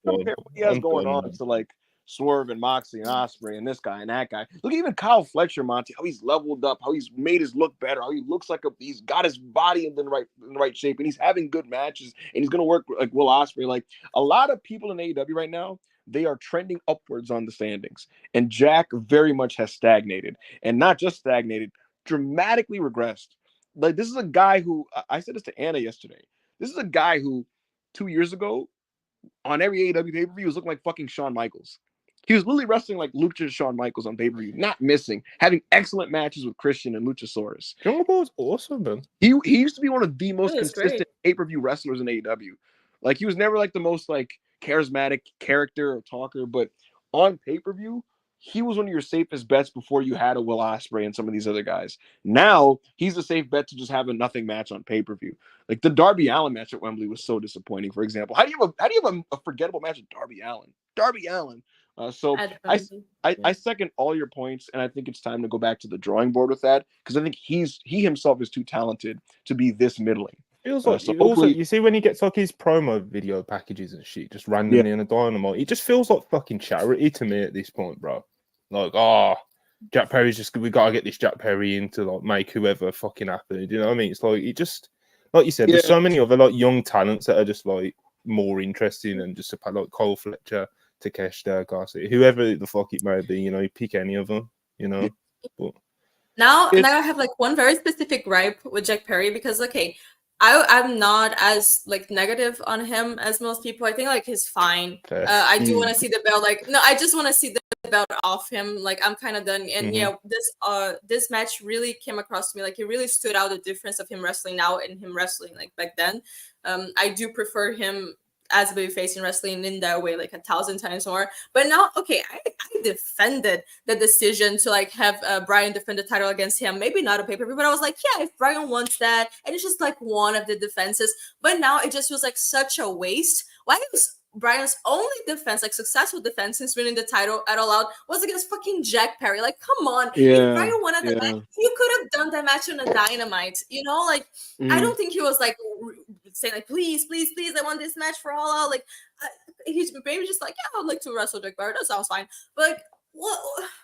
what he has going on to like Swerve and Moxley and Ospreay and this guy and that guy. Look at even Kyle Fletcher, Monty, how he's leveled up, how he's made his look better, how he looks like he's got his body in the right shape, and he's having good matches, and he's gonna work like Will Ospreay. Like a lot of people in AEW right now, they are trending upwards on the standings, and Jack very much has stagnated, and not just stagnated, dramatically regressed. Like this is a guy who I said this to Anna yesterday. This is a guy who 2 years ago on every AEW pay-per-view was looking like fucking Shawn Michaels. He was literally wrestling like Lucha Shawn Michaels on pay-per-view, not missing, having excellent matches with Christian and Luchasaurus. Jungle Boy's awesome, man. He used to be one of the most consistent pay-per-view wrestlers in AEW. Like he was never like the most like charismatic character or talker, but on pay-per-view, he was one of your safest bets before you had a Will Ospreay and some of these other guys. Now he's a safe bet to just have a nothing match on pay-per-view. Like the Darby Allin match at Wembley was so disappointing. For example, how do you have a forgettable match with Darby Allin? Darby Allin. So I second all your points, and I think it's time to go back to the drawing board with that, because I think he himself is too talented to be this middling. Feels like also, you see when he gets like his promo video packages and shit just randomly in a Dynamite, it just feels like fucking charity to me at this point, bro. Like, Jack Perry's just, we gotta get this Jack Perry in to like make whoever fucking happen. You know what I mean? It's like, it just, like you said, there's so many other like young talents that are just like more interesting and just like Cole Fletcher, Takeshita, Garcia, whoever the fuck it may be, you know, you pick any of them, you know. But now I have like one very specific gripe with Jack Perry, because I'm not as like negative on him as most people. I think like he's fine. I do want to see the belt. Like, no, I just want to see the belt off him. Like, I'm kind of done. And this match really came across to me. Like, it really stood out, the difference of him wrestling now and him wrestling like back then. I do prefer him as a babyface in wrestling in that way, like 1,000 times more. But now, okay, I defended the decision to like have Brian defend the title against him. Maybe not a pay-per-view, but I was like, yeah, if Brian wants that, and it's just like one of the defenses. But now it just feels like such a waste. Why was Brian's only defense, like successful defense since winning the title at All Out, was against fucking Jack Perry? Like, come on. If Brian wanted the match, you could have done that match on a Dynamite. You know, like, I don't think he was like saying like, please, I want this match for All Out. Like, he's maybe just like, yeah, I'd like to wrestle Jack Perry. That sounds fine. But like, what?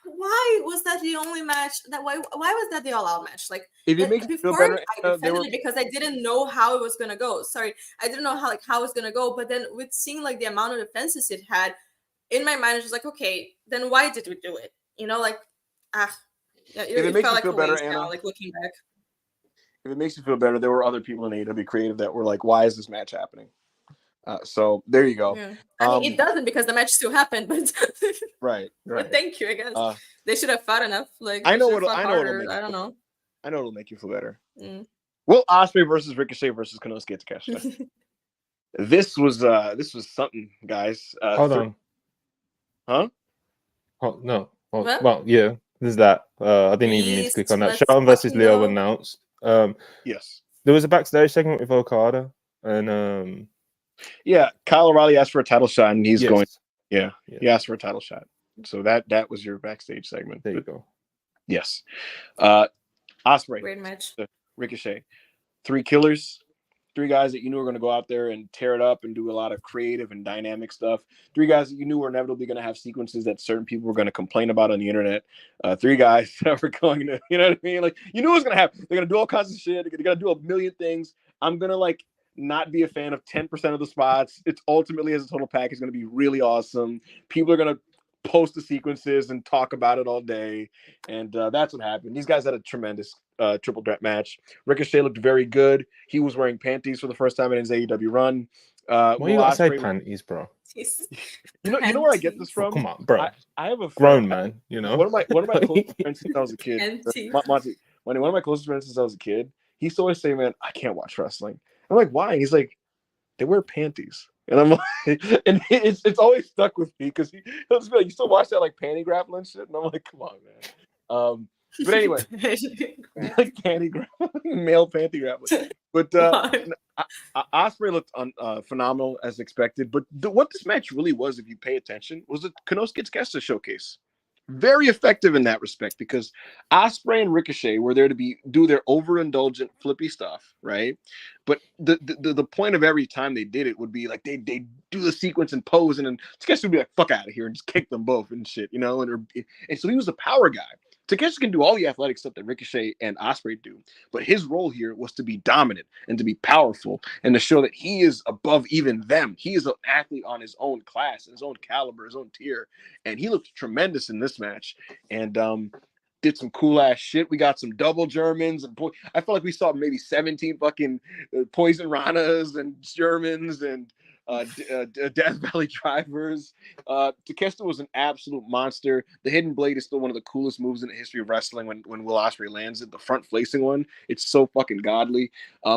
Why was that the only match? Why was that the all out match? Like, if it makes you feel better, I defended it because I didn't know how it was gonna go. Sorry, I didn't know how it's gonna go. But then with seeing like the amount of defenses it had, in my mind, it was like, okay, then why did we do it? You know, like, yeah, if it makes you feel better, Anna, now, like looking back. If it makes you feel better, there were other people in AEW Creative that were like, "Why is this match happening?" So there you go. Yeah. I mean, it doesn't because the match still happened, but right. But thank you, I guess they should have fought enough. Like, I know what I don't know. I know it'll make you feel better. Will Ospreay versus Ricochet versus Konosuke Takeshita. This was something, guys. Hold on. Huh? Oh, no. Well, yeah. There's that. I didn't even need to click on that. Shawn versus Leo announced. Yes. There was a backstage segment with Okada, and yeah, Kyle O'Reilly asked for a title shot, and he's going. Yeah, he asked for a title shot. So that was your backstage segment. There you go. Yes. Ospreay. Great match. Ricochet. 3 killers. 3 guys that you knew were going to go out there and tear it up and do a lot of creative and dynamic stuff. 3 guys that you knew were inevitably going to have sequences that certain people were going to complain about on the internet. 3 guys that were going to, you know what I mean? Like, you knew it was going to happen. They're going to do all kinds of shit. They're going to do a million things. I'm going to, like, not be a fan of 10% of the spots. It's ultimately, as a total package, going to be really awesome. People are going to post the sequences and talk about it all day. And that's what happened. These guys had a tremendous triple threat match. Ricochet looked very good. He was wearing panties for the first time in his AEW run. Why you gotta say panties, bro? You know where I get this from? Oh, come on, bro. I have a grown man. You know, one of my closest friends since I was a kid. Monty, one of my closest friends since I was a kid. He used to always say, "Man, I can't watch wrestling." I'm like, "Why?" And he's like, "They wear panties." And I'm like, and it's always stuck with me because he'll just be like, "You still watch that like panty grappling shit?" And I'm like, "Come on, man." But anyway, like male panty grappling. But Ospreay looked phenomenal as expected. But what this match really was, if you pay attention, was a Konosuke Takeshita showcase. Very effective in that respect because Ospreay and Ricochet were there to do their overindulgent flippy stuff, right? But the point of every time they did it would be like they do the sequence and pose, and then Takeshita would be like, "Fuck out of here," and just kick them both and shit, you know. And so he was a power guy. Takeshita can do all the athletic stuff that Ricochet and Ospreay do, but his role here was to be dominant and to be powerful and to show that he is above even them. He is an athlete on his own class, his own caliber, his own tier, and he looked tremendous in this match and did some cool ass shit. We got some double Germans, and I felt like we saw maybe 17 fucking Poison Ranas and Germans and Death Valley Drivers. Takeshita was an absolute monster. The Hidden Blade is still one of the coolest moves in the history of wrestling when Will Ospreay lands it. The front facing one, it's so fucking godly.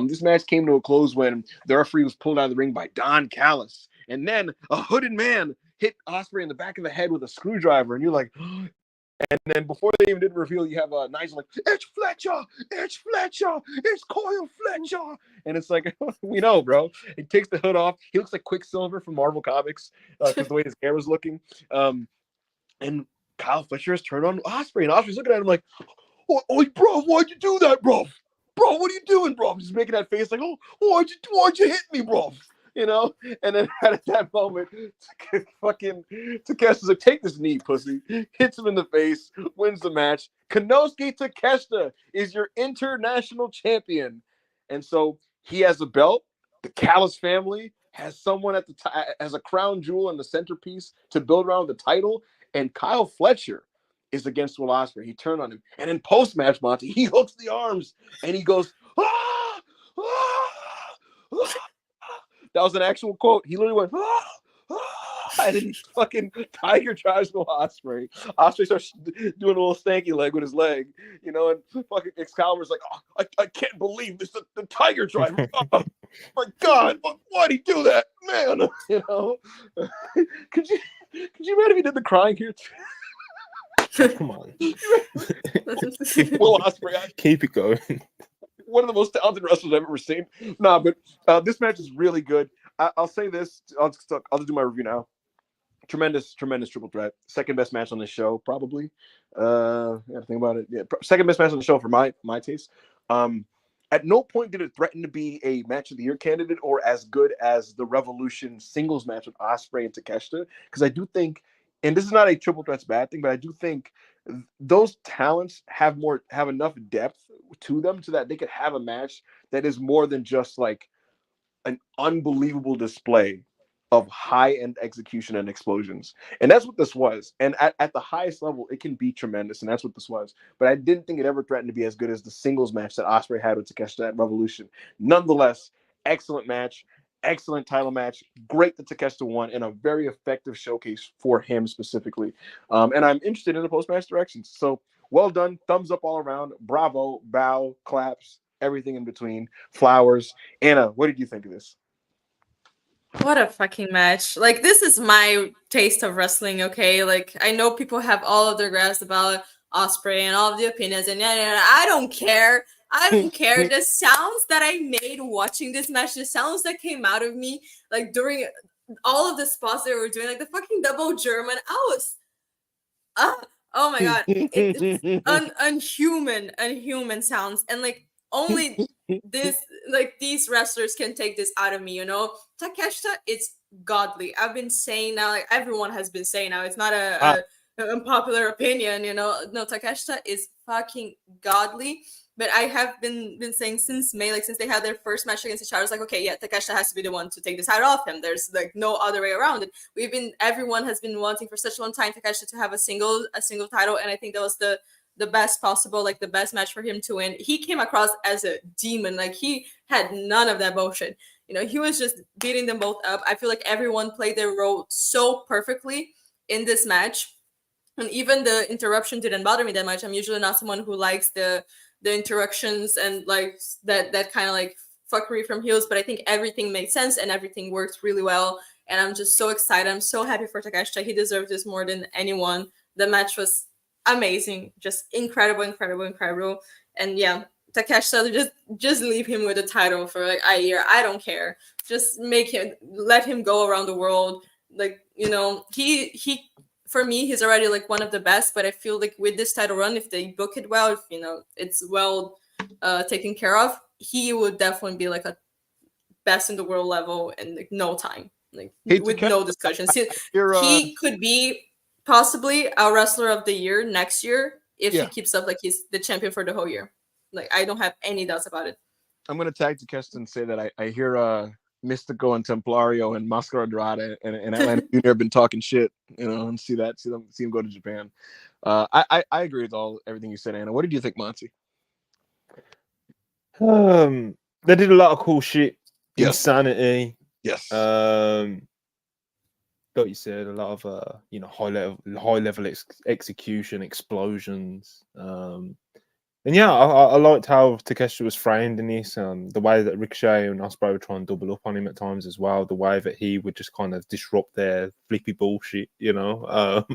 This match came to a close when the referee was pulled out of the ring by Don Callis. And then a hooded man hit Ospreay in the back of the head with a screwdriver. And you're like, and then before they even did reveal, you have Nigel like, "It's Fletcher, it's Coil Fletcher," and it's like, we know, bro. He takes the hood off. He looks like Quicksilver from Marvel Comics because the way his hair was looking. And Kyle Fletcher has turned on Ospreay, and Ospreay's looking at him like, "Oh, bro, why'd you do that, bro? Bro, what are you doing, bro?" He's making that face like, "Oh, why'd you hit me, bro?" You know, and then at that moment, fucking Takeshita's like, "Take this knee, pussy." Hits him in the face, wins the match. Konosuke Takeshita is your international champion, and so he has a belt. The Callis family has someone at the as a crown jewel and the centerpiece to build around the title, and Kyle Fletcher is against Will Ospreay. He turned on him, and in post match, Monty, he hooks the arms and he goes, "Ah, ah, ah." That was an actual quote. He literally went, "Ah, ah," and then he fucking tiger drives Will Ospreay. Ospreay starts doing a little stanky leg with his leg, you know, and fucking Excalibur's like, "Oh, I can't believe this, the tiger driver. Oh, my God, why'd he do that, man?" You know, could you imagine if he did the crying here too? Come on. Will Ospreay, keep it going. One of the most talented wrestlers I've ever seen. Nah, but this match is really good. I'll say this. I'll just do my review now. Tremendous triple threat. Second best match on the show, probably. I gotta think about it. Yeah, second best match on the show for my taste. At no point did it threaten to be a match of the year candidate or as good as the Revolution singles match with Ospreay and Takeshita, because I do think and this is not a triple threat's bad thing, but I do think those talents have enough depth to them so that they could have a match that is more than just like an unbelievable display of high-end execution and explosions. And that's what this was. And at the highest level, it can be tremendous, and that's what this was. But I didn't think it ever threatened to be as good as the singles match that Ospreay had with Takeshita at Revolution. Nonetheless, excellent match, excellent title match. Great that Takeshita won, and a very effective showcase for him specifically. And I'm interested in the post-match directions. So well done. Thumbs up all around. Bravo, bow, claps, everything in between. Flowers. Anna, what did you think of this? What a fucking match. Like, this is my taste of wrestling, okay? Like, I know people have all of their grasp about Ospreay and all of the opinions, and I don't care. I don't care. The sounds that I made watching this match, the sounds that came out of me, like, during all of the spots they were doing, like, the fucking double German, I was... oh my god. It's unhuman sounds. And, like, only these wrestlers can take this out of me, you know. Takeshita, it's godly. I've been saying now, like everyone has been saying now, it's not a unpopular opinion, you know. No, Takeshita is fucking godly. But I have been saying since May, like since they had their first match against each other, I was like, okay, yeah, Takeshita has to be the one to take this title off him. There's like no other way around it. Everyone has been wanting for such a long time Takeshita to have a single title, and I think that was the best possible, like the best match for him to win. He came across as a demon. Like, he had none of that bullshit. You know, he was just beating them both up. I feel like everyone played their role so perfectly in this match. And even the interruption didn't bother me that much. I'm usually not someone who likes the interruptions and like that kind of like fuckery from heels, but I think everything made sense and everything worked really well. And I'm just so excited. I'm so happy for Takeshita. He deserved this more than anyone. The match was amazing, just incredible. And yeah, Takeshita, just leave him with the title for like a year. I don't care. Just let him go around the world. Like, you know, he for me, he's already like one of the best, but I feel like with this title run, if they book it well, if you know it's well taken care of, he would definitely be like a best in the world level in like no time, like with no discussions. He could be possibly our wrestler of the year next year if he keeps up like he's the champion for the whole year. Like, I don't have any doubts about it. I'm gonna tag Takeshita and say that I hear Mystico and Templario and Mascara Dorada and Atlanta Junior have been talking shit, you know, and see him go to Japan. I agree with everything you said, Anna. What did you think, Monty? They did a lot of cool shit. Yes. Insanity. Yes. Like you said, a lot of you know, high level execution, explosions. And yeah, I liked how Takeshita was framed in this. The way that Ricochet and Ospreay would try and double up on him at times as well. The way that he would just kind of disrupt their flippy bullshit, you know.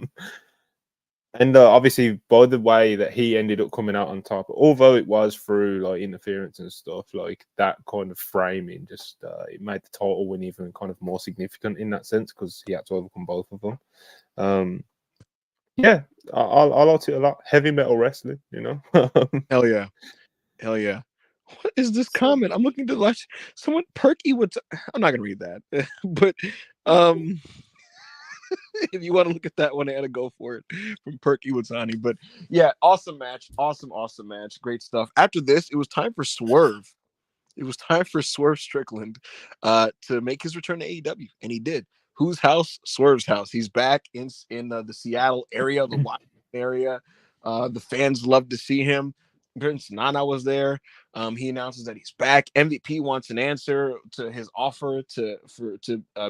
And obviously, by the way that he ended up coming out on top, although it was through like interference and stuff, like that kind of framing just it made the title win even kind of more significant in that sense because he had to overcome both of them. Yeah, I liked it a lot. Heavy metal wrestling, you know. Hell yeah. What is this comment? I'm looking to watch someone Perky would. I'm not gonna read that, but if you want to look at that one, I had to go for it from Perky Watani. But yeah, awesome match, awesome match, great stuff. After this, it was time for Swerve. It was time for Swerve Strickland to make his return to AEW, and he did. Whose house? Swerve's house. He's back in the Seattle area, the Washington area. The fans love to see him. Prince Nana was there. He announces that he's back. MVP wants an answer to his offer to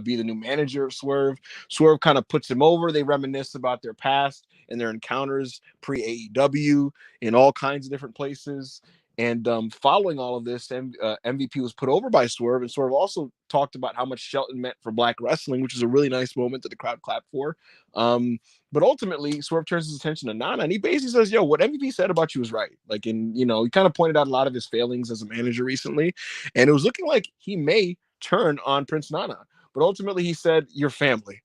be the new manager of Swerve. Swerve kind of puts him over. They reminisce about their past and their encounters pre-AEW in all kinds of different places. And following all of this, MVP was put over by Swerve, and Swerve also talked about how much Shelton meant for Black wrestling, which is a really nice moment that the crowd clapped for. But ultimately, Swerve turns his attention to Nana, and he basically says, yo, what MVP said about you was right. Like, he kind of pointed out a lot of his failings as a manager recently, and it was looking like he may turn on Prince Nana. But ultimately, he said, you're family.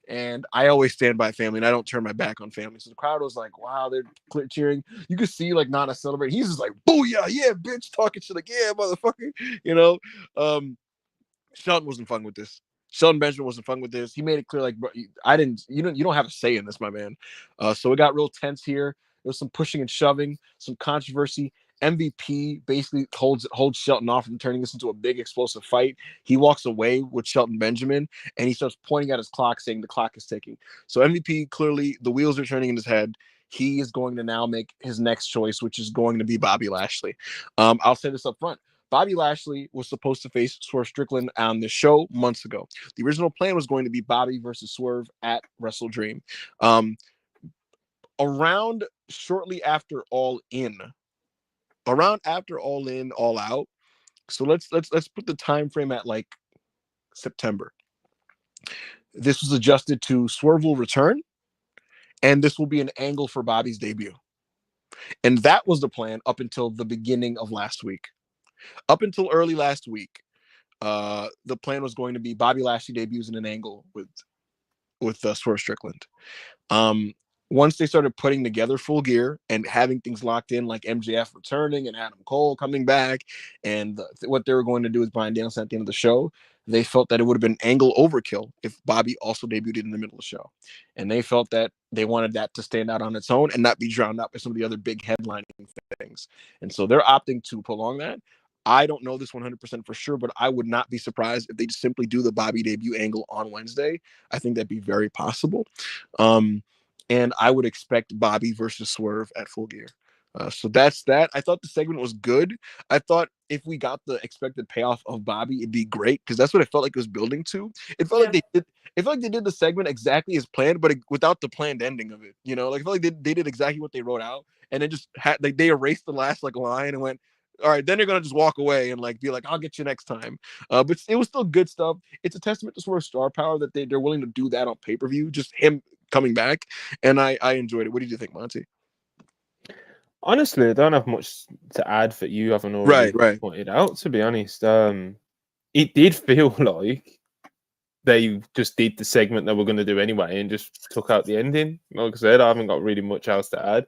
And I always stand by family, and I don't turn my back on family. So the crowd was like, wow, they're cheering. You could see like Nana celebrate. He's just like, booyah, yeah, bitch, talking shit like, yeah, motherfucker. You know, Shelton wasn't fun with this. Shelton Benjamin wasn't fun with this. He made it clear, like, bro, you don't have a say in this, my man. So it got real tense here. There was some pushing and shoving, some controversy. MVP basically holds Shelton off from turning this into a big explosive fight. He walks away with Shelton Benjamin and he starts pointing at his clock, saying the clock is ticking. So MVP, clearly the wheels are turning in his head. He is going to now make his next choice, which is going to be Bobby Lashley. I'll say this up front. Bobby Lashley was supposed to face Swerve Strickland on the show months ago. The original plan was going to be Bobby versus Swerve at WrestleDream. Around shortly after All In, All Out. So let's put the time frame at like September. This was adjusted to Swerve will return, and this will be an angle for Bobby's debut. And that was the plan up until the beginning of last week. Up until early last week, the plan was going to be Bobby Lashley debuts in an angle with Swerve Strickland. Once they started putting together Full Gear and having things locked in, like MJF returning and Adam Cole coming back, and what they were going to do with Bryan Danielson at the end of the show, they felt that it would have been angle overkill if Bobby also debuted in the middle of the show. And they felt that they wanted that to stand out on its own and not be drowned out by some of the other big headlining things. And so they're opting to prolong that. I don't know this 100% for sure, but I would not be surprised if they just simply do the Bobby debut angle on Wednesday. I think that'd be very possible. And I would expect Bobby versus Swerve at Full Gear. So that's that. I thought the segment was good. I thought if we got the expected payoff of Bobby, it'd be great because that's what it felt like it was building to. It felt like they did. It felt like they did the segment exactly as planned, but without the planned ending of it. You know, like I felt like they did exactly what they wrote out, and then just had like they erased the last like line and went, all right, then they're gonna just walk away and like be like, I'll get you next time. But it was still good stuff. It's a testament to sort of star power that they're willing to do that on pay-per-view. Just him coming back, and I enjoyed it. What did you think, Monty? Honestly, I don't have much to add that you haven't already pointed out, to be honest. It did feel like they just did the segment they were going to do anyway and just took out the ending. Like I said, I haven't got really much else to add.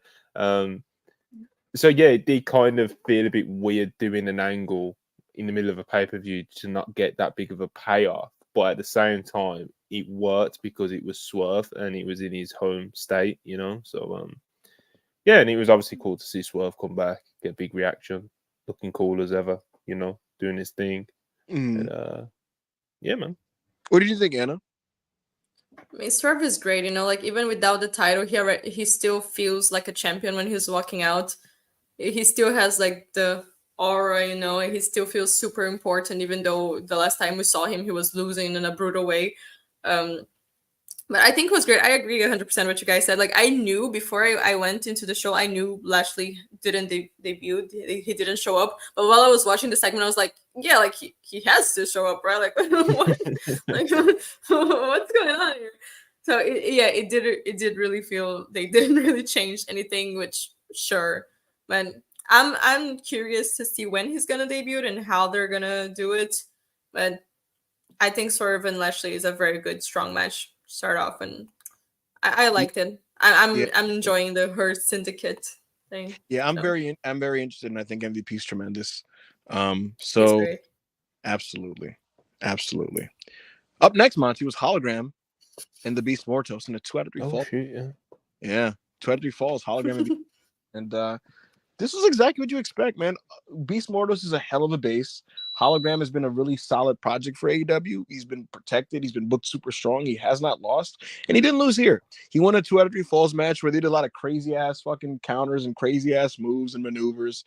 So yeah, it did kind of feel a bit weird doing an angle in the middle of a pay-per-view to not get that big of a payoff. But at the same time, it worked because it was Swerve and it was in his home state, you know? So, yeah, and it was obviously cool to see Swerve come back, get a big reaction, looking cool as ever, you know, doing his thing. And, yeah, man. What did you think, Anna? I mean, Swerve is great, you know, like even without the title, he still feels like a champion when he's walking out. He still has like the aura, you know, and he still feels super important, even though the last time we saw him, he was losing in a brutal way. But I think it was great. I agree 100% what you guys said. Like, I knew before I went into the show, I knew Lashley didn't debut. He didn't show up. But while I was watching the segment, I was like, yeah, like he has to show up, right? Like, what? Like, what's going on here? So it did really feel they didn't really change anything, which sure. But I'm curious to see when he's gonna debut and how they're gonna do it. But I think Swerve and Lashley is a very good, strong match to start off, and I liked it. I'm enjoying the Hurt Syndicate thing. Yeah, I'm very interested, and I think MVP's tremendous. So absolutely. Up next, Monty, was Hologram and the Beast Mortos in a 2 out of 3 fall. Yeah, 2 out of 3 falls, Hologram and this was exactly what you expect, man. Beast Mortos is a hell of a base. Hologram has been a really solid project for AEW. He's been protected. He's been booked super strong. He has not lost. And he didn't lose here. He won a 2 out of 3 falls match where they did a lot of crazy-ass fucking counters and crazy-ass moves and maneuvers.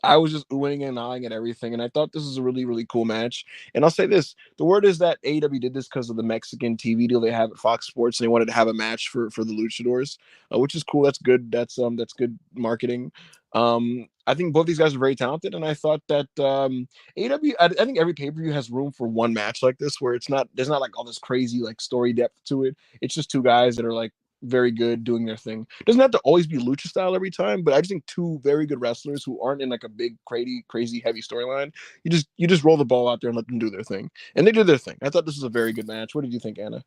I was just oohing and eyeing at everything, and I thought this was a really, really cool match. And I'll say this: the word is that AEW did this because of the Mexican TV deal they have at Fox Sports, and they wanted to have a match for the Luchadors, which is cool. That's good. That's good marketing. I think both these guys are very talented, and I thought that AEW. I think every pay-per-view has room for one match like this, where there's not like all this crazy like story depth to it. It's just two guys that are like very good doing their thing. It doesn't have to always be lucha style every time, but I just think two very good wrestlers who aren't in like a big crazy heavy storyline, you just roll the ball out there and let them do their thing, and they did their thing. I thought this was a very good match. What did you think, Anna?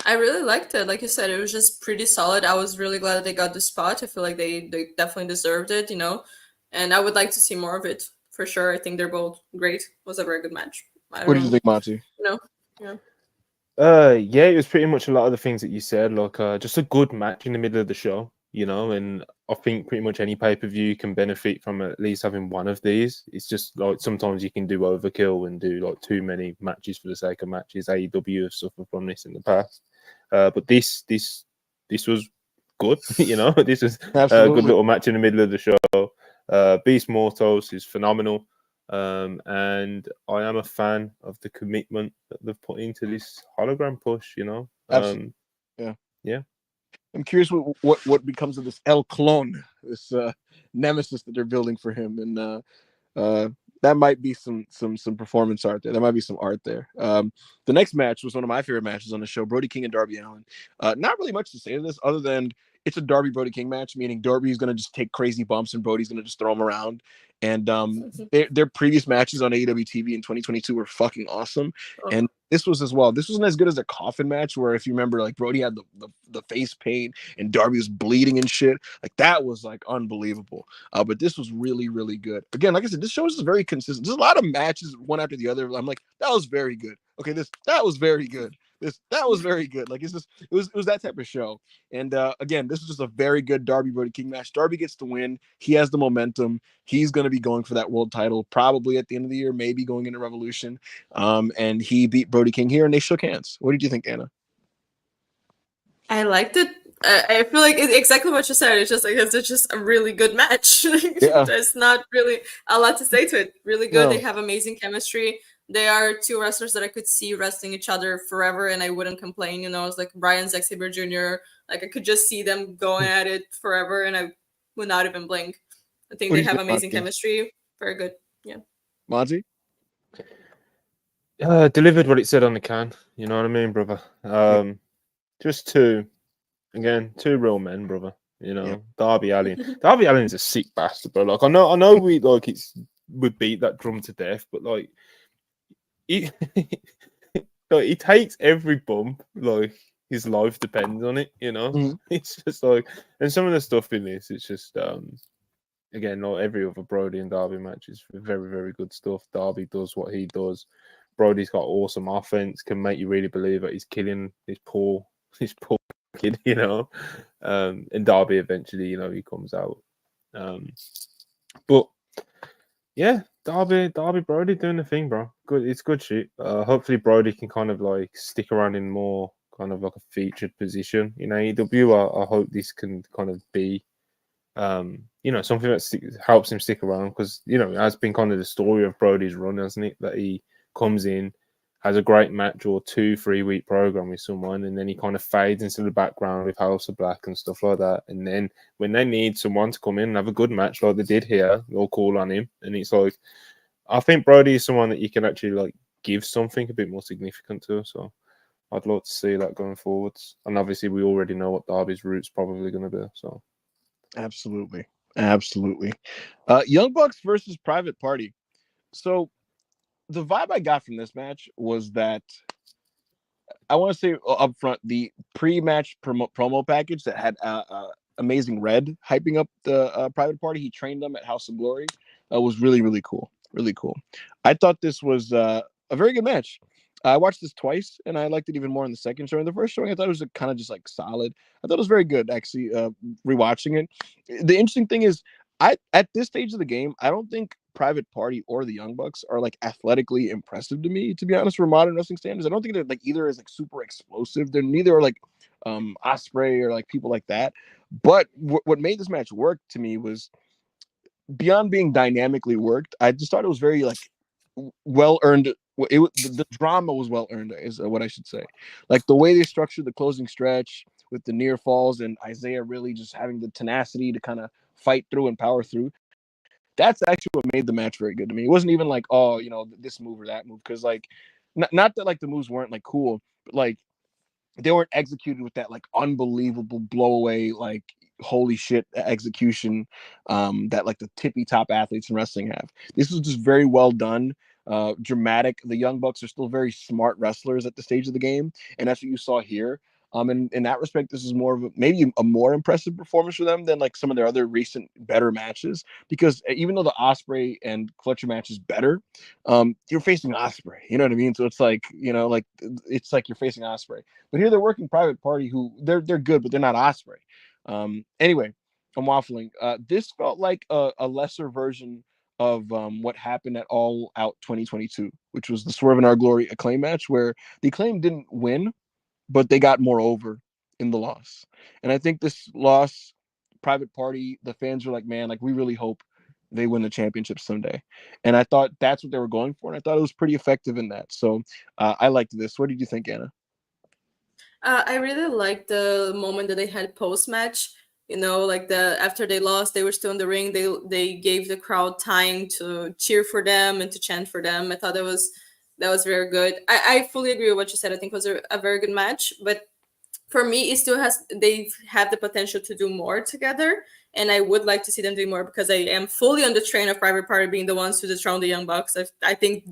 I really liked it. Like you said, it was just pretty solid. I was really glad that they got the spot. I feel like they definitely deserved it, you know, and I would like to see more of it for sure. I think they're both great. It was a very good match. What did you think, Monty? No. Yeah. Yeah, it was pretty much a lot of the things that you said, like just a good match in the middle of the show, you know, and I think pretty much any pay-per-view can benefit from at least having one of these. It's just like sometimes you can do overkill and do like too many matches for the sake of matches. AEW have suffered from this in the past. But this was good, you know. This was a good little match in the middle of the show. Beast Mortos is phenomenal. And I am a fan of the commitment that they've put into this hologram push, you know. Yeah. I'm curious what becomes of this El Clone, this nemesis that they're building for him, and that might be some performance art there. There might be some art there. The next match was one of my favorite matches on the show: Brody King and Darby Allin. Not really much to say to this other than it's a Darby Brody King match, meaning Darby's going to just take crazy bumps and Brody's going to just throw him around. And their previous matches on AEW TV in 2022 were fucking awesome. And this was as well. This wasn't as good as a coffin match where, if you remember, like Brody had the face paint and Darby was bleeding and shit. Like that was like unbelievable. But this was really, really good. Again, like I said, this show is very consistent. There's a lot of matches one after the other. I'm like, that was very good. Okay, that was very good. That was very good. Like it was that type of show. And again, this was just a very good Darby Brody King match. Darby gets the win. He has the momentum. He's going to be going for that world title probably at the end of the year, maybe going into Revolution. And he beat Brody King here, and they shook hands. What did you think, Anna? I liked it. I feel like it's exactly what you said. It's just a really good match. There's not really a lot to say to it. Really good. No. They have amazing chemistry. They are two wrestlers that I could see wrestling each other forever, and I wouldn't complain. You know, it's like Brian Xavier Jr. Like I could just see them going at it forever, and I would not even blink. I think they have amazing chemistry. Very good. Yeah. Monty? Delivered what it said on the can. You know what I mean, brother? Just two real men, brother. You know, Darby Allin. Darby Allin's a sick bastard, bro. Like I know we beat that drum to death, but like he takes every bump like his life depends on it, you know. It's just like, and some of the stuff in this, it's just again, not every other Brody and Darby match is very, very good stuff. Darby does what he does. Brody's got awesome offense, can make you really believe that he's killing his poor kid, you know. And Darby eventually, you know, he comes out. But yeah, Darby Brody doing the thing, bro. Good, it's good shit. Hopefully Brody can kind of like stick around in more kind of like a featured position in AEW. I hope this can kind of be you know, something that helps him stick around, because, you know, it has been kind of the story of Brody's run, hasn't it? That he comes in, has a great match or 2-3 week program with someone, and then he kind of fades into the background with House of Black and stuff like that. And then when they need someone to come in and have a good match like they did here, they'll call on him. And it's like, I think Brody is someone that you can actually like give something a bit more significant to. So I'd love to see that going forwards. And obviously we already know what Darby's route's probably going to be. So absolutely. Young Bucks versus Private Party. So the vibe I got from this match was that, I want to say up front, the pre-match promo package that had Amazing Red hyping up the Private Party. He trained them at House of Glory. Was really, really cool. Really cool. I thought this was a very good match. I watched this twice, and I liked it even more in the second showing. The first showing, I thought it was kind of just like solid. I thought it was very good, actually, rewatching it. The interesting thing is, at this stage of the game, I don't think Private Party or the Young Bucks are like athletically impressive to me, to be honest, for modern wrestling standards. I don't think they're like either is like super explosive. They're neither are like Osprey or like people like that. But what made this match work to me was, beyond being dynamically worked, I just thought it was very like well earned. The drama was well earned, is what I should say. Like the way they structured the closing stretch with the near falls and Isaiah really just having the tenacity to kind of fight through and power through. That's actually what made the match very good to me. It wasn't even like, oh, you know, this move or that move, because like, not that like the moves weren't like cool, but like they weren't executed with that like unbelievable blow away, like holy shit execution that like the tippy top athletes in wrestling have. This was just very well done, dramatic. The Young Bucks are still very smart wrestlers at the stage of the game, and that's what you saw here. And in that respect, this is more of maybe a more impressive performance for them than like some of their other recent better matches. Because even though the Osprey and Fletcher match is better, you're facing Osprey. You know what I mean? So it's like it's like you're facing Osprey. But here they're working Private Party, who they're good, but they're not Osprey. Anyway, I'm waffling. This felt like a lesser version of what happened at All Out 2022, which was the Swerve in Our Glory Acclaim match, where the Acclaim didn't win, but they got more over in the loss. And I think this loss, Private Party, the fans were like, man, like we really hope they win the championship someday. And I thought that's what they were going for. And I thought it was pretty effective in that. So I liked this. What did you think, Anna? I really liked the moment that they had post match. You know, like after they lost, they were still in the ring. They gave the crowd time to cheer for them and to chant for them. I thought that was very good. I fully agree with what you said. I think it was a very good match. But for me, it still they have the potential to do more together. And I would like to see them do more, because I am fully on the train of Private Party being the ones to dethrone the Young Bucks. I think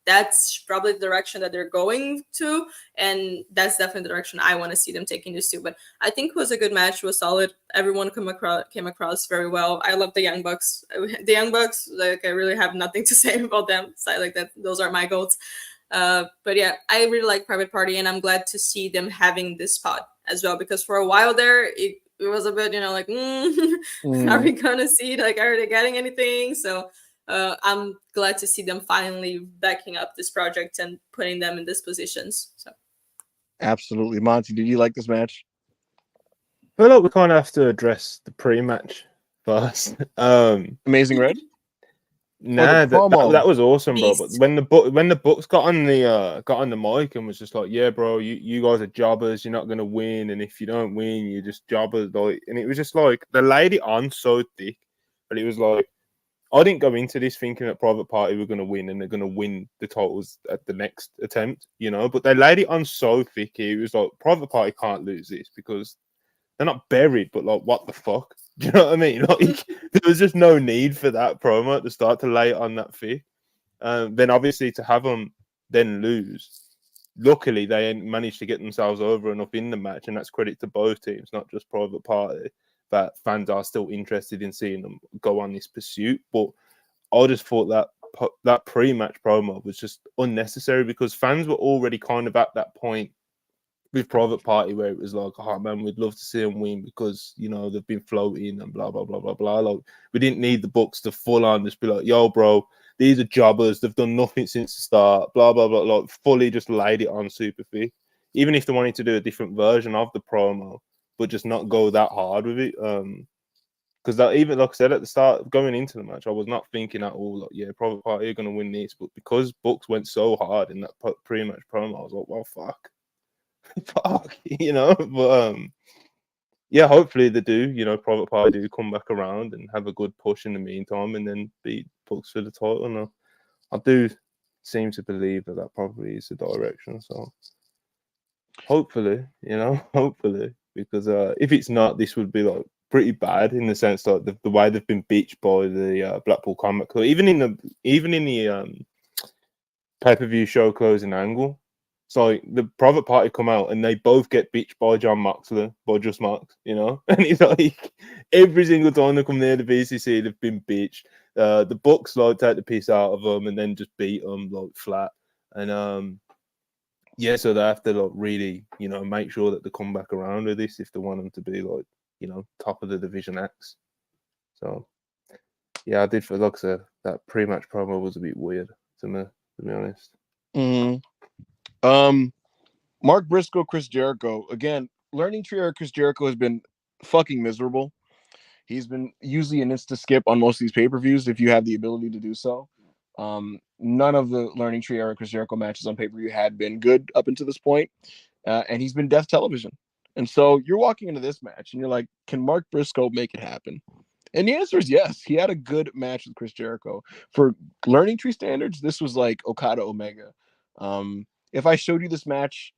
that's probably the direction that they're going to, and that's definitely the direction I want to see them taking this to. But I think it was a good match. It was solid. Everyone came across very well. I love the Young Bucks. The Young Bucks, like, I really have nothing to say about them. So I like that. Those are my goats. But yeah, I really like Private Party, and I'm glad to see them having this spot as well, because for a while there, it was a bit, like, are we gonna see, like, are they getting anything? So I'm glad to see them finally backing up this project and putting them in these positions. So absolutely. Monty, did you like this match? I feel like we kind of have to address the pre-match first. Amazing Red? Nah, that was awesome, bro. But when the Bucks got on the mic and was just like, yeah, bro, you guys are jobbers, you're not gonna win, and if you don't win, you're just jobbers. Like, and it was just like they laid it on so thick, but it was like, I didn't go into this thinking that Private Party were going to win and they're going to win the titles at the next attempt, but they laid it on so thick. It was like, Private Party can't lose this because they're not buried, but like, what the fuck? Do you know what I mean? Like, there was just no need for that promo at the start to lay it on that thick. Then obviously to have them then lose. Luckily, they managed to get themselves over enough in the match, and that's credit to both teams, not just Private Party, that fans are still interested in seeing them go on this pursuit. But I just thought that pre-match promo was just unnecessary, because fans were already kind of at that point with Private Party where it was like, oh man, we'd love to see them win because, they've been floating and blah, blah, blah, blah, blah. Like, we didn't need the Bucks to full on just be like, yo, bro, these are jobbers. They've done nothing since the start, blah, blah, blah. Like, fully just laid it on super thick. Even if they wanted to do a different version of the promo, but just not go that hard with it. Because even, like I said at the start, going into the match, I was not thinking at all, like, yeah, Private Party are going to win this. But because Bucks went so hard in that pre-match promo, I was like, well, fuck. Fuck, But, yeah, hopefully they do, Private Party do come back around and have a good push in the meantime and then beat Bucks for the title. And I do seem to believe that probably is the direction. So, hopefully, hopefully. Because if it's not, this would be like pretty bad in the sense that the way they've been beached by the Blackpool Combat Club, even in the pay-per-view show closing angle. So the Private Party come out and they both get beached by John Moxley, by Just Mox, and it's like every single time they come near the BCC, they've been beached. The Bucks like take the piss out of them and then just beat them like flat. And yeah, so they have to like really, make sure that they come back around with this if they want them to be like, top of the Division X. So yeah, I did feel like that pre-match promo was a bit weird to me, to be honest. Mm-hmm. Mark Briscoe, Chris Jericho. Again, learning tree era Chris Jericho has been fucking miserable. He's been usually an insta skip on most of these pay-per-views if you have the ability to do so. None of the learning tree era Chris Jericho matches on pay-per-view had been good up until this point. And he's been death television. And so you're walking into this match and you're like, can Mark Briscoe make it happen? And the answer is yes. He had a good match with Chris Jericho. For learning tree standards, this was like Okada Omega. If I showed you this match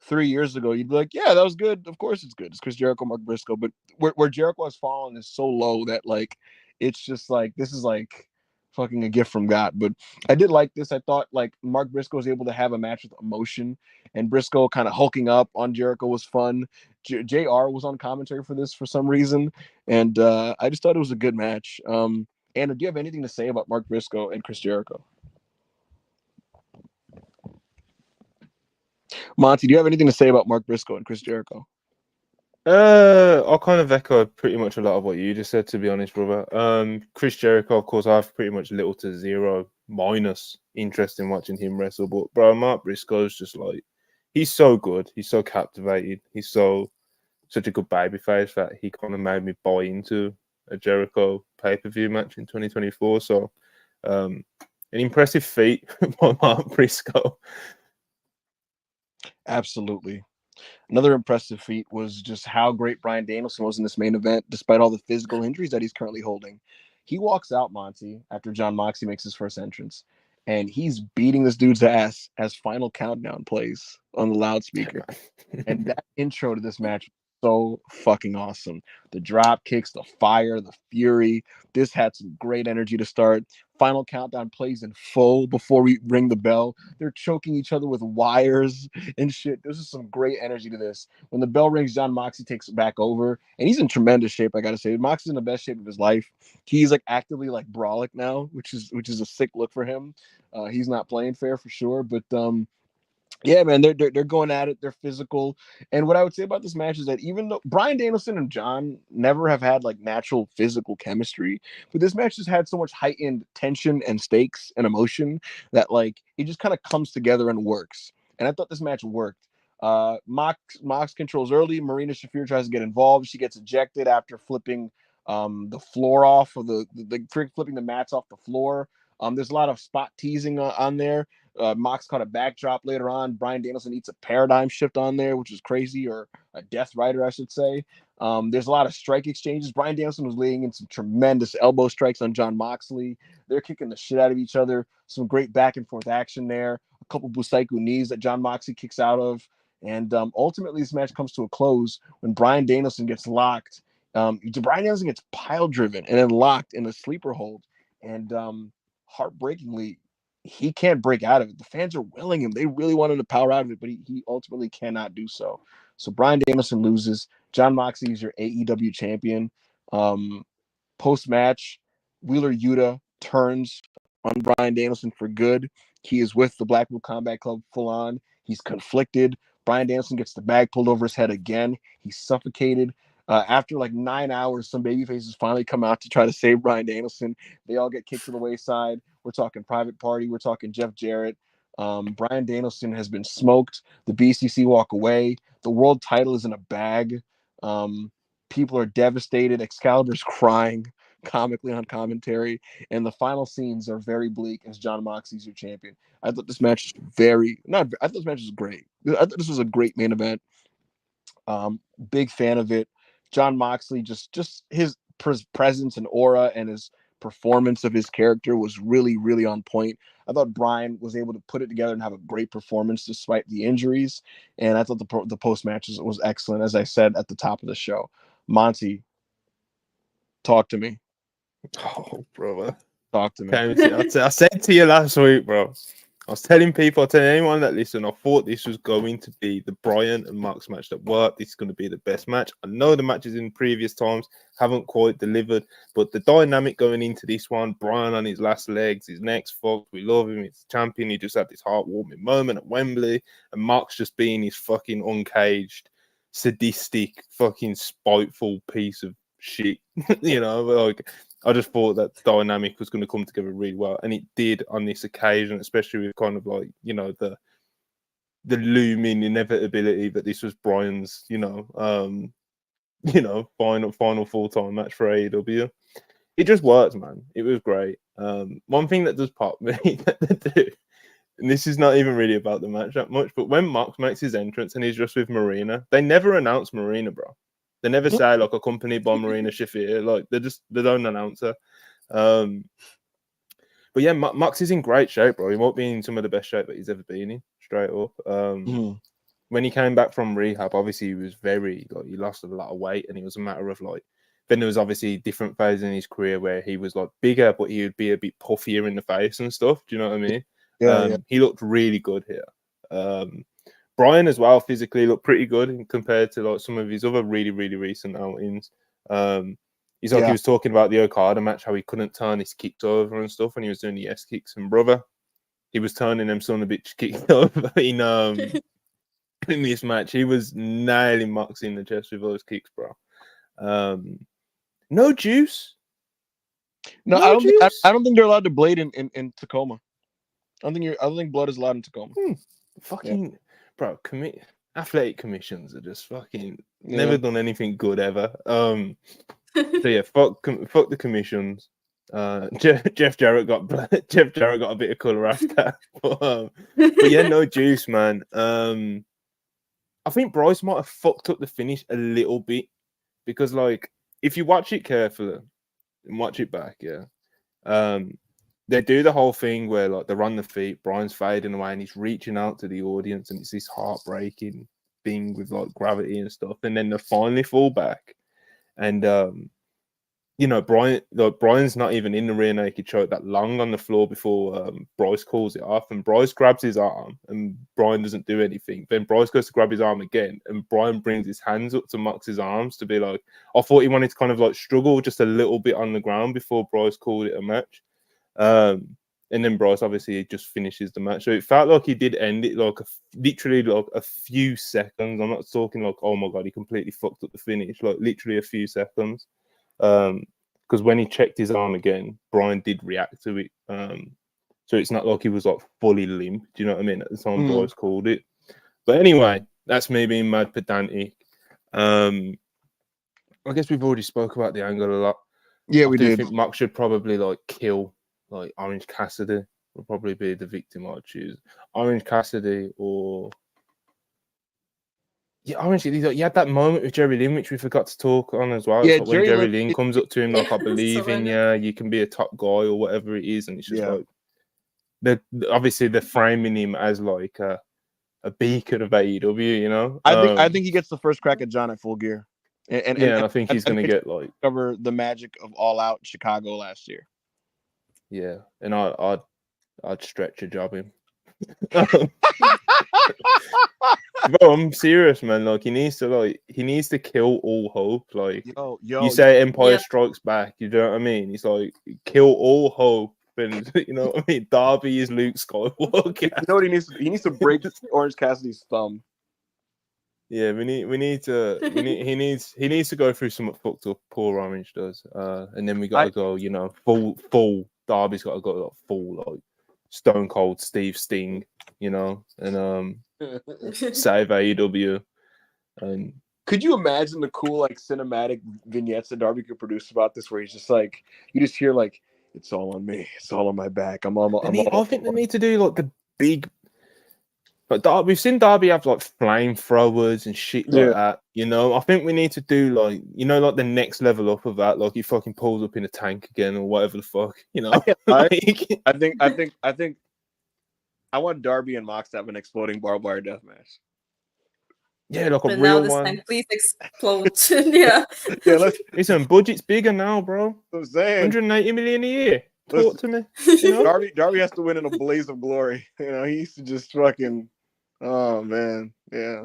3 years ago, you'd be like, yeah, that was good. Of course it's good. It's Chris Jericho, Mark Briscoe. But where Jericho has fallen is so low that, like, it's just like, this is like fucking a gift from God. But I did like this. I thought like Mark Briscoe was able to have a match with emotion, and Briscoe kind of hulking up on Jericho was fun. JR was on commentary for this for some reason, and I just thought it was a good match. Anna, do you have anything to say about Mark Briscoe and Chris Jericho? Monty, do you have anything to say about Mark Briscoe and Chris Jericho? I kind of echo pretty much a lot of what you just said, to be honest, brother. Chris Jericho, of course, I have pretty much little to zero minus interest in watching him wrestle. But bro, Mark Briscoe's just like, he's so good, he's so captivating, he's such a good babyface that he kind of made me buy into a Jericho pay-per-view match in 2024. So, an impressive feat by Mark Briscoe. Absolutely. Another impressive feat was just how great Bryan Danielson was in this main event, despite all the physical injuries that he's currently holding. He walks out, Monty, after John Moxley makes his first entrance, and he's beating this dude's ass as Final Countdown plays on the loudspeaker. And that intro to this match so fucking awesome. The drop kicks, the fire, the fury. This had some great energy to start. Final Countdown plays in full before we ring the bell. They're choking each other with wires and shit. There's just some great energy to this. When the bell rings, John Moxley takes it back over, and he's in tremendous shape. I gotta say, Moxley's in the best shape of his life. He's like actively like brawlic now, which is a sick look for him. He's not playing fair for sure, but yeah, man, they're going at it. They're physical, and what I would say about this match is that even though Bryan Danielson and John never have had like natural physical chemistry, but this match just had so much heightened tension and stakes and emotion that like it just kind of comes together and works. And I thought this match worked. Mox controls early. Marina Shafir tries to get involved. She gets ejected after flipping the floor off, or the flipping the mats off the floor. There's a lot of spot teasing on there. Mox caught a backdrop later on. Bryan Danielson eats a paradigm shift on there, which is crazy, or a Death Rider, I should say. There's a lot of strike exchanges. Bryan Danielson was laying in some tremendous elbow strikes on John Moxley. They're kicking the shit out of each other. Some great back and forth action there. A couple Busaiku knees that John Moxley kicks out of. And ultimately, this match comes to a close when Bryan Danielson gets locked. Bryan Danielson gets pile driven and then locked in a sleeper hold. And heartbreakingly, he can't break out of it. The fans are willing him. They really want him to power out of it, but he ultimately cannot do so. So Bryan Danielson loses. John Moxley is your AEW champion. Post-match, Wheeler Yuta turns on Bryan Danielson for good. He is with the Blackpool Combat Club full on. He's conflicted. Bryan Danielson gets the bag pulled over his head again. He's suffocated. After like 9 hours, some babyfaces finally come out to try to save Bryan Danielson. They all get kicked to the wayside. We're talking Private Party. We're talking Jeff Jarrett. Bryan Danielson has been smoked. The BCC walk away. The world title is in a bag. People are devastated. Excalibur's crying comically on commentary. And the final scenes are very bleak as John Moxley's your champion. I thought this match was I thought this match was great. I thought this was a great main event. Big fan of it. John Moxley, just his presence and aura and his performance of his character was really, really on point. I thought Bryan was able to put it together and have a great performance despite the injuries. And I thought the post match was excellent, as I said at the top of the show. Monty, talk to me. Oh, brother. Talk to me. I said to you last week, bro. I was telling anyone that listen, I thought this was going to be the Bryan and Mox match that worked. This is going to be the best match. I know the matches in previous times haven't quite delivered, but the dynamic going into this one, Bryan on his last legs, his neck's fucked. We love him. He's champion. He just had this heartwarming moment at Wembley, and Mox just being his fucking uncaged, sadistic, fucking spiteful piece of shit. You know, like, I just thought that dynamic was going to come together really well, and it did on this occasion, especially with kind of like, you know, the looming inevitability that this was Bryan's, final full-time match for AEW. It just worked, man. It was great. One thing that does pop me, and this is not even really about the match that much, but when Mox makes his entrance and he's just with Marina, they never announce Marina, bro. They never say like accompanied by Marina Shafir. Like they don't announce her. But yeah, Mox is in great shape, bro. He might be in some of the best shape that he's ever been in, straight up. When he came back from rehab, obviously he was he lost a lot of weight, and it was a matter of like Then there was obviously different phases in his career where he was like bigger, but he would be a bit puffier in the face and stuff. Do you know what I mean? Yeah, He looked really good here. Brian as well physically looked pretty good compared to like some of his other really, really recent outings. He's like he was talking about the Okada match, how he couldn't turn his kicks over and stuff when he was doing the S kicks. And brother, he was turning them son of a bitch kicks over in this match. He was nailing Moxie in the chest with those kicks, bro. No juice. No, I don't think they're allowed to blade in Tacoma. I don't think blood is allowed in Tacoma. Fucking bro, athletic commissions are just fucking never done anything good ever. So yeah, fuck the commissions. Jeff Jarrett got a bit of colour after, but yeah, no juice, man. I think Bryce might have fucked up the finish a little bit because, like, if you watch it carefully and watch it back, they do the whole thing where like they're on the feet, Brian's fading away, and he's reaching out to the audience, and it's this heartbreaking thing with like gravity and stuff, and then they finally fall back, and you know, Brian's not even in the rear naked choke that long on the floor before Bryce calls it off, and Bryce grabs his arm, and Brian doesn't do anything. Then Bryce goes to grab his arm again, and Brian brings his hands up to Mox's arms to be like, I thought he wanted to kind of like struggle just a little bit on the ground before Bryce called it a match. And then Bryce obviously just finishes the match. So it felt like he did end it like literally like a few seconds. I'm not talking like, oh my God, he completely fucked up the finish. Like literally a few seconds. Because when he checked his arm again, Brian did react to it. So it's not like he was like fully limp. Do you know what I mean? At the time Bryce called it. But anyway, that's me being mad pedantic. I guess we've already spoke about the angle a lot. Yeah, we did. I think Mox should probably like kill like Orange Cassidy. Will probably be the victim I'd choose. Orange Cassidy or Orange. You had that moment with Jerry Lynn, which we forgot to talk on as well. Yeah, like when Jerry Lynn comes up to him, like, I believe in you, you can be a top guy or whatever it is, and it's just like obviously they're framing him as like a beacon of AEW. You know, I think he gets the first crack at John at Full Gear, and I think he's going to get like cover the magic of All Out Chicago last year. Yeah, and I'd stretch a job him. Bro, I'm serious, man. Like he needs to kill all hope. Like you say, Empire Strikes Back. You know what I mean? He's like kill all hope, and you know what I mean. Darby is Luke Skywalker. You know what he needs? He needs to break Orange Cassidy's thumb. Yeah, he needs to go through some fucked up poor Orange does, and then we got to go. You know, full. Darby's got to go like full like Stone Cold Steve Sting, you know, and save AEW. And could you imagine the cool like cinematic vignettes that Darby could produce about this, where he's just like you just hear like it's all on me, it's all on my back. I think they need to do like the big. But we've seen Darby have like flamethrowers and shit like that, you know. I think we need to do like, you know, like the next level up of that. Like he fucking pulls up in a tank again or whatever the fuck, you know. I think I want Darby and Mox to have an exploding barbed wire death match. Yeah, like a real one. Time, please explode. Yeah. Listen, budget's bigger now, bro. I'm saying 180 million a year. Talk to me. You know? Darby has to win in a blaze of glory. You know, he used to just fucking. Oh man, yeah.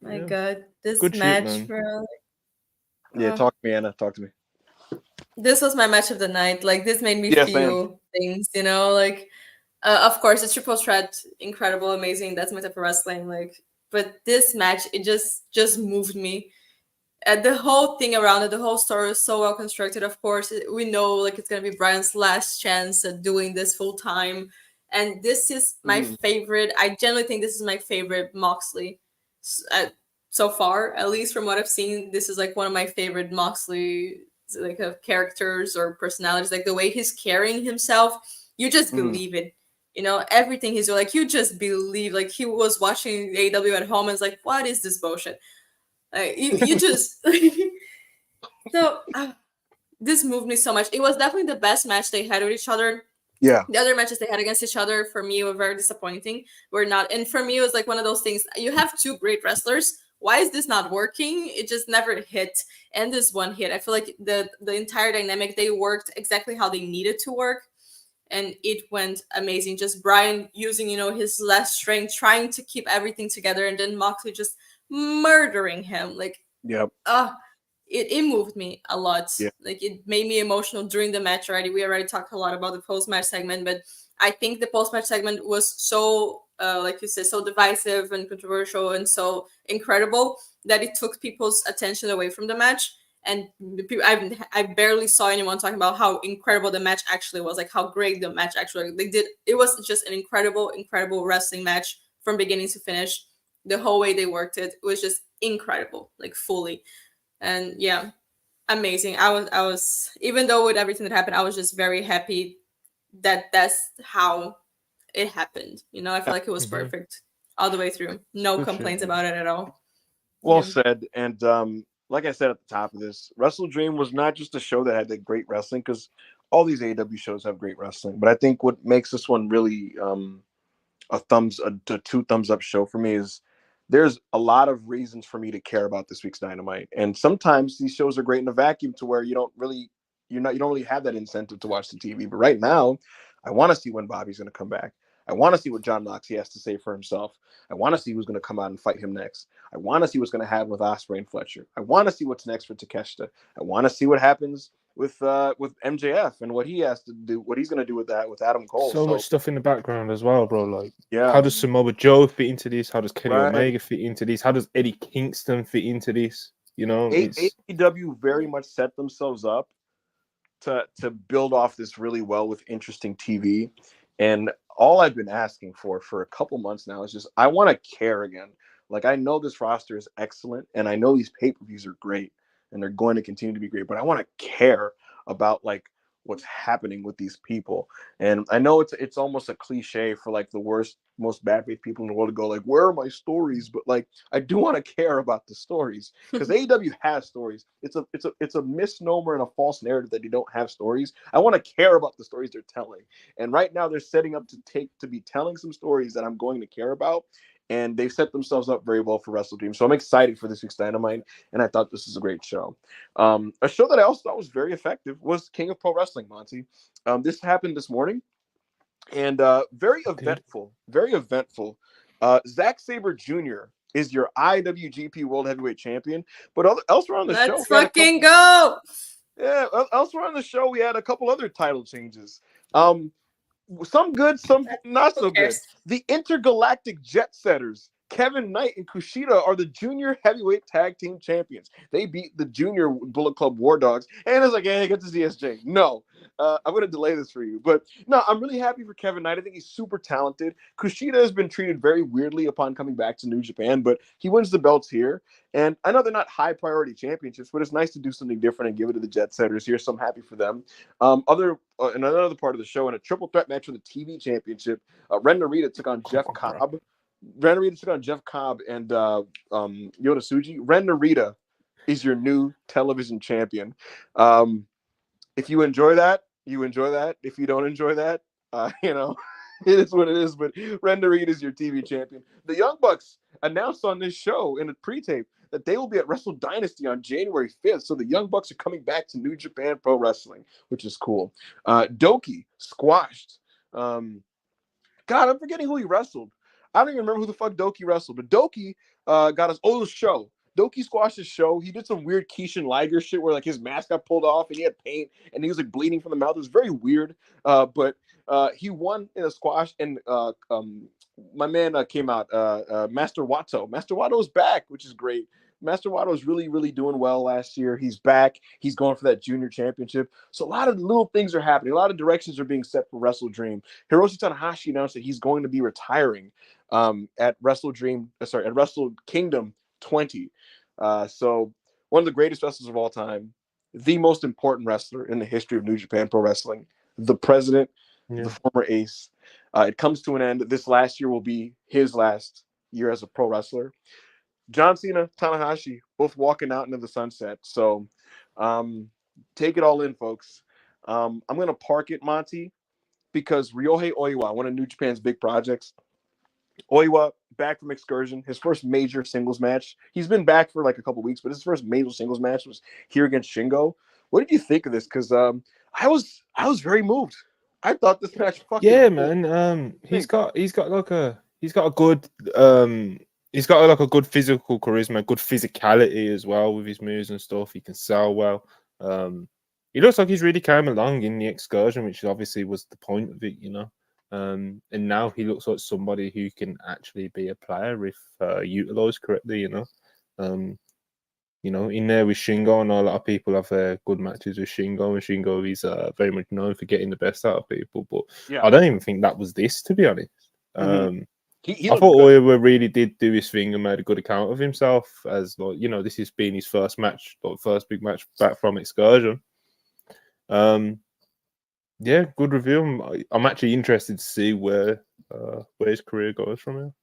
My God, this good match, shit, bro. Yeah, talk to me, Anna. Talk to me. This was my match of the night. Like this made me feel things, you know. Like, of course, the triple threat, incredible, amazing. That's my type of wrestling. Like, but this match, it just moved me. The whole thing around it, the whole story is so well constructed. Of course, we know like it's gonna be Brian's last chance at doing this full time. And this is my favorite. I genuinely think this is my favorite Moxley so far, at least from what I've seen. This is like one of my favorite Moxley like characters or personalities. Like the way he's carrying himself, you just believe it. You know, everything he's doing, like you just believe. Like he was watching AEW at home and is like, what is this bullshit? Like you just so this moved me so much. It was definitely the best match they had with each other. Yeah. The other matches they had against each other for me were very disappointing. And for me, it was like one of those things. You have two great wrestlers. why is this not working? It just never hit. And this one hit. I feel like the entire dynamic, they worked exactly how they needed to work. And it went amazing. Just Brian using, his less strength, trying to keep everything together, and then Moxley just murdering him. Like, Yep. It moved me a lot. Yeah. Like, it made me emotional during the match already. We already talked a lot about the post-match segment, but I think the post-match segment was so, like you said, so divisive and controversial and so incredible that it took people's attention away from the match. And I barely saw anyone talking about how incredible the match actually was, like how great the match actually they did. It was just an incredible wrestling match from beginning to finish. The whole way they worked it was just incredible, like fully. And yeah, amazing. I was even though with everything that happened, I was just very happy that that's how it happened. I feel like it was perfect all the way through. No complaints about it at all. Well said. And like I said at the top of this, WrestleDream was not just a show that had the great wrestling, because all these AEW shows have great wrestling. But I think what makes this one really a two thumbs up show for me is there's a lot of reasons for me to care about this week's Dynamite. And sometimes these shows are great in a vacuum to where you don't really have that incentive to watch the TV. But right now, I want to see when Bobby's going to come back. I want to see what John Moxley has to say for himself. I want to see who's going to come out and fight him next. I want to see what's going to happen with Ospreay and Fletcher. I want to see what's next for Takeshita. I want to see what happens with MJF and what he has to do, what he's going to do with that with Adam Cole. So much stuff in the background as well, bro. Like, yeah, how does Samoa Joe fit into this? How does Kenny Right. Omega fit into this? How does Eddie Kingston fit into this? AEW very much set themselves up to build off this really well with interesting TV. And all I've been asking for a couple months now is just, I want to care again. Like, I know this roster is excellent, and I know these pay-per-views are great, and they're going to continue to be great, but I want to care about, like, what's happening with these people. And I know it's almost a cliche for, like, the worst, most bad faith people in the world to go, like, where are my stories? But, like, I do want to care about the stories, because AEW has stories. It's a misnomer and a false narrative that you don't have stories. I want to care about the stories they're telling. And right now they're setting up to be telling some stories that I'm going to care about. And they've set themselves up very well for WrestleDream. So I'm excited for this week's Dynamite, and I thought this was a great show. A show that I also thought was very effective was King of Pro Wrestling, Monty. This happened this morning, and very eventful, very eventful. Zack Sabre Jr. is your IWGP World Heavyweight Champion, but elsewhere on the show, let's fucking go. Yeah, elsewhere on the show, we had a couple other title changes. Some good, some not so good. The Intergalactic Jet Setters, Kevin Knight and Kushida, are the junior heavyweight tag team champions. They beat the junior Bullet Club War Dogs. And it's like, hey, get to ZSJ. No, I'm going to delay this for you. But no, I'm really happy for Kevin Knight. I think he's super talented. Kushida has been treated very weirdly upon coming back to New Japan, but he wins the belts here. And I know they're not high priority championships, but it's nice to do something different and give it to the Jet Setters here. So I'm happy for them. In another part of the show, in a triple threat match for the TV championship, Ren Narita took on Jeff Cobb. Ren Narita took on Jeff Cobb and Yota Tsuji. Ren Narita is your new television champion. If you enjoy that, you enjoy that. If you don't enjoy that, it is what it is. But Ren Narita is your TV champion. The Young Bucks announced on this show in a pre-tape that they will be at Wrestle Dynasty on January 5th. So the Young Bucks are coming back to New Japan Pro Wrestling, which is cool. Doki squashed. God, I'm forgetting who he wrestled. I don't even remember who the fuck Doki wrestled, but Doki got his old show. Doki squashed his show. He did some weird Keishan Liger shit where like his mask got pulled off and he had paint and he was like bleeding from the mouth. It was very weird. But he won in a squash, and my man came out, Master Wato. Master Wato is back, which is great. Master Wato is really, really doing well last year. He's back. He's going for that junior championship. So a lot of little things are happening. A lot of directions are being set for WrestleDream. Hiroshi Tanahashi announced that he's going to be retiring at Wrestle Kingdom 20. So one of the greatest wrestlers of all time, the most important wrestler in the history of New Japan Pro Wrestling, the president, the former ace. It comes to an end. This last year will be his last year as a pro wrestler. John Cena, Tanahashi, both walking out into the sunset. So take it all in, folks. I'm going to park it, Monty, because Ryohei Oiwa, one of New Japan's big projects, Oiwa back from excursion, his first major singles match. He's been back for like a couple weeks, but his first major singles match was here against Shingo. What did you think of this? Because I was very moved. I thought this match fucking Yeah, ruled. man. He's got a good like a good physical charisma, good physicality as well with his moves and stuff. He can sell well. He looks like he's really came along in the excursion, which obviously was the point of it, you know. And now he looks like somebody who can actually be a player if utilized correctly, you know. In there with Shingo, and a lot of people have good matches with Shingo, and Shingo is very much known for getting the best out of people. But Yeah. I don't even think that was this, to be honest. He I thought Oiwa really did do his thing and made a good account of himself, as like, you know, this has been his first match, like first big match back from excursion. Yeah, good review. I'm actually interested to see where his career goes from here.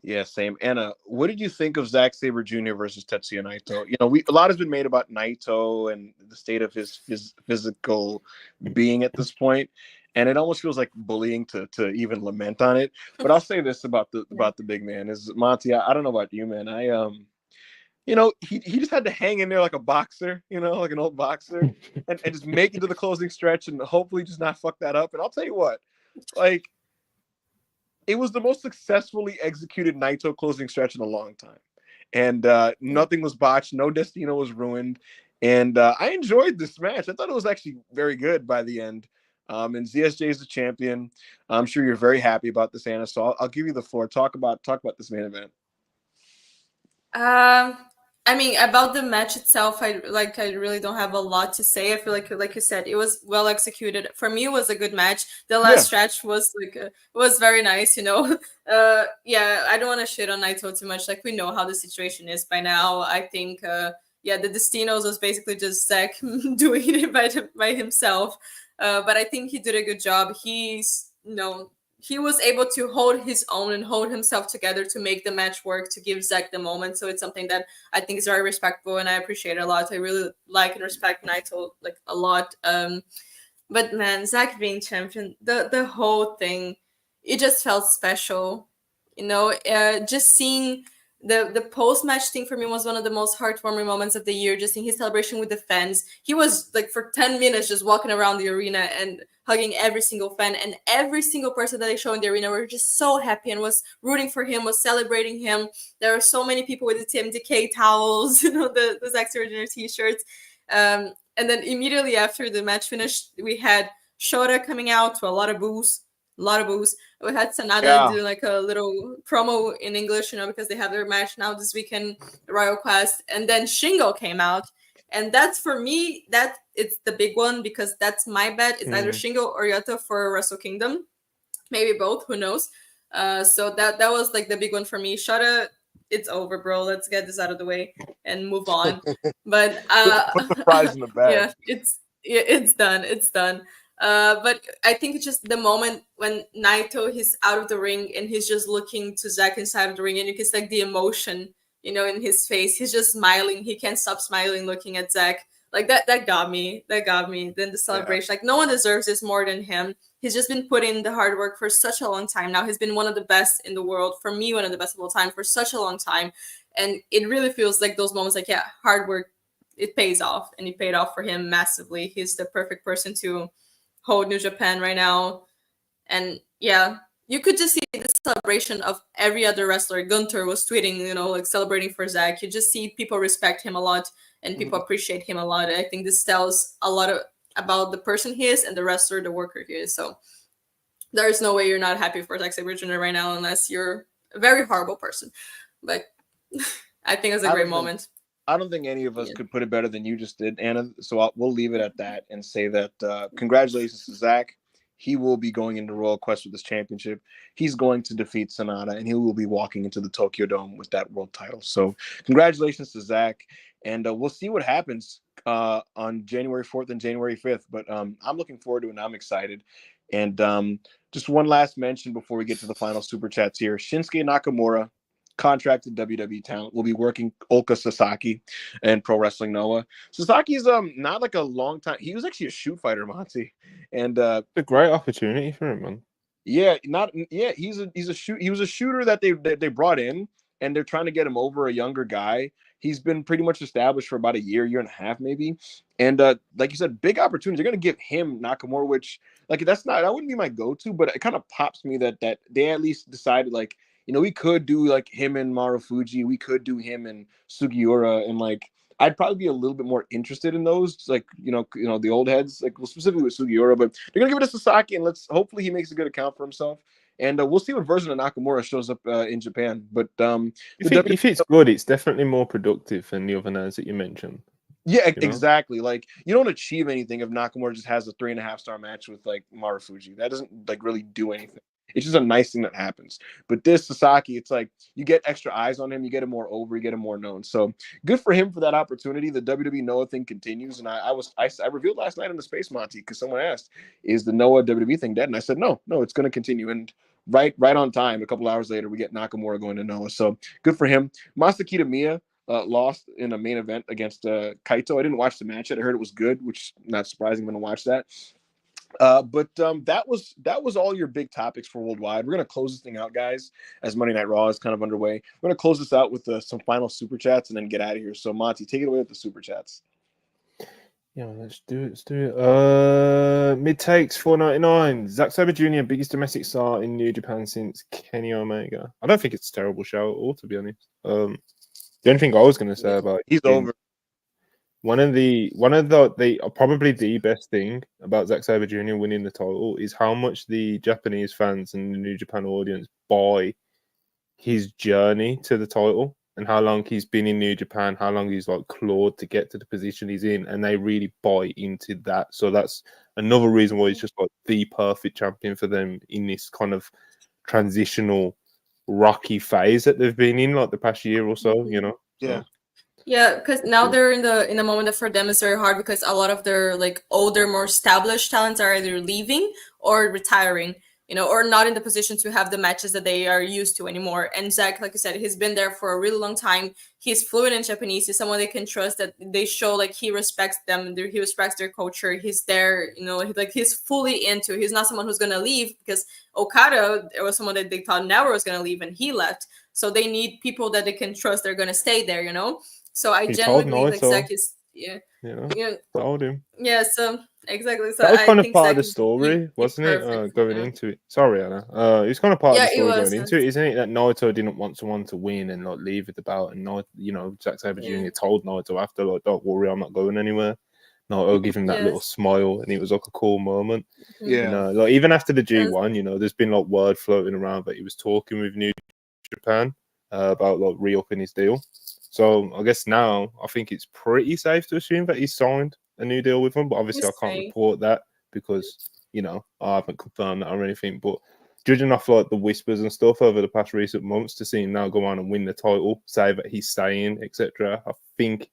Yeah, same. Anna, what did you think of Zack Sabre Jr. versus Tetsuya Naito? You know, a lot has been made about Naito and the state of his physical being at this point, and it almost feels like bullying to even lament on it. But I'll say this about the big man is Monty. I don't know about you, man. You know, he just had to hang in there like a boxer, you know, like an old boxer, and just make it to the closing stretch and hopefully just not fuck that up. And I'll tell you what, like, it was the most successfully executed Naito closing stretch in a long time. And nothing was botched. No Destino was ruined. And I enjoyed this match. I thought it was actually very good by the end. And ZSJ is the champion. I'm sure you're very happy about this, Anna. So I'll give you the floor. Talk about this main event. I mean, about the match itself, I really don't have a lot to say. I feel like you said, it was well executed. For me, it was a good match. The last stretch was was very nice, you know. Yeah, I don't want to shit on Naito too much. Like, we know how the situation is by now. I think, the Destinos was basically just Zack doing it by himself. But I think he did a good job. He's, you know, he was able to hold his own and hold himself together to make the match work, to give Zack the moment. So it's something that I think is very respectful and I appreciate it a lot. I really like and respect Naito like a lot. But man, Zack being champion, the whole thing, it just felt special. You know, just seeing the post-match thing for me was one of the most heartwarming moments of the year. Just seeing his celebration with the fans. He was like for 10 minutes just walking around the arena and hugging every single fan, and every single person that they showed in the arena were just so happy and was rooting for him, was celebrating him. There were so many people with the TMDK towels, you know, the Zack Sabre t-shirts. And then immediately after the match finished, we had Shota coming out to a lot of boos. We had Sanada do like a little promo in English, you know, because they have their match now this weekend, Royal Quest. And then Shingo came out. And that's, for me, that it's the big one, because that's my bet. It's either Shingo or Yota for Wrestle Kingdom. Maybe both, who knows? So that was like the big one for me. Shota, it's over, bro. Let's get this out of the way and move on. But put the prize in the bag. Yeah, it's done. It's done. But I think it's just the moment when Naito, he's out of the ring and he's just looking to Zack inside of the ring, and you can see like the emotion, you know, in his face. He's just smiling. He can't stop smiling looking at Zack. Like that got me. Then the celebration. Like, no one deserves this more than him. He's just been putting in the hard work for such a long time now. He's been one of the best in the world. For me, one of the best of all time for such a long time. And it really feels like those moments, like, yeah, hard work, it pays off. And it paid off for him massively. He's the perfect person to hold New Japan right now. And yeah, you could just see the celebration of every other wrestler. Gunther was tweeting, you know, like celebrating for Zack. You just see people respect him a lot and people appreciate him a lot. I think this tells a lot about the person he is and the wrestler, the worker he is. So there's no way you're not happy for Zack Sabre Jr. right now, unless you're a very horrible person. But I think it's a great moment. I don't think any of us could put it better than you just did, Anna. So we'll leave it at that and say that congratulations to Zack. He will be going into Royal Quest with this championship. He's going to defeat Sanada, and he will be walking into the Tokyo Dome with that world title. So congratulations to Zack, and we'll see what happens on January 4th and January 5th. But I'm looking forward to it, and I'm excited. And just one last mention before we get to the final super chats here. Shinsuke Nakamura, contracted WWE talent, will be working Oka Sasaki and Pro Wrestling Noah. Sasaki's not like a long time. He was actually a shoot fighter, Monty, and a great opportunity for him, man. Yeah, not yeah. He was a shooter that they brought in, and they're trying to get him over a younger guy. He's been pretty much established for about a year and a half, maybe. And like you said, big opportunity. They're gonna give him Nakamura, which like that wouldn't be my go-to, but it kind of pops me that they at least decided like we could do like him and Marufuji, we could do him and Sugiura, and like I'd probably be a little bit more interested in those, like the old heads, like specifically with Sugiura. But they're gonna give it to Sasaki, and hopefully he makes a good account for himself. And we'll see what version of Nakamura shows up in Japan. But if it's good, it's definitely more productive than the other names that you mentioned. Yeah, exactly. Like you don't achieve anything if Nakamura just has a 3.5-star match with like Marufuji. That doesn't like really do anything. It's just a nice thing that happens. But this Sasaki, it's like you get extra eyes on him, you get him more over, you get him more known. So good for him for that opportunity. The WWE Noah thing continues, and I revealed last night in the Space Monty because someone asked, "Is the Noah WWE thing dead?" And I said, "No, it's going to continue." And right on time, a couple hours later, we get Nakamura going to Noah. So good for him. Masaki Miya lost in a main event against Kaito. I didn't watch the match yet. I heard it was good, which is not surprising. I'm going to watch that. But that was all your big topics for Worldwide. We're going to close this thing out, guys, as Monday Night Raw is kind of underway. We're going to close this out with some final super chats and then get out of here. So, Monty, take it away with the super chats. Yeah, let's do it. Mid takes 4.99. Zack Sabre Jr., biggest domestic star in New Japan since Kenny Omega. I don't think it's a terrible show at all, to be honest. The only thing I was going to say about he's over. One of the probably the best thing about Zack Sabre Jr. winning the title is how much the Japanese fans and the New Japan audience buy his journey to the title and how long he's been in New Japan, how long he's like clawed to get to the position he's in, and they really buy into that. So that's another reason why he's just like the perfect champion for them in this kind of transitional rocky phase that they've been in like the past year or so, Yeah. Yeah, because now they're in the moment that for them is very hard because a lot of their like older, more established talents are either leaving or retiring, or not in the position to have the matches that they are used to anymore. And Zach, like I said, he's been there for a really long time. He's fluent in Japanese. He's someone they can trust, that they show like he respects them, he respects their culture. He's there, like he's fully into it. He's not someone who's gonna leave because Okada was someone that they thought never was gonna leave and he left. So they need people that they can trust. They're gonna stay there, So I genuinely believe like Zach is told him. Yeah, so exactly. So that was kind of part Zach of the story, wasn't it? Going yeah. into it. Sorry, Anna. It's kind of part of the story was, going into it, isn't it? That Naito didn't want someone to win and like leave with the belt, and Zack Sabre Jr. told Naito after, like, "Don't worry, I'm not going anywhere." Naito give him that little smile, and it was like a cool moment. Yeah. Like even after the G1, there's been like word floating around that he was talking with New Japan about like re-upping his deal. So I guess now I think it's pretty safe to assume that he's signed a new deal with them. But obviously I can't report that because, I haven't confirmed that or anything. But judging off like the whispers and stuff over the past recent months, to see him now go on and win the title, say that he's staying, etc., I think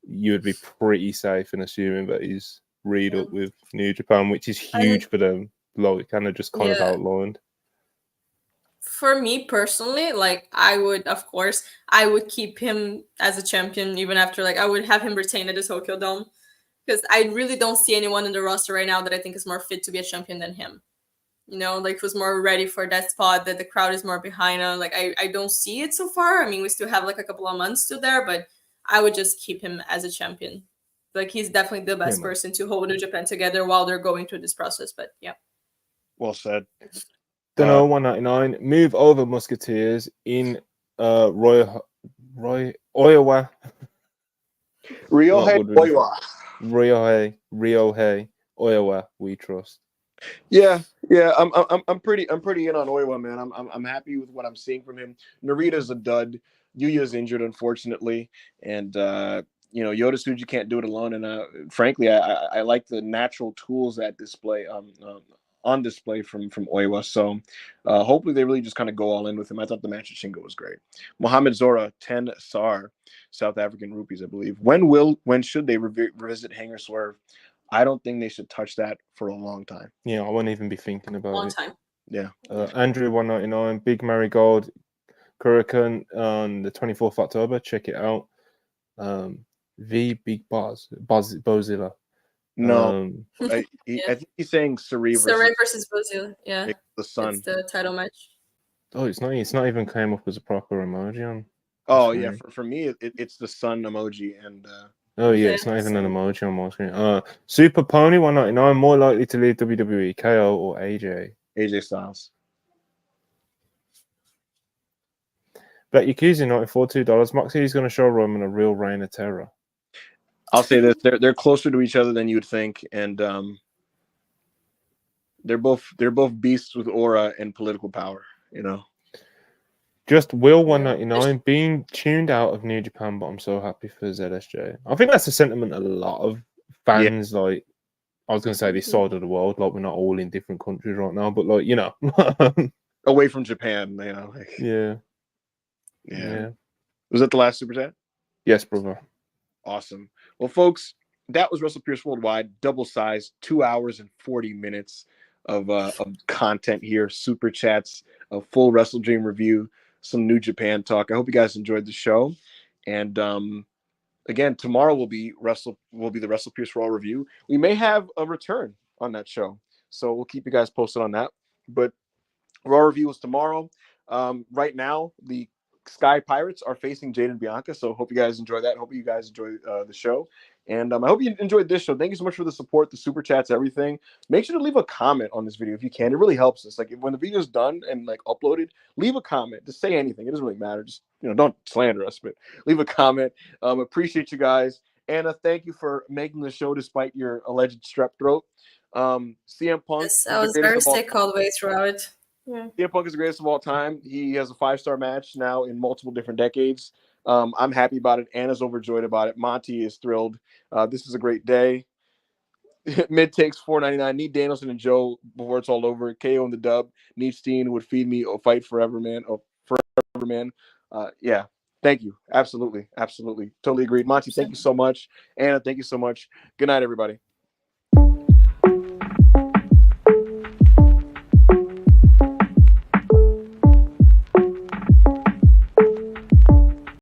you would be pretty safe in assuming that he's read up with New Japan, which is huge for them. Like kind of outlined. For me personally, like I would keep him as a champion even after, like I would have him retain at the Tokyo Dome because I really don't see anyone in the roster right now that I think is more fit to be a champion than him. Like who's more ready for that spot, that the crowd is more behind him. Like I don't see it so far. I mean, we still have like a couple of months to there, but I would just keep him as a champion. Like he's definitely the best person to hold New Japan together while they're going through this process. But yeah. Well said. Don't know, 199. Move over Musketeers in Ryohei Oiwa. Ryohei Oiwa. We trust. Yeah. I'm pretty in on Oiwa, man. I'm happy with what I'm seeing from him. Narita's a dud. Yuya's injured, unfortunately, and Yota Tsuji can't do it alone. And frankly, I like the natural tools that display on display from Oiwa. So hopefully they really just kind of go all in with him. I thought the match at Shingo was great. Mohamed Zora, 10 SAR, South African rupees, I believe. When should they revisit Hanger Swerve? I don't think they should touch that for a long time. Yeah, I won't even be thinking about long it. Time. Yeah. Andrew, 199, Big Marigold, Kurikan on the 24th October. Check it out. The Big Bozilla. No, I think he's saying Sarai versus Brazil. Yeah, the Sun. It's the title match. Oh, it's not even came up as a proper emoji on. Oh yeah, for me it's the Sun emoji and. Oh yeah, it's not even an emoji on my screen. Super Pony 199 more likely to leave WWE, KO or AJ. AJ Styles. Black Yakuza 94 $2. Moxie is going to show Roman a real reign of terror. I'll say this: they're closer to each other than you'd think, and they're both beasts with aura and political power. You know. Just Will 199 being tuned out of New Japan, but I'm so happy for ZSJ. I think that's a sentiment a lot of fans like. I was going to say this side of the world, like we're not all in different countries right now, but like away from Japan, you know. Like, yeah. Was that the last super chat? Yes, brother. Awesome. Well, folks, that was WrestlePurists Worldwide, double size, 2 hours and 40 minutes of content here, super chats, a full WrestleDream review, some New Japan talk. I hope you guys enjoyed the show. And again, tomorrow will be the WrestlePurists Raw review. We may have a return on that show, so we'll keep you guys posted on that. But Raw review is tomorrow. Right now, the Sky Pirates are facing Jade and Bianca, so hope you guys enjoy that. Hope you guys enjoy the show, and I hope you enjoyed this show. Thank you so much for the support, the super chats, everything. Make sure to leave a comment on this video if you can. It really helps us. Like when the video's done and like uploaded, leave a comment. Just say anything. It doesn't really matter. Just don't slander us, but leave a comment. Appreciate you guys, and thank you for making the show despite your alleged strep throat. CM Punk. Yes, I was very sick all the way throughout. Yeah. CM Punk is the greatest of all time. He has a 5-star match now in multiple different decades. I'm happy about it. Anna's overjoyed about it. Monty is thrilled. This is a great day. Mid takes $4.99. Need Danielson and Joe before it's all over. KO in the dub. Need Steen would feed me. Oh, fight forever, man. Oh, forever, man. Yeah. Thank you. Absolutely. Totally agreed. Monty, thank you so much. Anna, thank you so much. Good night, everybody.